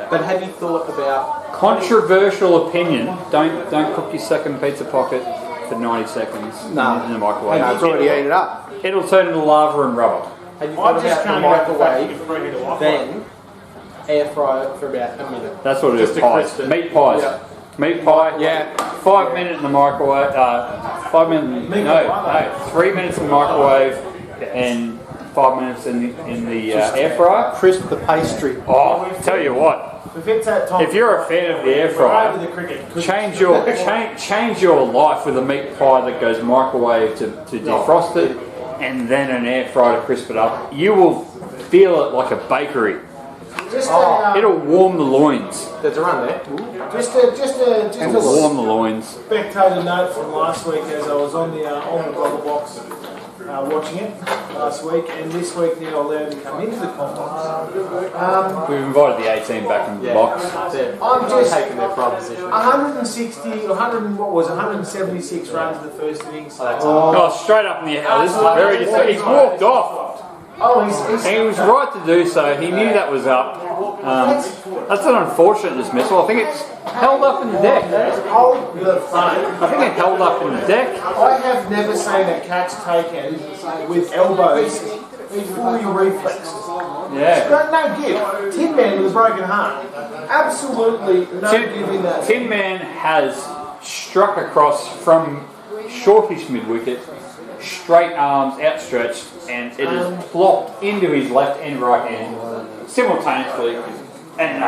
But have you thought about Controversial opinion. Don't cook your second pizza pocket for 90 seconds in the microwave. No, it's already ate it up. It'll turn into lava and rubber. have you thought I'm just about the trying to microwave, then air fryer it for about a minute? That's what it is. Just to Pies. crisp it. Meat pies. Yeah. Meat pie. Yeah. 5 minutes in the microwave. 5 minutes. No. 3 minutes in the microwave and 5 minutes in the air fryer. Crisp the pastry. Oh, tell you what. If it's that time, If you're a fan of the air fryer, over the cricket. change your life with a meat pie that goes microwave to defrost it, and then an air fryer to crisp it up. You will feel it like a bakery. Just It'll warm the loins. There's a run there. just It'll warm the loins. spectator note from last week as I was on the Global Box watching it last week, and this week they're allowed to come into the complex. We've invited the 18 back in the box. They're I'm just taking their proposition. 176 runs in the first innings. Oh, straight up in the air. This is very disappointing. He's walked off. Oh, he's And he was right to do so. He knew that was up. That's an unfortunate dismissal. I think it's held up in the deck. hold the phone. I think it held up in the deck. I have never seen a catch taken with elbows fully reflexed. Yeah. No give. Tin Man with a broken heart. Absolutely no give in that. Tin Man has struck across from shortish mid-wicket, straight arms outstretched, and it is blocked into his left and right hand simultaneously. And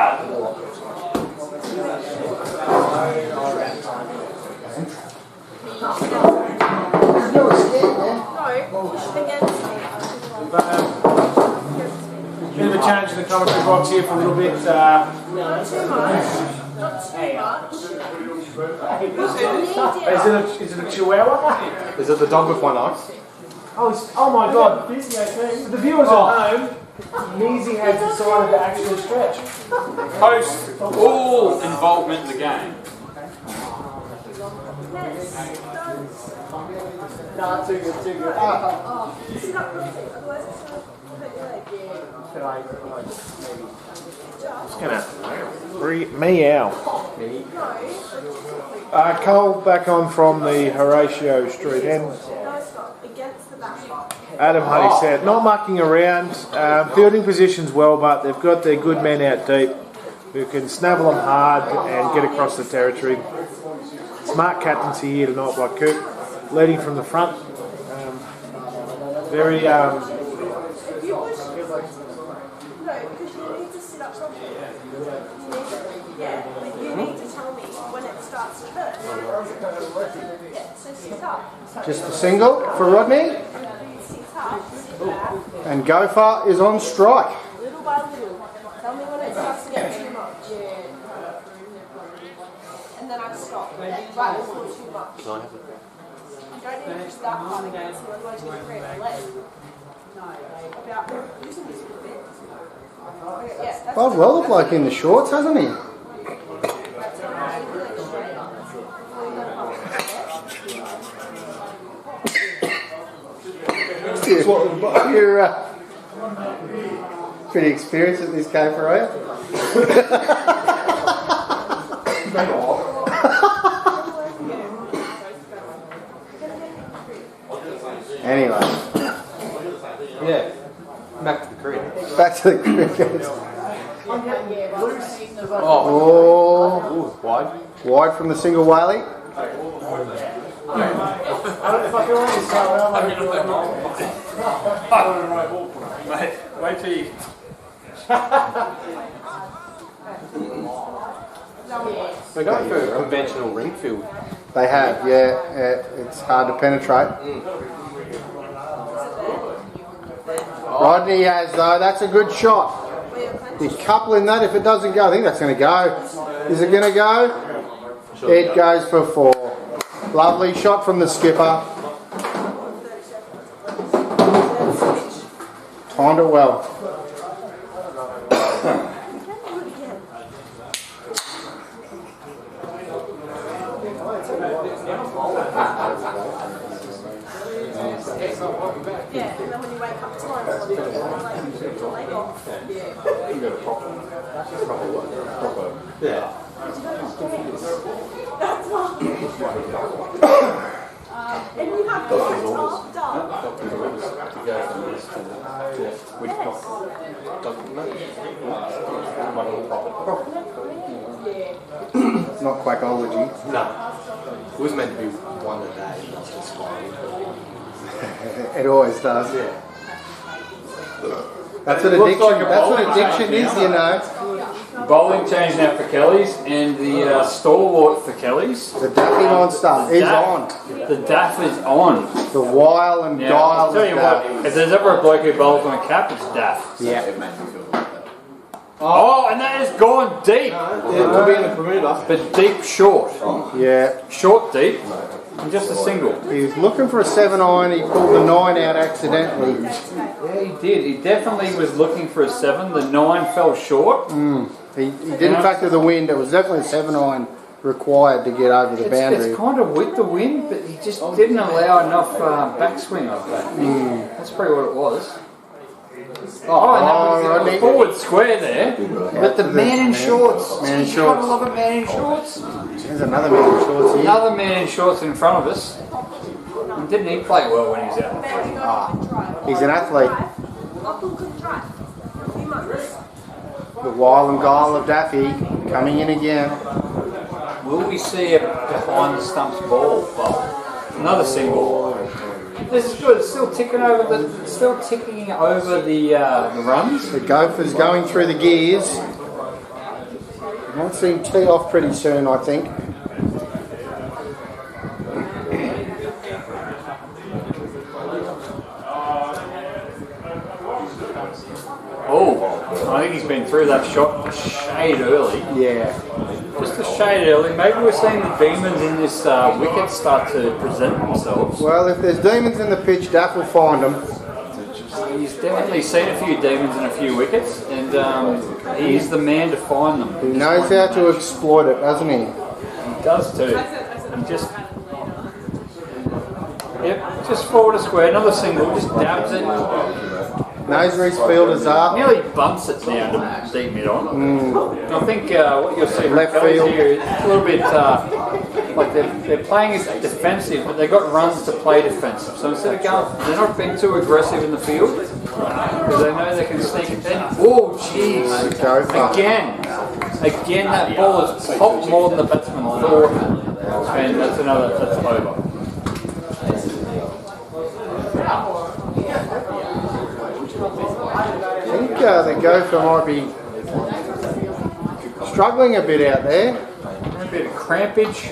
Bit of a change in the commentary box here for a little bit. Is it a chihuahua? Is it the dog with one eye? Oh my God! For the viewers at home, Measy has decided to actually stretch. Post all involvement in the game. Nah, too good. Sit up perfect, otherwise it's going to hurt your leg. It's gonna meow. Cole back on from the Horatio Street end. No, it's not. Against the back. Adam Honey said, not mucking around, fielding positions well, but they've got their good men out deep who can snavel them hard and get across the territory. Smart captaincy here tonight by Coop, leading from the front. Very If you push, no, because you need to sit up properly. But you need to tell me when it starts to hurt. Yeah, so sit up. Just a single for Rodney. Sit up, sit back. And Gopher is on strike. Little by little. Tell me when it starts to get too much. And then I stop. Right, it's not too much. You don't need to push that hard again, so otherwise you're going to create a leg. About using this for a bit. Okay, yeah, that's Oh, well, the bloke in the shorts, hasn't he? You're pretty experienced at this game, are you? Anyway. Yeah. Back to the crib. Back to the cricket. Oh, wide. Wide from the single whaley. Mate, wait till you. We're going for a conventional ring field. They have, yeah. It's hard to penetrate. Rodney has, though. That's a good shot. He's coupling that. If it doesn't go, I think that's going to go. Is it going to go? It goes for 4. Lovely shot from the skipper. Timed it well. Yeah, and then when you wake up tomorrow, you're like, take your leg off. Yeah. That's not. And you have to get topped up. It's not quackology. No. It was meant to be one a day. That's just fine. It always does. Yeah. That's what addiction is, you know. Bowling change now for Kelly's, and the stalwart for Kelly's. The Daffy monster is on. The Daff is on. The wile and Yeah, guile I'll tell you of what, Daff. if there's ever a bloke who bowls on a cap, it's Daff. Yeah. Oh, and that has gone deep. It could be in the Bermuda. But deep short. Yeah. Short deep. And just a single. He was looking for a 7-iron. He pulled the 9 out accidentally. Yeah, he did. He definitely was looking for a 7. The 9 fell short. He didn't factor the wind. It was definitely a 7-iron required to get over the boundary. It's kind of with the wind, but he just didn't allow enough backswing of that. That's probably what it was. Oh, and that was the forward square there. But the man in shorts. Man in You shorts. gotta love a man in shorts. There's another man in shorts here. Another man in shorts in front of us. And didn't he play well when he was out? He's an athlete. Uncle couldn't drive for a few months. The wile and guile of Daffy coming in again. Will we see a behind the stumps ball? Well, another single. This is good. It's still ticking over the runs. The Gophers going through the gears. Might see him tee off pretty soon, I think. Oh, I think he's been through that shot a shade early. Yeah. Just a the shade early. Maybe we're seeing the demons in this wicket start to present themselves. Well, if there's demons in the pitch, Daff will find them. He's definitely seen a few demons in a few wickets, and he's the man to find them. He knows how to exploit it, doesn't he? He does too. He just... Yep, just forward a square, another single, just dabs it. Knows where his fielders are. Nearly bumps it down to deep mid on. I think what you'll see Left field here is a little bit like they're playing as defensive, but they've got runs to play defensive. So instead of going, they're not being too aggressive in the field because they know they can sneak it in. Oh, jeez! Again, that ball has popped more than the batsman thought, and that's over. I think the gopher might be struggling a bit out there. A bit of crampage.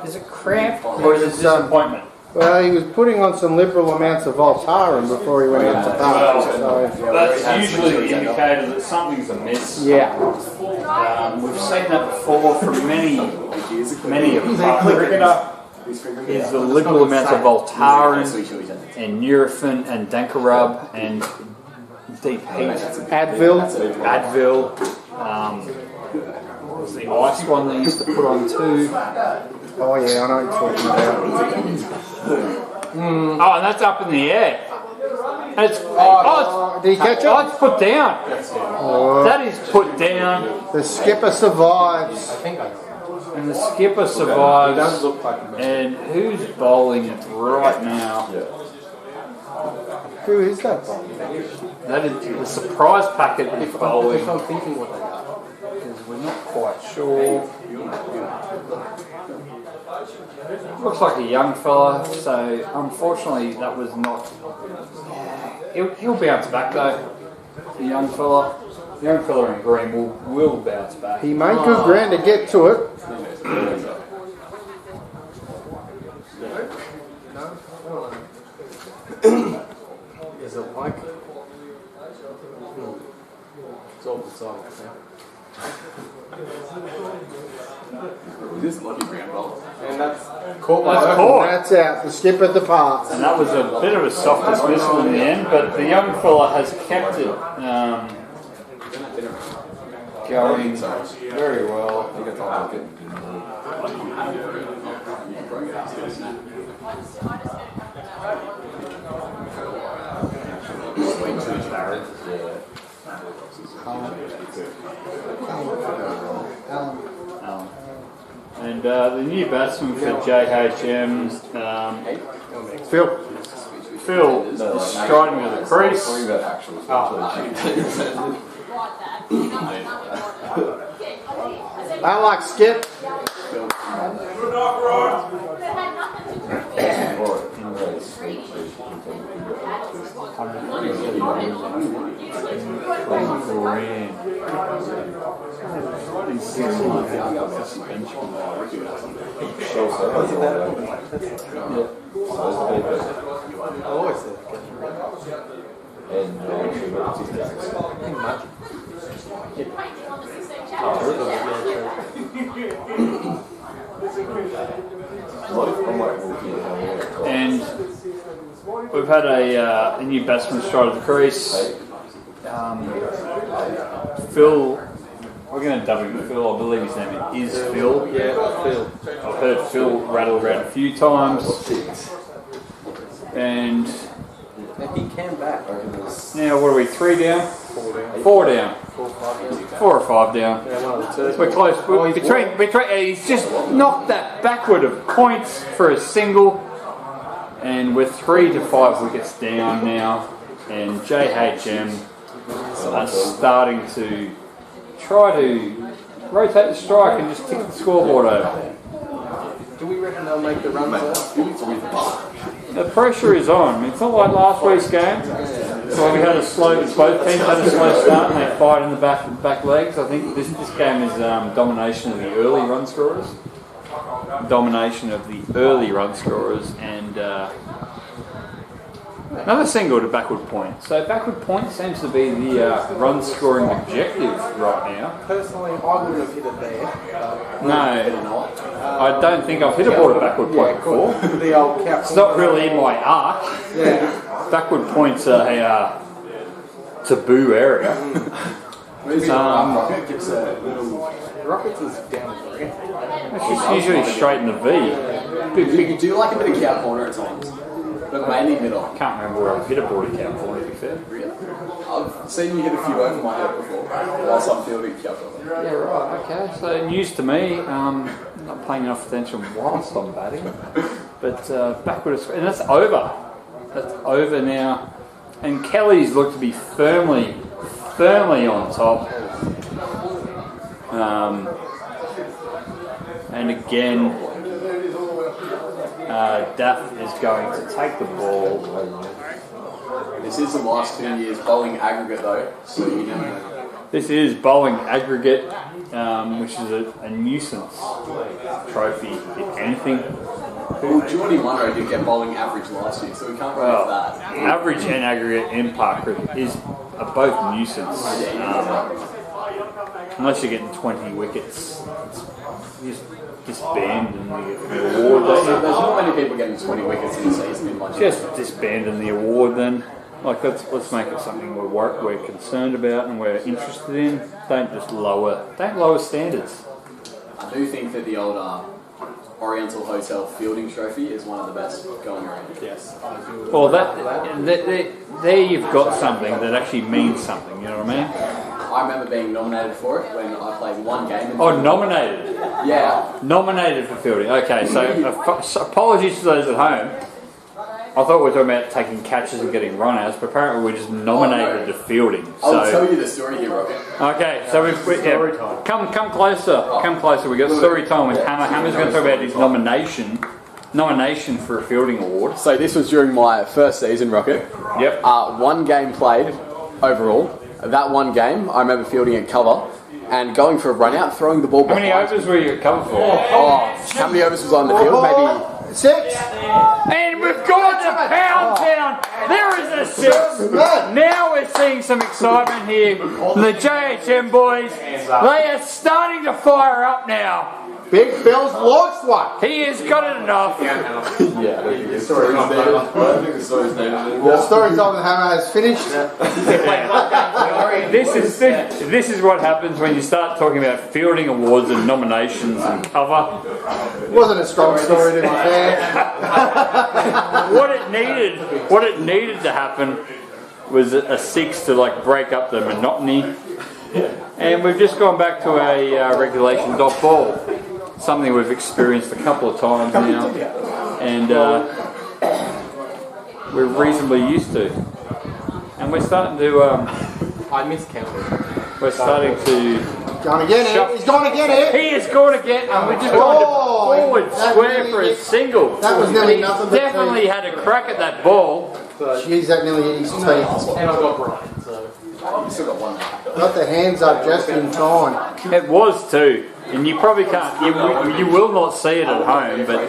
Is it cramp or is it disappointment? Well, he was putting on some liberal amounts of Voltaren before he went out to bat. So. That's usually the indicator that something's amiss. Yeah. We've seen that before from many of our cricketer. Is the liberal amounts of Voltaren and Nurofen and Dankarub and deep heat. Advil. What was the ice one they used to put on too? Oh yeah, I know what you're talking about. Oh, and that's up in the air. And it's, did he catch it? Oh, it's put down. That is put down. The skipper survives. And the skipper survives. And who's bowling it right now? Who is that? That is the surprise packet is bowling. If I'm thinking what they are. Because we're not quite sure. Looks like a young fella, so unfortunately that was not... He'll bounce back though, the young fella. The young fella in green will bounce back. He made good ground to get to it. Is it like? It's all bizarre. This lucky ground ball. And that's Caught. That's out. The skipper departs. And that was a bit of a soft dismissal in the end, but the young fella has kept it going very well. And the new batsman for JHM, Phil is striding to the crease. I like Skip. And we've had a new batsman stride at the crease. Phil, we're going to dub him Phil, I believe his name is Phil. Yeah, Phil. I've heard Phil rattle around a few times. And He came back. now what are we, 3 down? 4 down. 4 down. 4 or 5 down. 4 or 5 down. Yeah, one of the two. We're close. He's just knocked that backward of points for a single. And we're 3 to 5 wickets down now. And JHM are starting to try to rotate the strike and just tick the scoreboard over. Do we reckon they'll make the run? The pressure is on. It's not like last week's game. So we had both teams had a slow start and they fired in the back legs. I think this game is domination of the early run scorers. And Another single to backward point. So backward point seems to be the run scoring objective right now. Personally, I wouldn't have hit it there. No, I don't think I've hit a ball to backward point before. The old cap. It's not really in my arc. Yeah. Backward point's a taboo area. Rocket gets a little. Rockets is down the green. It's usually straight in the V. You do like a bit of cow corner at times, but mainly middle. I can't remember where I've hit a ball to cow corner, to be fair. Really? I've seen you hit a few over my head before, whilst I'm fielding cow corner. Yeah, right, okay. So news to me, not paying enough attention whilst I'm batting. But backward, and that's over. That's over now. And Kelly's look to be firmly on top. And again, Daff is going to take the ball. This is the last 2 years bowling aggregate though, so you never know. This is bowling aggregate, which is a nuisance trophy, if anything. Well, Geordie Munro did get bowling average last year, so we can't prove that. Average and aggregate in park are both nuisance. Unless you're getting 20 wickets, you just disband and you get the award. There's not many people getting 20 wickets in the season in my Just disband in the award then. Like let's make it something we're concerned about and we're interested in. Don't lower standards. I do think that the old Oriental Hotel fielding trophy is one of the best going around. Yes. Well, there you've got something that actually means something. You know what I mean? I remember being nominated for it when I played one game. Nominated. Yeah. Nominated for fielding. Okay, so apologies to those at home. I thought we were talking about taking catches and getting run-outs, but apparently we're just nominated to fielding. I'll tell you the story here, Rocket. Okay, so come closer. Come closer. We got story time with Hammer. Hammer's going to talk about his nomination for a fielding award. So this was during my first season, Rocket. Yep. One game played overall. That one game, I remember fielding at cover and going for a run-out, throwing the ball How many overs were you at cover for? How many overs was on the field? Maybe 6. And we've gone to Pound Town. There is a 6. Now we're seeing some excitement here. The JHM boys, they are starting to fire up now. Big Bill's launched one. He has got it enough. The story time with Hammer has finished. This is what happens when you start talking about fielding awards and nominations and cover. It wasn't a strong story to be fair. What it needed to happen was a 6 to break up the monotony. And we've just gone back to a regulation dot ball. Something we've experienced a couple of times now, and we're reasonably used to. And we're starting to. I miscounted. We're starting to. Going to get it. He's going to get it. He is going to get. And we're just going to forward square for a single. That was nearly nothing. But definitely had a crack at that ball. Jeez, that nearly hit his teeth. And I got Brian, so. you still got one. Got the hands up just in time. It was too. And you probably can't, you will not see it at home, but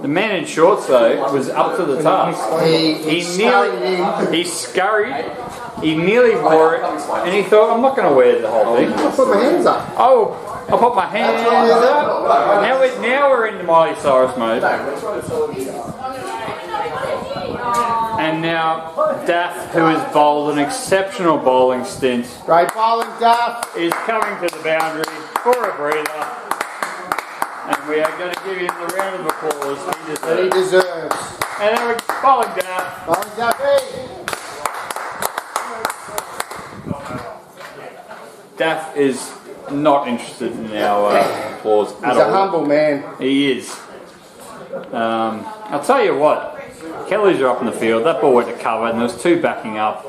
the man in shorts though was up to the task. He scurried, he nearly wore it, and he thought, I'm not going to wear the whole thing. I put my hands up. Oh, I put my hands up. Now we're in the Miley Cyrus mode. And now Daff, who has bowled an exceptional bowling stint, Great bowling, Daff, is coming to the boundary for a breather. And we are going to give him the round of applause that he deserves. And then we're bowling Daff. Bowling Daffy. Daff is not interested in our applause at all. He's a humble man. He is. I'll tell you what. Kellys are up in the field. That ball went to cover, and there was 2 backing up.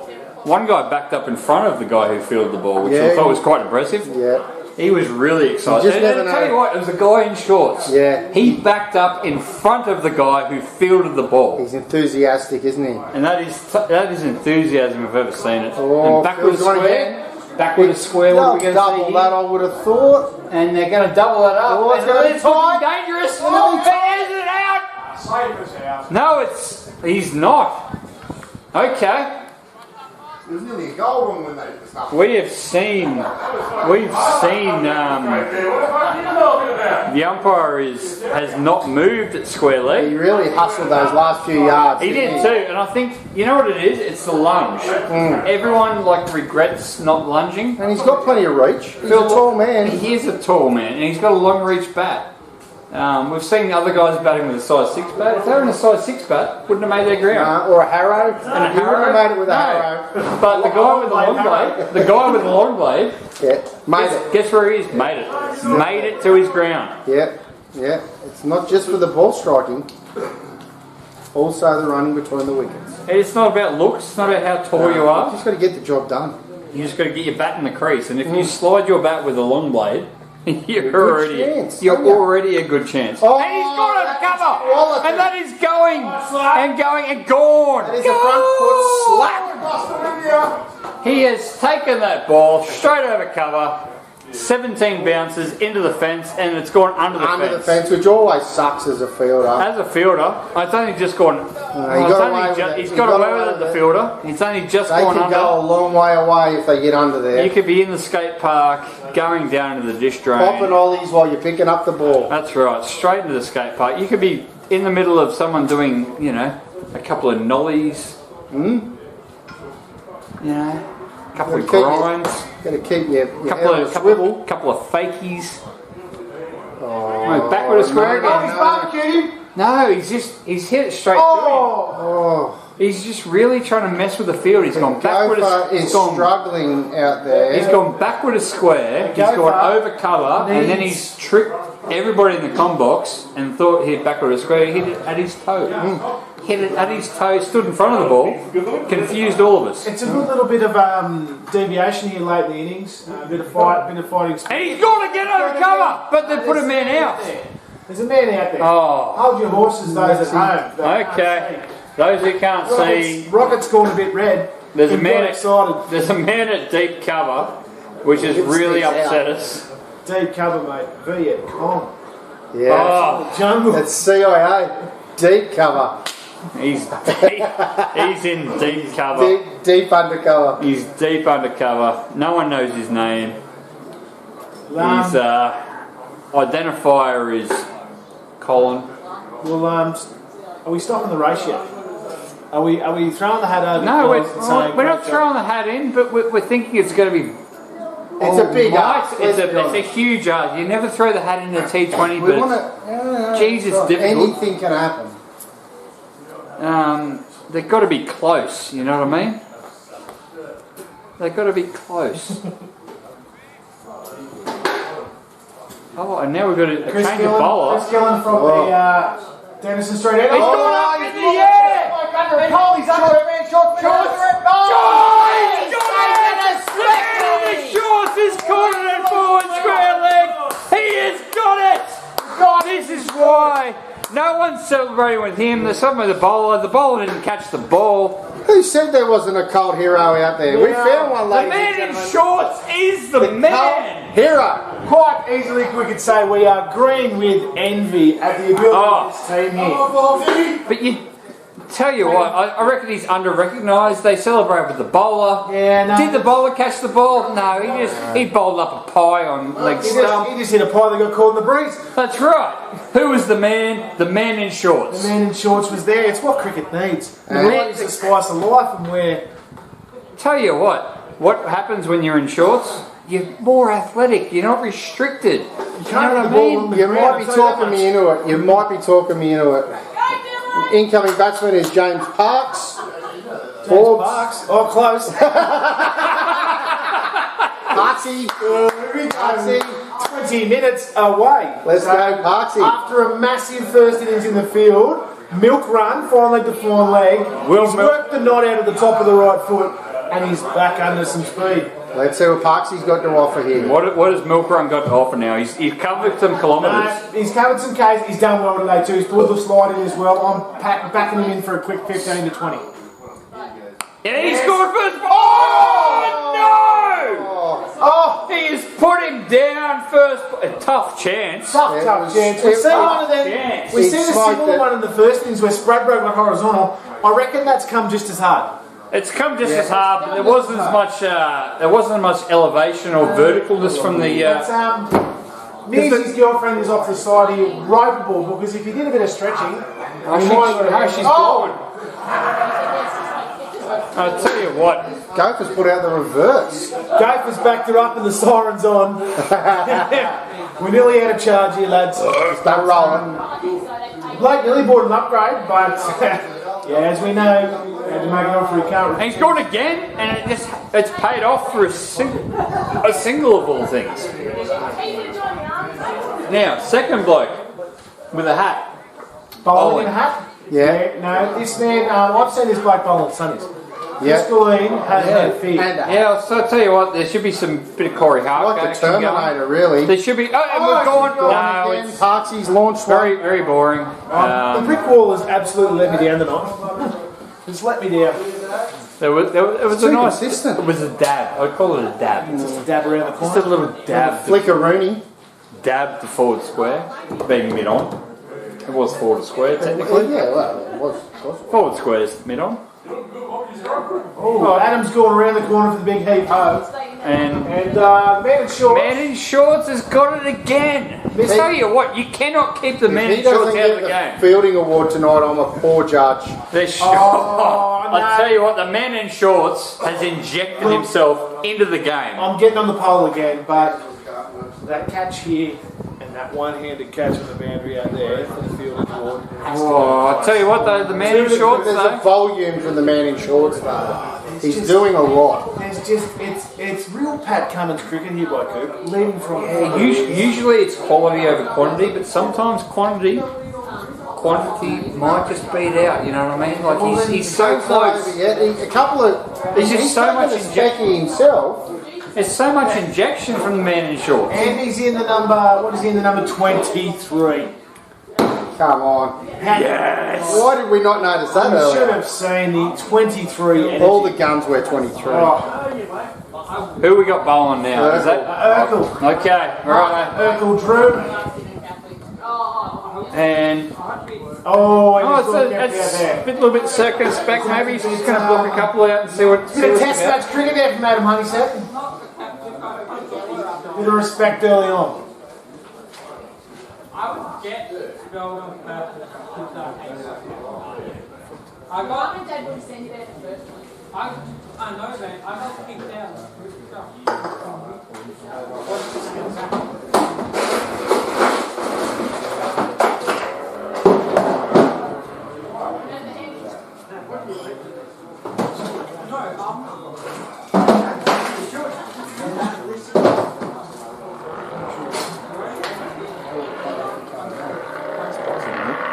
One guy backed up in front of the guy who fielded the ball, which I thought was quite impressive. Yeah. He was really excited. And I'll tell you what, it was a guy in shorts. Yeah. He backed up in front of the guy who fielded the ball. He's enthusiastic, isn't he? And that is enthusiasm if I've ever seen it. Oh, and backward square. Backward square, what are we going to see double that, I would have thought. And they're going to double it up. Oh, it's going to be tight. Dangerous. It's going to be tight. Is it out? No, he's not. Okay. It was nearly a goal wrong when they started. We've seen the umpire has not moved at square He leg. really hustled those last few yards. He did too, and I think you know what it is. It's the lunge. Everyone regrets not lunging. And he's got plenty of reach. He's a tall man. He is a tall man, and he's got a long reach bat. We've seen other guys batting with a size 6 bat. If they were in a size 6 bat, wouldn't have made their ground. Or a harrow. And a He wouldn't have made it with a harrow. But the guy with the long blade, Yeah, made it. guess where he is? Made it. Made it to his ground. Yeah. It's not just for the ball striking, also the running between the wickets. It's not about looks. It's not about how tall you You are. just got to get the job done. You just got to get your bat in the crease. And if you slide your bat with a long blade, you're already a good chance. Oh, And he's got it cover, quality. and that is going and going and gone. That is a front foot slap. He has taken that ball straight over cover, 17 bounces into the fence, and it's gone under the fence. Which always sucks as a fielder. As a fielder, it's only just gone. He's got away with it, the fielder. It's only just They gone can under. go a long way away if they get under there. You could be in the skate park, going down into the dish drain. Popping ollies while you're picking up the ball. That's right, straight into the skate park. You could be in the middle of someone doing, a couple of nollies. A couple of grinds. Got to keep your couple of fakies. Back with a square again. No, he's hit it straight to him. He's just really trying to mess with the field. He's gone backward. He's struggling out there. He's gone backward a square. He's gone over cover, and then he's tricked everybody in the com box and thought he'd backward a square. He hit it at his toe. Hit it at his toe. Stood in front of the ball. Confused all of us. It's a good little bit of deviation here late in the innings. A bit of fighting. And he's got to get over cover, but they put a man out. There's a man out there. Oh. Hold your horses, those at home. Okay. Those who can't see, Rocket's gone a bit red. there's a man excited. There's a man at deep cover, which has really upset us. Deep cover, mate. Vietcong. Yeah. Oh, Jungle. That's CIA. Deep cover. he's in deep cover. Deep undercover. He's deep undercover. No one knows his name. His identifier is Colin. Well, are we stopping the race yet? Are we throwing the hat over? No, we're not throwing the hat in, but we're thinking it's going to be. It's a big ask. It's a huge ask. You never throw the hat in a T20, but geez, it's difficult. Anything can happen. They've got to be close. You know what I mean? They've got to be close. Oh, and now we've got to change the bowler. Chris Gillen from the Denison Street. He's gone up in the air! He's under it, man. Short. He's got it! Shorts has caught it at forward square leg. He has got it! This is why no one's celebrating with him. There's something with the bowler. The bowler didn't catch the ball. Who said there wasn't a cult hero out there? We found one, The ladies man and in gentlemen. shorts is the man. Cult hero. Quite easily, we could say we are green with envy at the ability of this team here. But you tell you what, I reckon he's under-recognised. They celebrate with the bowler. Yeah, no. Did the bowler catch the ball? No, he bowled up a pie on leg stump. He just hit a pie that got caught in the breeze. That's right. Who was the man? The man in shorts. The man in shorts was there. It's what cricket needs. It's the spice of life, and we're... Tell you what happens when you're in shorts? You're more athletic. You're not restricted. You know what I mean? You might be talking me into it. Incoming batsman is James Parks. Parks. Oh, close. Parksy. 20 minutes away. Let's go, Parksy. After a massive first innings in the field, milk run, fine leg to fine leg. He's worked the knot out of the top of the right foot, and he's back under some speed. Let's see what Parksy's got to offer here. What has Milk Run got to offer now? He's covered some kilometres. He's covered some Ks. He's done well today too. He's pulled the slide in as well. I'm backing him in for a quick 15 to 20. And he scored first. Oh, no! Oh, he has put him down first. A tough chance. Tough chance. We see one of them. We see a similar one in the first innings where Spradbroke like horizontal. I reckon that's come just as hard. It's come just as hard, but there wasn't as much. There wasn't as much elevation or verticalness from the. Nancy's girlfriend is off the side here, ropeable, because if you did a bit of stretching, she's gone. I'll tell you what. Gopher's put out the reverse. Gopher's backed her up and the siren's on. We're nearly out of charge here, lads. Start rolling. Blake nearly bought an upgrade, but yeah, as we know, had to make an offer he can't. And he's gone again, and it's paid off for a single of all things. Now, second bloke with a hat. Bowling in a hat? Yeah. No, this man, I've seen this bloke bowling at Sunny's. Yeah. Colleen has no fear. Yeah, so I'll tell you what, there should be some bit of Corey Hart. Like the Terminator, really. There should be. And we're going. No, again. Parksy's launched very, very boring. The brick wall has absolutely let me down tonight. Just let me down. It was a nice. Consistent. It was a dab. I'd call it a dab. Just a dab around the corner. Just a little dab. Flickeroony. Dab to forward square, being mid on. It was forward square technically. Yeah, well, it was. Forward square is mid on. Oh, Adam's gone around the corner for the big heap ho. And man in shorts. Man in shorts has got it again. I tell you what, you cannot keep the man in shorts out of the game. Fielding award tonight, I'm a poor judge. I tell you what, the man in shorts has injected himself into the game. I'm getting on the pole again, but that catch here and that one-handed catch on the boundary out there for the fielding award. I tell you what, though, the man in shorts, There's a volume from the man in shorts, though. He's doing a lot. It's real Pat Cummins cricket here by Coop, leading from. Usually it's quality over quantity, but sometimes quantity might just beat out. You know what I mean? Like he's so close. A couple of. There's just so much injection himself. There's so much injection from the man in shorts. And he's in the number. What is he in the number 23? Come on. Yes. Why did we not notice that earlier? You should have seen the 23 energy. All the guns were 23. Who we got bowling now? Is that Urkel? Okay, right. Urkel Drew. And it's a little bit circumspect. Maybe he's just going to block a couple out and see what. Bit of test match cricket there from Adam Honeysett. Bit of respect early on. I would get to go on purpose. I got. My dad would send you there the first one. I know that. I got kicked out.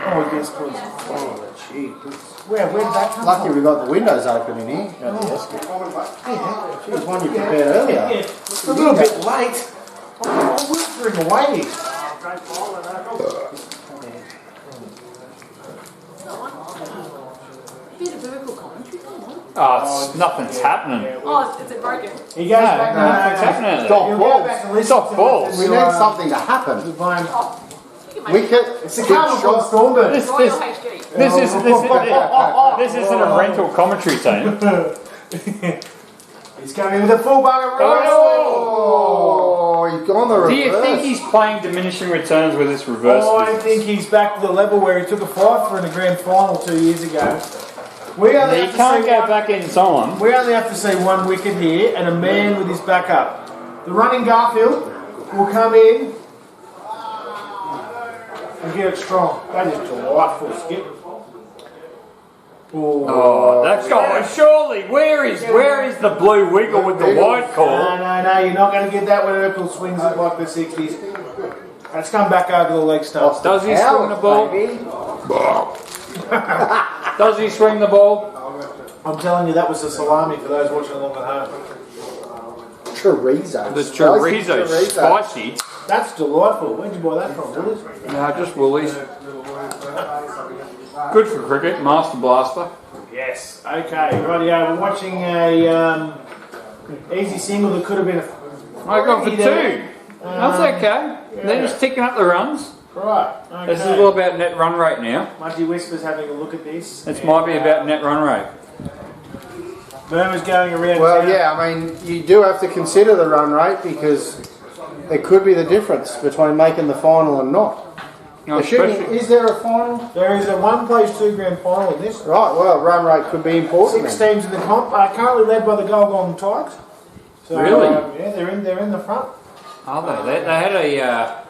Oh, yes, please. Oh, gee. Where did that come Lucky from? we got the windows open in here. Geez, one you prepared earlier. It's a little bit late. I'm whispering away. Bit of verbal commentary, come on. Oh, nothing's happening. Oh, is it broken? He goes back and Nothing's happening. Stop balls. Stop balls. We need something to happen. We could. It's a Carnival Stormberg. This isn't a rental commentary team. He's coming with a full bung of rice. Oh, he's gone the reverse. Do you think he's playing diminishing returns with this reverse? I think he's back to the level where he took a five for in the grand final 2 years ago. You can't go back in time. We only have to see one wicket here and a man with his back up. The running Garfield will come in and get it strong. That is delightful, Skip. Oh, that's going. Surely, where is the blue wiggle with the white call? No, you're not going to get that when Urkel swings it like the 60s. Let's come back over the leg stump. Does he swing the ball? Does he swing the ball? I'm telling you, that was a salami for those watching along at home. Chorizo. The chorizo, spicy. That's delightful. Where'd you buy that from, Woolies? No, just Woolies. Good for cricket, Master Blaster. Yes. Okay, rightio. We're watching a easy single that could have been a. I got for two. That's okay. They're just ticking up the runs. Right. Okay. This is all about net run rate now. Mudgy Whisper's having a look at this. This might be about net run rate. Burma's going around. Well, town. yeah, I mean, you do have to consider the run rate because it could be the difference between making the final and not. No, Is there a final? There is a 1 plays 2 grand final in this. Right, well, run rate could be important. 6 teams in the comp, currently led by the Golgong Tigers. So, Really? Yeah, they're in the front. Are they? They had a.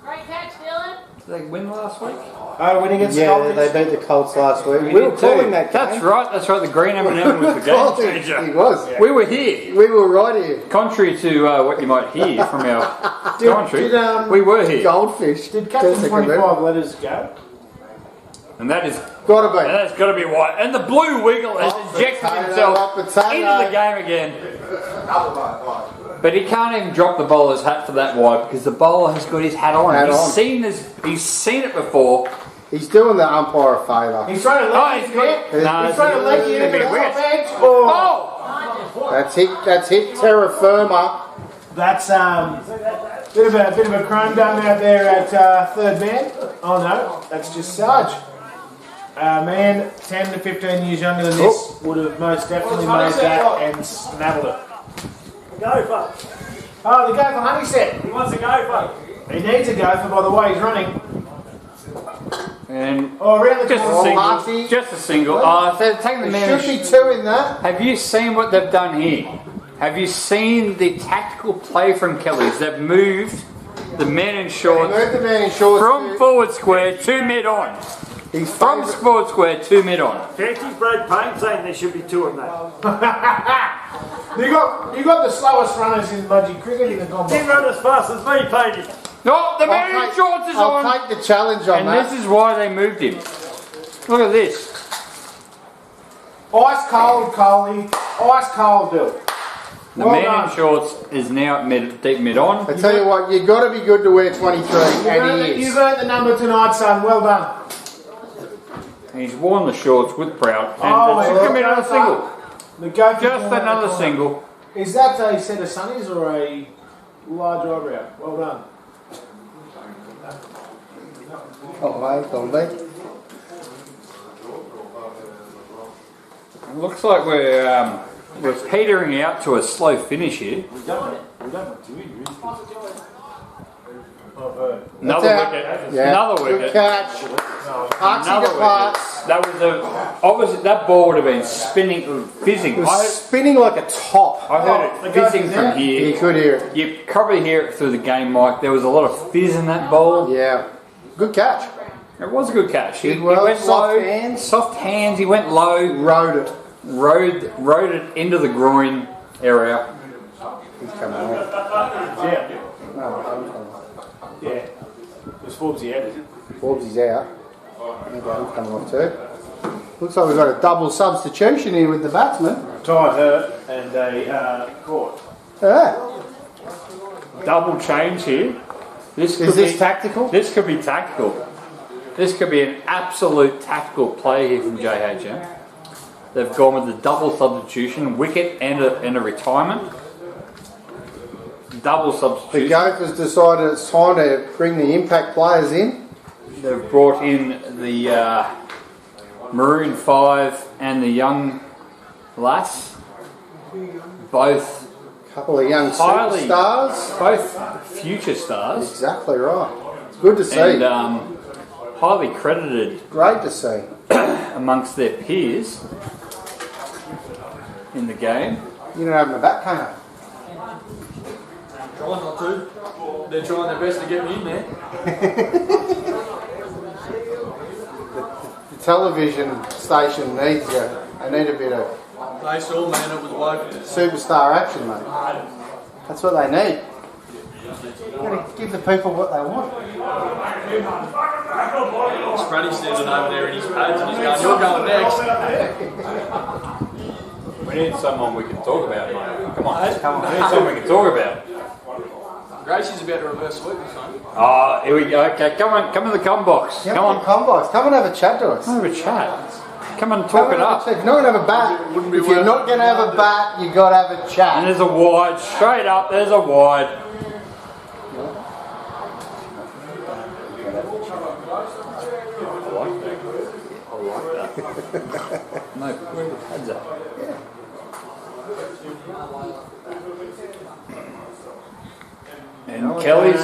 Great catch, Dylan. Did they win last week? Winning against Yeah, Colts. they beat the Colts last week. We did were calling too. that game. That's right. That's right. The green M&M was the game changer. He was. We were here. We were right here. Contrary to what you might hear from our commentary, we were here. Goldfish. Did Captain 25 letters go? And that is Gotta be. and that's got to be white. And the blue wiggle has injected himself into the game again. But he can't even drop the bowler's hat for that wide because the bowler has got his hat on. He's seen it before. He's doing the umpire a favour. He's trying to let you in. No, He's trying to let you in it's a bit the weird. top edge. Oh! That's hit terra firma. That's bit of a crime done out there at third man. Oh no, that's just Sarge. Man 10 to 15 years younger than this would have most definitely made that and snapped it. Gopher. Oh, the gopher honey set. He wants a gopher. He needs a gopher by the way he's running. And around the just corner. a single. Just a single. They're taking the There should be 2 in that. Have you seen what they've done here? Have you seen the tactical play from Kelly's? They've moved the men in shorts from forward square to mid on. From forward square to mid on. Fancy's Brad Payne saying there should be 2 of that. You got the slowest runners in Mudgy cricket in the combo. Didn't run as fast as me, Payne. No, the man in shorts is on. I'll take the challenge on that. And this is why they moved him. Look at this. Ice cold, Coley. Ice cold, dude. The man in shorts is now at deep mid on. I tell you what, you've got to be good to wear 23, and he is. You've earned the number tonight, son. Well done. He's worn the shorts with proud. And well, come in on a single. Just another single. Is that a set of sunnies or a large eyebrow? Well done. Oh, mate. It looks like we're petering out to a slow finish here. Another wicket. Yeah. Another Good wicket. catch. Another wicket. That was obviously that ball would have been spinning, fizzing. It was spinning like a top. I heard it fizzing from here. You could hear it. You probably hear it through the game, Mike. There was a lot of fizz in that ball. Yeah. Good catch. It was a good catch. He well, went soft low. hands. Soft hands. He went low. Rode it. Rode it into the groin area. He's coming off. Yeah. No, yeah. It was Forbesy out, is it? Forbes out. Okay, he's coming off too. Looks like we've got a double substitution here with the batsman. Ty hurt and a caught. Yeah. Double change here. Is this tactical? This could be tactical. This could be an absolute tactical play here from JHM. They've gone with the double substitution, wicket and a retirement. Double The substitution. Gophers decided it's time to bring the impact players in. They've brought in the Maroon 5 and the young lass. Both Couple of young highly superstars. Both future stars. Exactly right. It's good to see. And highly credited. Great to see. Amongst their peers in the game. You don't have them back, can you? Trying not to. They're trying their best to get me in there. The television station needs you. They need a bit of They saw, man, it was woke. superstar action, mate. That's what they need. You've got to give the people what they want. Spraddy's standing over there in his pads and he's going, you're going next. We need someone we can talk about, mate. Come on. We need someone we can talk about. Gracie's about to reverse sweep this time. Oh, here we go. Okay, come in the com box. Yeah, Come on. Combox. Come and have a chat to us. Have a chat. Come and talk it up. If you're not going to have a bat, if you're not going to have a bat, you've got to have a And chat. there's a wide. Straight up, there's a wide. No, where the pads at? And Kelly's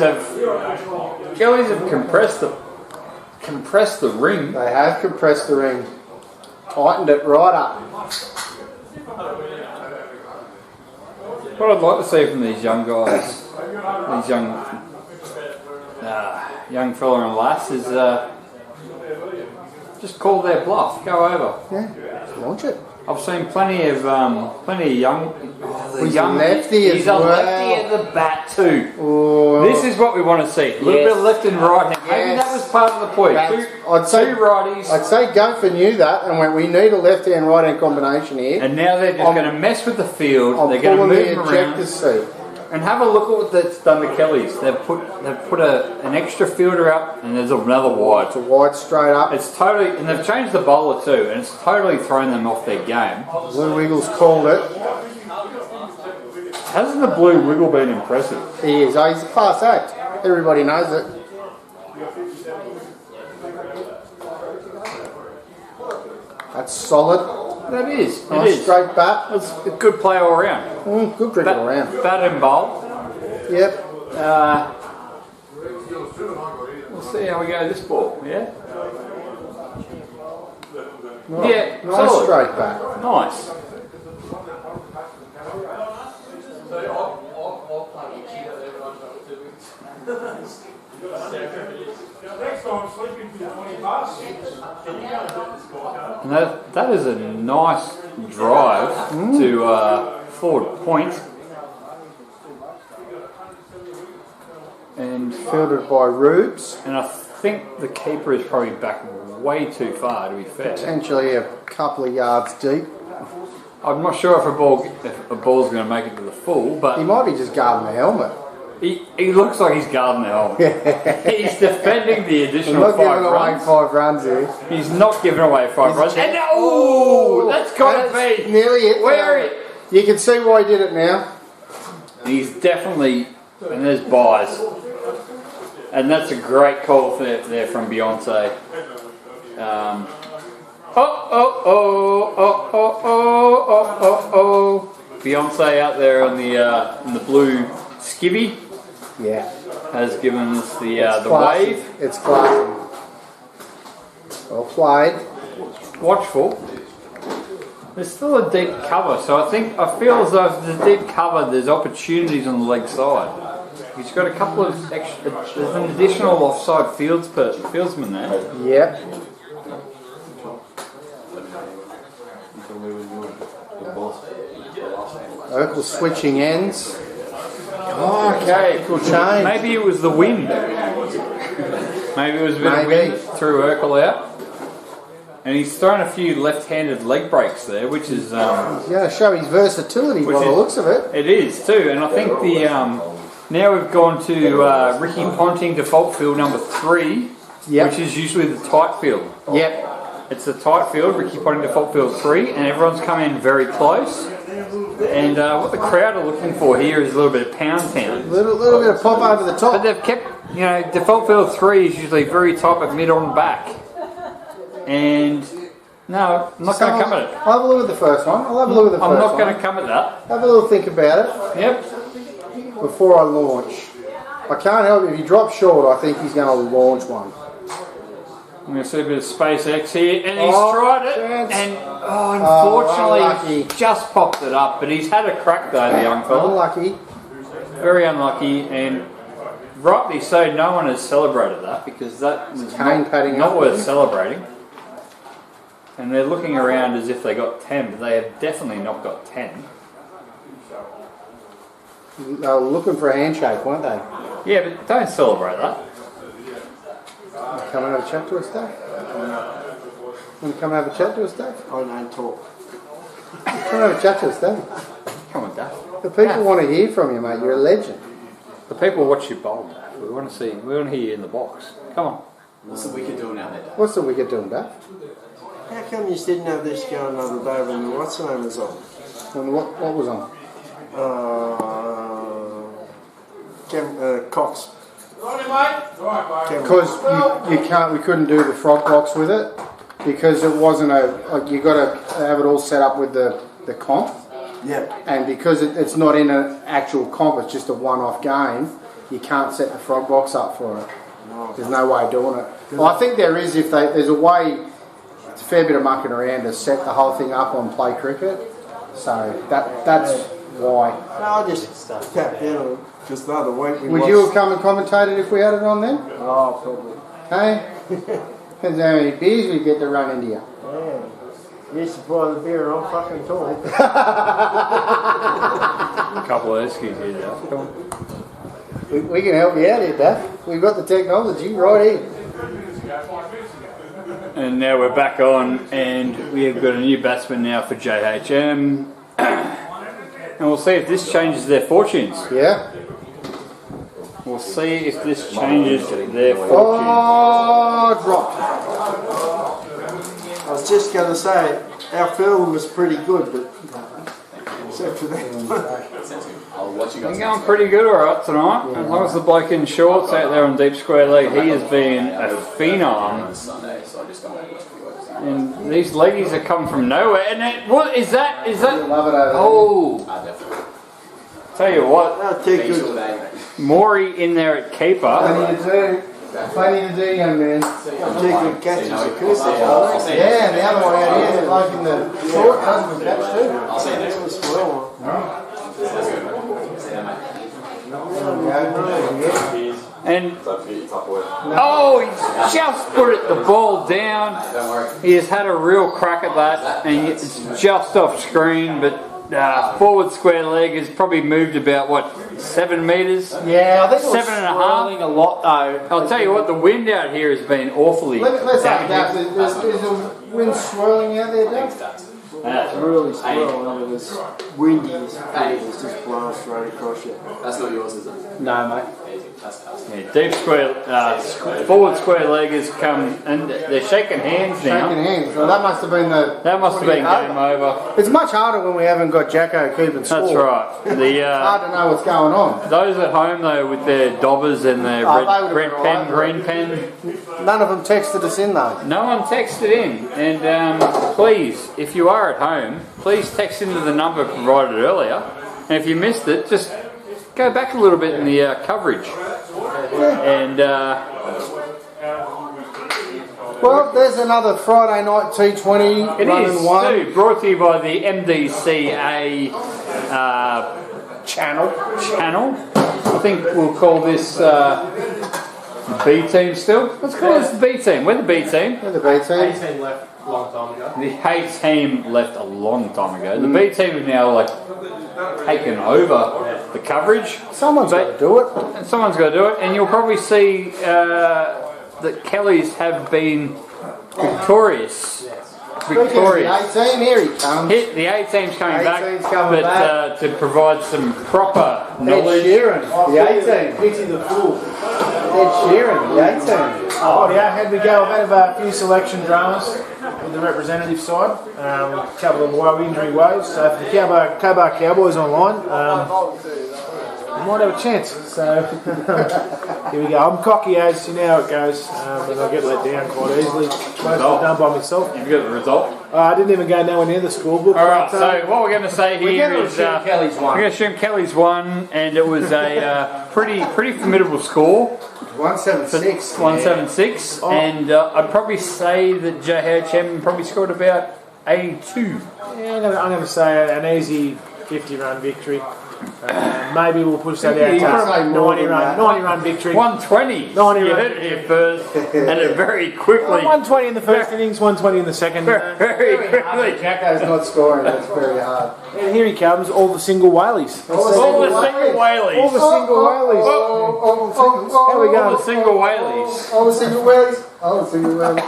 have compressed the ring. They have compressed the ring. Tightened it right up. What I'd like to see from these young guys, these young fella and lass, is just call their bluff, go over. Yeah, just launch it. I've seen plenty of young. He's a lefty He's as a well. lefty at the bat too. Oh. This is what we want to see. A little bit of left and right hand. Maybe that was part of the point. Two righties. I'd say Gunther knew that and went, we need a left hand right hand combination here. And now they're just going to mess with the field. They're going to move around. Seat. And have a look at what that's done to Kelly's. They've put an extra fielder up, and there's another wide. It's a wide straight up. It's totally, and they've changed the bowler too, and it's totally thrown them off their game. Blue Wiggles called it. Hasn't the Blue Wiggle been impressive? He is. Oh, he's a class act. Everybody knows it. That's solid. That is. It Nice is. straight bat. It's a good play all around. Good cricket all around. Bat and bowl. Yep. We'll see how we go this ball. Yeah. Nice, Yeah. nice Solid. straight bat. Nice. And that is a nice drive to forward point. And fielded by Rubes. And I think the keeper is probably back way too far, to be fair. Potentially a couple of yards deep. I'm not sure if a ball's going to make it to the full, but he might be just guarding the helmet. He looks like he's guarding the helmet. He's defending the additional 5 runs. He's not giving away 5 runs here. He's not giving away 5 runs. And that's got to be nearly it. Where it? You can see why he did it now. He's definitely, and there's buys. And that's a great call there from Beyonce. Beyonce out there on the blue skivvy. Yeah. Has given us the classy. wave. It's classy. Well played. Watchful. There's still a deep cover, so I feel as though if there's a deep cover, there's opportunities on the leg side. He's got a couple of extra. There's an additional offside fieldsman there. Yep. Urkel switching ends. Oh, okay. Cool change. Maybe it was the wind. Maybe it was a bit of wind threw Urkel out. And he's thrown a few left-handed leg breaks there, which is... he's going to show his versatility by the looks of it. It is too, and I think the... now we've gone to Ricky Ponting default field number 3, which is usually the tight field. Yep. It's the tight field, Ricky Ponting default field 3, and everyone's come in very close. And what the crowd are looking for here is a little bit of pound town. A little bit of pop over the top. But they've kept, default field 3 is usually very top of mid on back. And no, I'm not going to come at it. I'll have a look at the first one. I'm not going to come at that. Have a little think about it. Yep. Before I launch. I can't help it. If he drops short, I think he's going to launch one. I'm going to see a bit of SpaceX here, and he's tried it, and unfortunately, he just popped it up. But he's had a crack though, the young fella. Unlucky. Very unlucky, and rightly so. No one has celebrated that because that was not worth celebrating. And they're looking around as if they got 10, but they have definitely not got 10. They were looking for a handshake, weren't they? Yeah, but don't celebrate that. Come and have a chat to us, Dave? Want to come and have a chat to us, Dave? I don't talk. Come and have a chat to us, Dave. Come on, Dave. The people want to hear from you, mate. You're a legend. The people watch you bowl, Dave. We want to see. We want to hear you in the box. Come on. What's the wicket doing out there, Dave? What's the wicket doing, Dave? How come you didn't have this going the other day when what's the name was on? When what was on? Cox. Because we couldn't do the frog box with it because it wasn't you got to have it all set up with the comp. Yeah. And because it's not in an actual comp, it's just a one-off game, you can't set the frog box up for it. No. There's no way of doing it. Well, I think there is there's a way, it's a fair bit of mucking around to set the whole thing up on play cricket. So that's why. No, I just tapped in just the other week. Would you have come and commentated if we had it on then? Oh, probably. Hey? Depends how many beers we get to run into you. Yeah. You supply the beer and I'm fucking tall. A couple of eskies here, Duff. Come on. We can help you out here, Duff. We've got the technology right here. And now we're back on, and we have got a new batsman now for JHM. And we'll see if this changes their fortunes. Yeah. We'll see if this changes their fortunes. Oh, dropped. I was just going to say, our film was pretty good, but except for that. You're going pretty good alright tonight. As long as the bloke in shorts out there on deep square leg, he has been a phenom. And these leggies have come from nowhere. And what is that? Is that? Oh! Tell you what, Maury in there at keeper. Plenty to do, young man. Good catches. Yeah, the other one out here, the bloke in the short doesn't catch too. I'll see you next week. And oh, he just put the ball down. He has had a real crack at that, and it's just off screen. But forward square leg has probably moved about 7 metres. Yeah, I think it was 7.5. A lot though. I'll tell you what, the wind out here has been awfully. Let's have that. There's the wind swirling out there, Dave. It's really swirling and it was windy as fuck. It was just blowing straight across you. That's not yours, is it? No, mate. Yeah, deep square, forward square leg has come, and they're shaking hands now. Shaking hands. Well, that must have been game over. It's much harder when we haven't got Jacko keeping score. That's right. It's hard to know what's going on. Those at home though, with their dobbers and their red pen, green pen. None of them texted us in though. No one texted in, and please, if you are at home, please text into the number provided earlier. And if you missed it, just go back a little bit in the coverage. And well, there's another Friday night T20 it is one. too, brought to you by the MDCA channel. I think we'll call this B team still. Let's call this the B team. We're the B team. We're the B team. A team left a long time ago. The A team left a long time ago. The B team have now taken over the coverage. Someone's got to do it. And someone's got to do it. And you'll probably see that Kellys have been victorious. Victorious. The A team, here he comes. The A team's coming back, coming but to provide some proper knowledge. Ed Sheeran, the A team. Pity the fool. Ed Sheeran, the A team. Oh yeah, had we go. I've had a few selection dramas with the representative side. A couple of injury waves. So for the Cobar Cowboys online, we might have a chance. So here we go. I'm cocky as you know how it goes, and I get let down quite easily. Most of it done by myself. You've got the result. I didn't even go nowhere near the scorebook. All right. So what we're going to say here is Kelly's one. we're going to assume Kelly's won, and it was a pretty formidable score. 176. 176, and I'd probably say that JHM probably scored about 82. Yeah, I'm going to say an easy 50-run victory. Maybe we'll push that out to 90-run victory. 120. 90 You run. heard it here first, and it very quickly. 120 in the first innings, 120 in the second. Very quickly. Jacko's not scoring, that's very hard. And here he comes, all the single whaleys. All the single whaleys. All the single whaleys. How we All going? the single whaleys. All the single whales. All the single whales.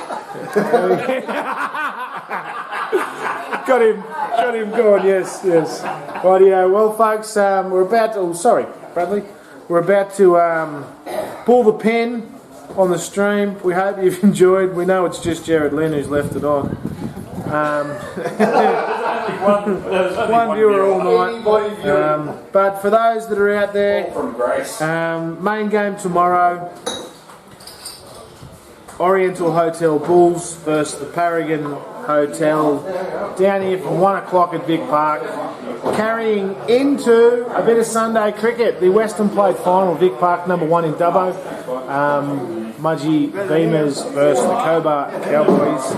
Got him going, yes. Rightio, well folks, we're about to, Bradley, we're about to pull the pen on the stream. We hope you've enjoyed. We know it's just Jared Lynn who's left it on. One viewer all night. But for those that are out there, main game tomorrow. Oriental Hotel Bulls versus the Paragon Hotel down here from 1 o'clock at Vic Park. Carrying into a bit of Sunday cricket, the Western Plate final, Vic Park number 1 in Dubbo. Mudgee Beamers versus the Cobar Cowboys.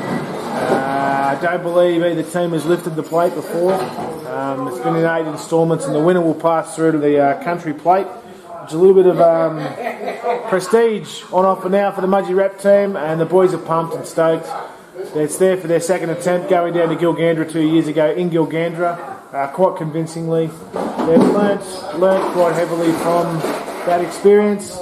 I don't believe either team has lifted the plate before. It's been in 8 instalments, and the winner will pass through to the Country Plate. There's a little bit of prestige on offer now for the Mudgee Rep team, and the boys are pumped and stoked. It's there for their second attempt, going down to Gilgandra 2 years ago in Gilgandra, quite convincingly. They've learnt quite heavily from that experience.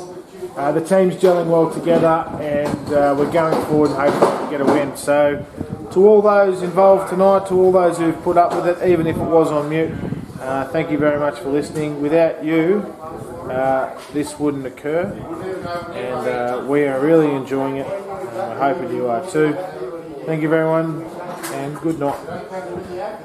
The team's gelling well together, and we're going forward and hoping to get a win. So, to all those involved tonight, to all those who've put up with it, even if it was on mute, thank you very much for listening. Without you, this wouldn't occur, and we are really enjoying it. I hope you are too. Thank you, everyone, and good night. Yeah.